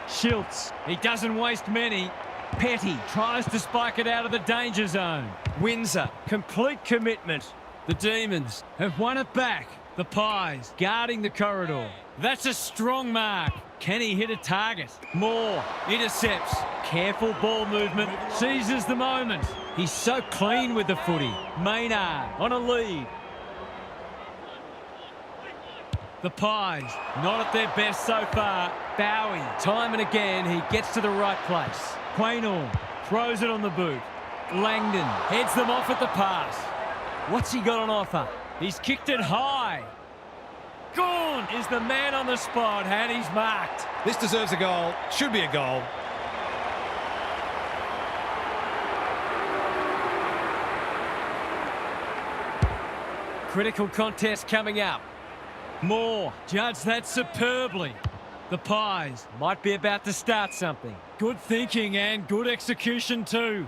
Schiltz, he doesn't waste many. Petty tries to spike it out of the danger zone. Windsor, complete commitment. The Demons have won it back. The Pies guarding the corridor. That's a strong mark. Can he hit a target? Moore intercepts. Careful ball movement. Seizes the moment. He's so clean with the footy. Maynard on a lead. The Pies not at their best so far. Bowie, time and again, he gets to the right place. Quaynor throws it on the boot. Langdon heads them off at the pass. What's he got on offer? He's kicked it high. Gawn is the man on the spot, and he's marked. This deserves a goal. Should be a goal. Critical contest coming up. Moore judged that superbly. The Pies might be about to start something. Good thinking and good execution too.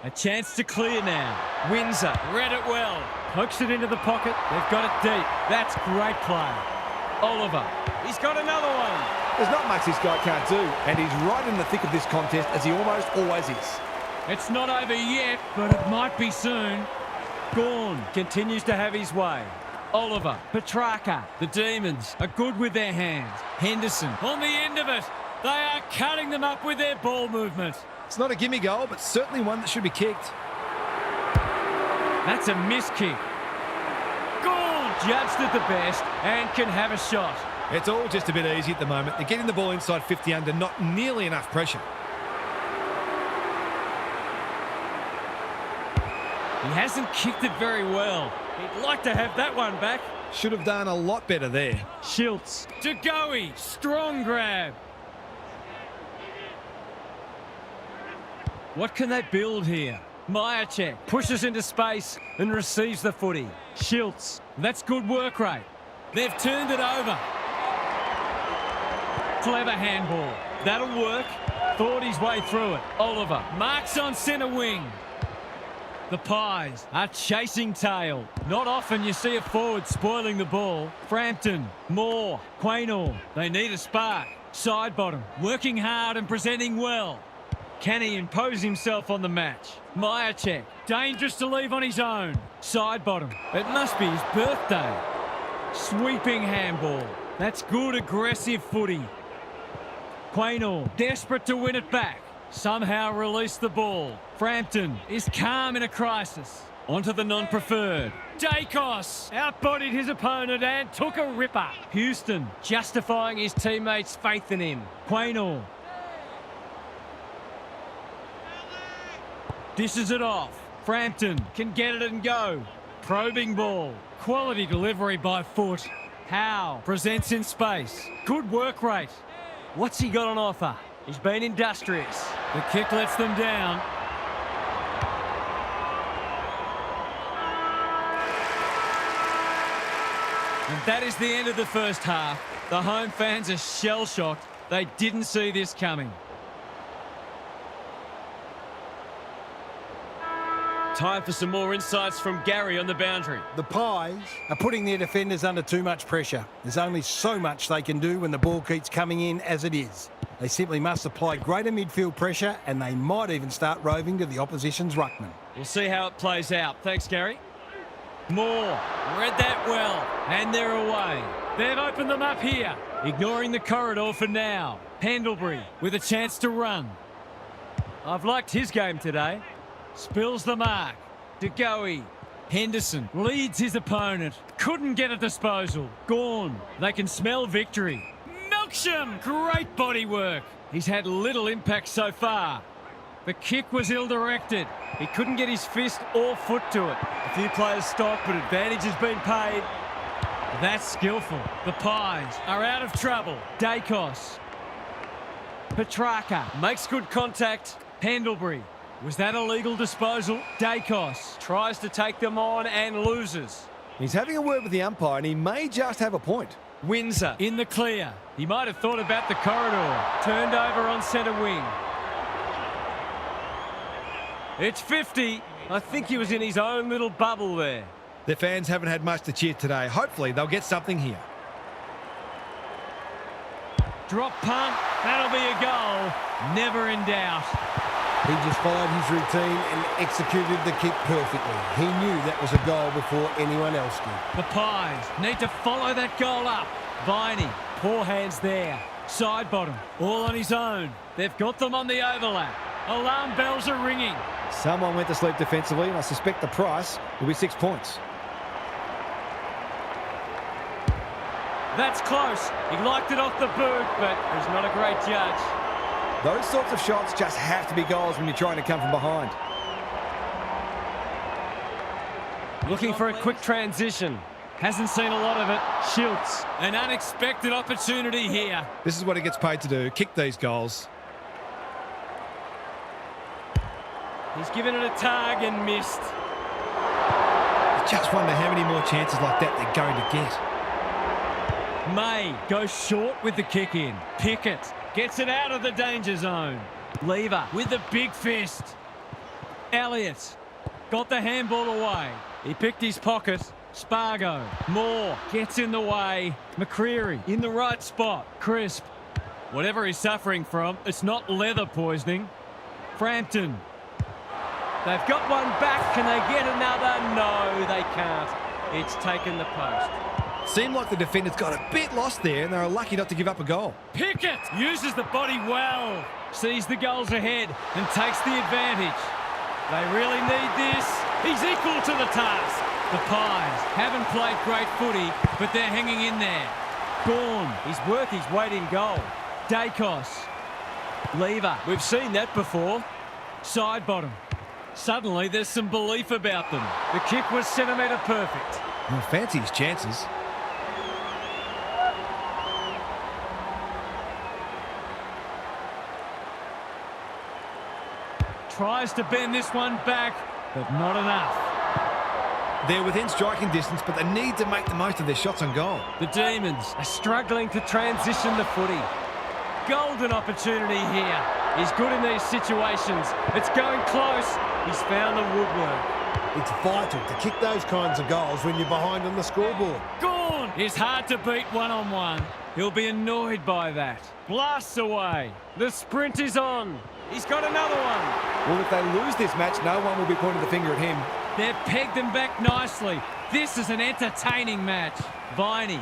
A chance to clear now. Windsor read it well. Pokes it into the pocket. They've got it deep. That's great play. Oliver, he's got another one. There's not much this guy can't do, and he's right in the thick of this contest, as he almost always is. It's not over yet, but it might be soon. Gawn continues to have his way. Oliver, Petrarca, the Demons are good with their hands. Henderson on the end of it. They are cutting them up with their ball movement. It's not a gimme goal, but certainly one that should be kicked. That's a miss kick. Gawn judged it the best and can have a shot. It's all just a bit easy at the moment. They're getting the ball inside 50 under, not nearly enough pressure. He hasn't kicked it very well. He'd like to have that one back. Should have done a lot better there. Schiltz to Goey. Strong grab. What can they build here? Myercheck pushes into space and receives the footy. Schiltz, that's good work rate. They've turned it over. Clever handball. That'll work. Thought his way through it. Oliver marks on centre wing. The Pies are chasing tail. Not often you see a forward spoiling the ball. Frampton, Moore, Quaynor. They need a spark. Side bottom, working hard and presenting well. Can he impose himself on the match? Myercheck, dangerous to leave on his own. Side bottom, it must be his birthday. Sweeping handball. That's good aggressive footy. Quaynor, desperate to win it back. Somehow release the ball. Frampton is calm in a crisis. Onto the non-preferred. Dacos outbodied his opponent and took a ripper. Houston justifying his teammates' faith in him. Quaynor dishes it off. Frampton can get it and go. Probing ball. Quality delivery by foot. Howe presents in space. Good work rate. What's he got on offer? He's been industrious. The kick lets them down. And that is the end of the first half. The home fans are shell-shocked. They didn't see this coming. Time for some more insights from Gary on the boundary. The Pies are putting their defenders under too much pressure. There's only so much they can do when the ball keeps coming in as it is. They simply must apply greater midfield pressure, and they might even start roving to the opposition's ruckman. We'll see how it plays out. Thanks, Gary. Moore read that well, and they're away. They've opened them up here, ignoring the corridor for now. Pendlebury with a chance to run. I've liked his game today. Spills the mark. DeGoey. Henderson leads his opponent. Couldn't get a disposal. Gone. They can smell victory. Milksham. Great body work. He's had little impact so far. The kick was ill-directed. He couldn't get his fist or foot to it. A few players stopped, but advantage has been paid. That's skillful. The Pies are out of trouble. Dacos. Petrarca makes good contact. Pendlebury. Was that a legal disposal? Dacos tries to take them on and loses. He's having a word with the umpire, and he may just have a point. Windsor in the clear. He might have thought about the corridor. Turned over on centre wing. It's 50. I think he was in his own little bubble there. Their fans haven't had much to cheer today. Hopefully they'll get something here. Drop punt. That'll be a goal. Never in doubt. He just followed his routine and executed the kick perfectly. He knew that was a goal before anyone else did. The Pies need to follow that goal up. Viney, poor hands there. Side bottom, all on his own. They've got them on the overlap. Alarm bells are ringing. Someone went to sleep defensively, and I suspect the price will be 6 points. That's close. He liked it off the boot, but he's not a great judge. Those sorts of shots just have to be goals when you're trying to come from behind. Looking for a quick transition. Hasn't seen a lot of it. Schultz, an unexpected opportunity here. This is what he gets paid to do, kick these goals. He's given it a tug and missed. I just wonder how many more chances like that they're going to get. May goes short with the kick in. Pickett gets it out of the danger zone. Lever with the big fist. Elliott got the handball away. He picked his pocket. Spargo. Moore gets in the way. McCreary in the right spot. Crisp. Whatever he's suffering from, it's not leather poisoning. Frampton. They've got one back. Can they get another? No, they can't. It's taken the post. Seemed like the defenders got a bit lost there, and they were lucky not to give up a goal. Pickett uses the body well. Sees the goals ahead and takes the advantage. They really need this. He's equal to the task. The Pies haven't played great footy, but they're hanging in there. Gawn, he's worth his weight in goal. Dacos. Lever, we've seen that before. Side bottom. Suddenly there's some belief about them. The kick was centimetre perfect. Well, fancy his chances. Tries to bend this one back, but not enough. They're within striking distance, but they need to make the most of their shots on goal. The Demons are struggling to transition the footy. Golden opportunity here. He's good in these situations. It's going close. He's found the woodwork. It's vital to kick those kinds of goals when you're behind on the scoreboard. Gone! Is hard to beat one-on-one. He'll be annoyed by that. Blasts away. The sprint is on. He's got another one. Well, if they lose this match, no one will be pointing the finger at him. They've pegged them back nicely. This is an entertaining match. Viney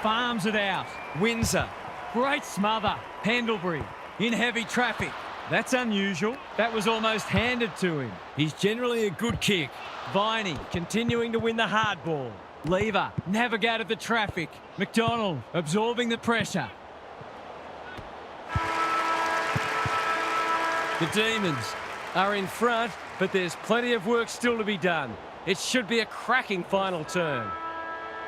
farms it out. Windsor. Great smother. Pendlebury in heavy traffic. That's unusual. That was almost handed to him. He's generally a good kick. Viney continuing to win the hard ball. Lever navigated the traffic. McDonald absorbing the pressure. The Demons are in front, but there's plenty of work still to be done. It should be a cracking final turn.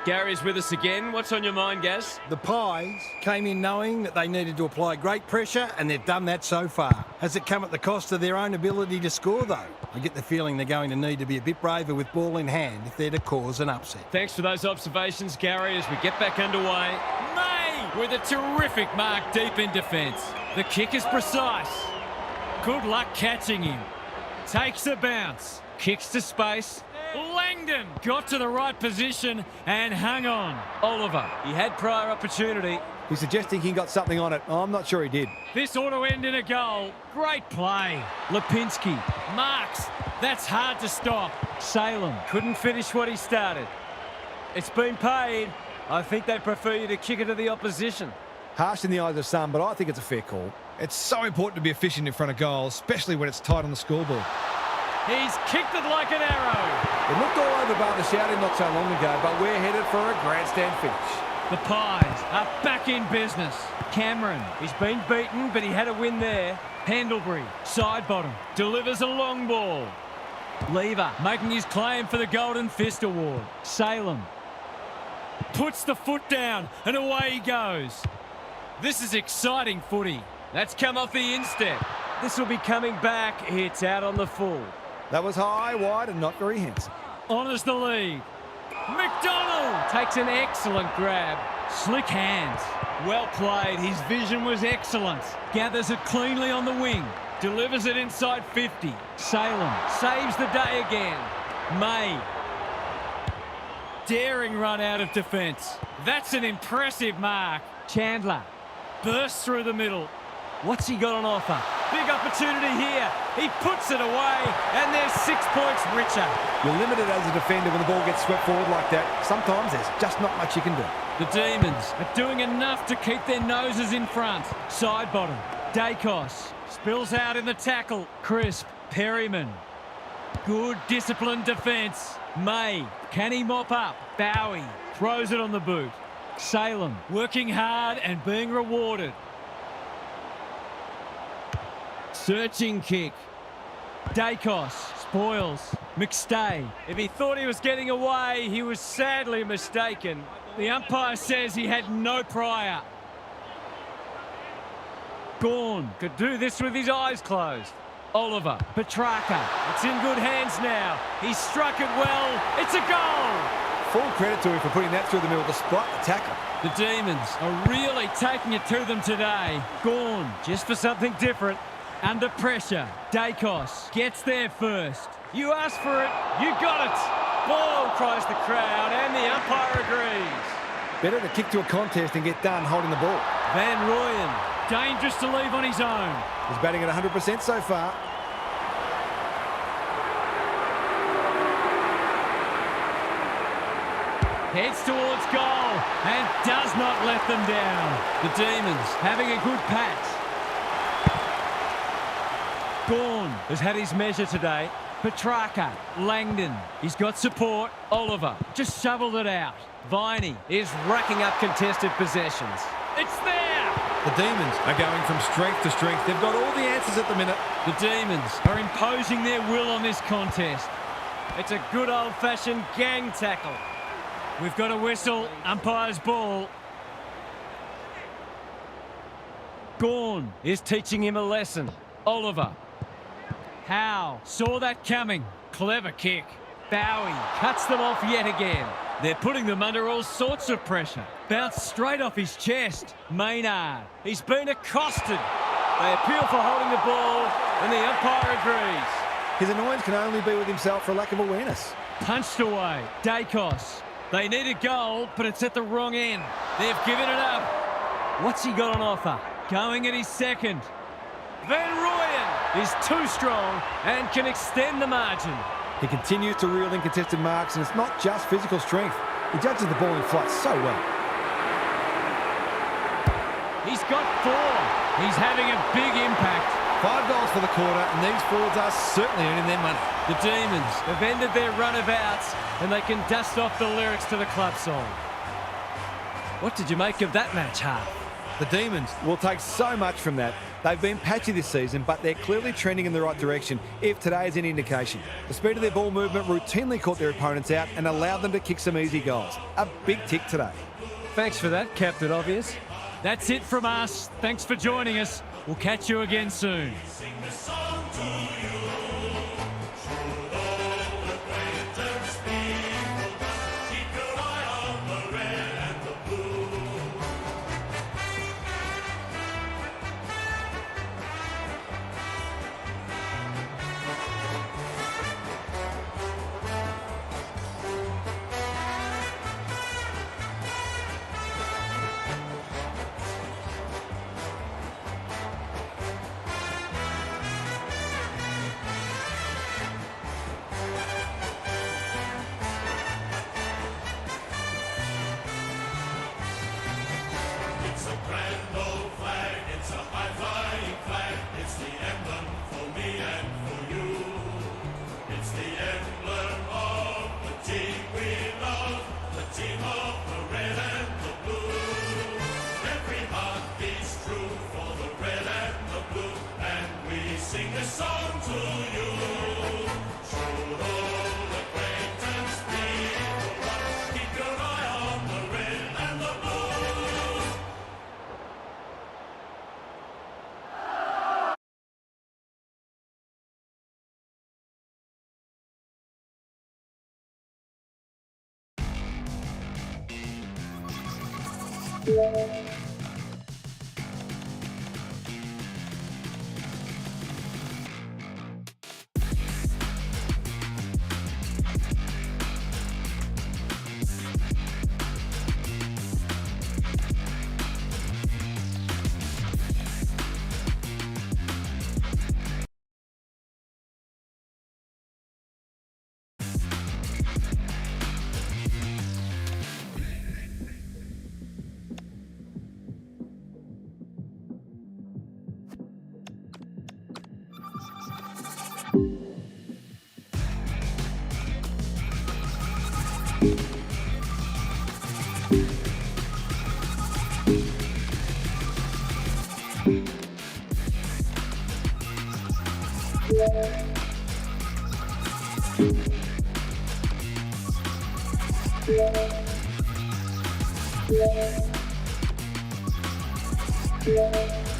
Gary's with us again. What's on your mind, Gaz? The Pies came in knowing that they needed to apply great pressure, and they've done that so far. Has it come at the cost of their own ability to score, though? I get the feeling they're going to need to be a bit braver with ball in hand if they're to cause an upset. Thanks for those observations, Gary, as we get back underway. May with a terrific mark deep in defence. The kick is precise. Good luck catching him. Takes a bounce. Kicks to space. Langdon got to the right position and hung on. Oliver, he had prior opportunity. He's suggesting he got something on it. I'm not sure he did. This ought to end in a goal. Great play. Lipinski marks. That's hard to stop. Salem couldn't finish what he started. It's been paid. I think they prefer you to kick it to the opposition. Harsh in the eyes of some, but I think it's a fair call. It's so important to be efficient in front of goal, especially when it's tight on the scoreboard. He's kicked it like an arrow. It looked all over bar the shouting not so long ago, but we're headed for a grandstand finish. The Pies are back in business. Cameron, he's been beaten, but he had a win there. Pendlebury, side bottom, delivers a long ball. Lever making his claim for the Golden Fist Award. Salem puts the foot down and away he goes. This is exciting footy. That's come off the instep. This will be coming back. It's out on the full. That was high, wide, and not very handsome. Honours the lead. McDonald takes an excellent grab. Slick hands. Well played. His vision was excellent. Gathers it cleanly on the wing. Delivers it inside 50. Salem saves the day again. May. Daring run out of defence. That's an impressive mark. Chandler bursts through the middle. What's he got on offer? Big opportunity here. He puts it away, and they're 6 points richer. You're limited as a defender when the ball gets swept forward like that. Sometimes there's just not much you can do. The Demons are doing enough to keep their noses in front. Side bottom. Dacos spills out in the tackle. Crisp. Perryman. Good disciplined defence. May. Can he mop up? Bowie throws it on the boot. Salem working hard and being rewarded. Searching kick. Dacos spoils. McStay. If he thought he was getting away, he was sadly mistaken. The umpire says he had no prior. Gawn could do this with his eyes closed. Oliver. Petrarca. It's in good hands now. He struck it well. It's a goal. Full credit to him for putting that through the middle despite the tackle. The Demons are really taking it to them today. Gawn just for something different. Under pressure, Dacos gets there first. You asked for it, you got it. Ball, cries the crowd, and the umpire agrees. Better to kick to a contest and get done holding the ball. Van Rooyen, dangerous to leave on his own. He's batting at 100% so far. Heads towards goal and does not let them down. The Demons having a good patch. Gawn has had his measure today. Petrarca, Langdon, he's got support. Oliver just shoveled it out. Viney is racking up contested possessions. It's there! The Demons are going from strength to strength. They've got all the answers at the minute. The Demons are imposing their will on this contest. It's a good old-fashioned gang tackle. We've got a whistle, umpire's ball. Gawn is teaching him a lesson. Oliver. Howe saw that coming. Clever kick. Bowie cuts them off yet again. They're putting them under all sorts of pressure. Bounced straight off his chest. Maynard. He's been accosted. They appeal for holding the ball, and the umpire agrees. His annoyance can only be with himself for lack of awareness. Punched away. Dacos. They need a goal, but it's at the wrong end. They've given it up. What's he got on offer? Going at his second. Van Rooyen is too strong and can extend the margin. He continues to reel in contested marks, and it's not just physical strength. He judges the ball in flight so well. He's got 4. He's having a big impact. 5 goals for the quarter, and these forwards are certainly earning their money. The Demons have ended their run of outs, and they can dust off the lyrics to the club song. What did you make of that match, Hart? The Demons. Will take so much from that. They've been patchy this season, but they're clearly trending in the right direction, if today is any indication. The speed of their ball movement routinely caught their opponents out and allowed them to kick some easy goals. A big tick today. Thanks for that, Captain Obvious. That's it from us. Thanks for joining us. We'll catch you again soon. Yeah.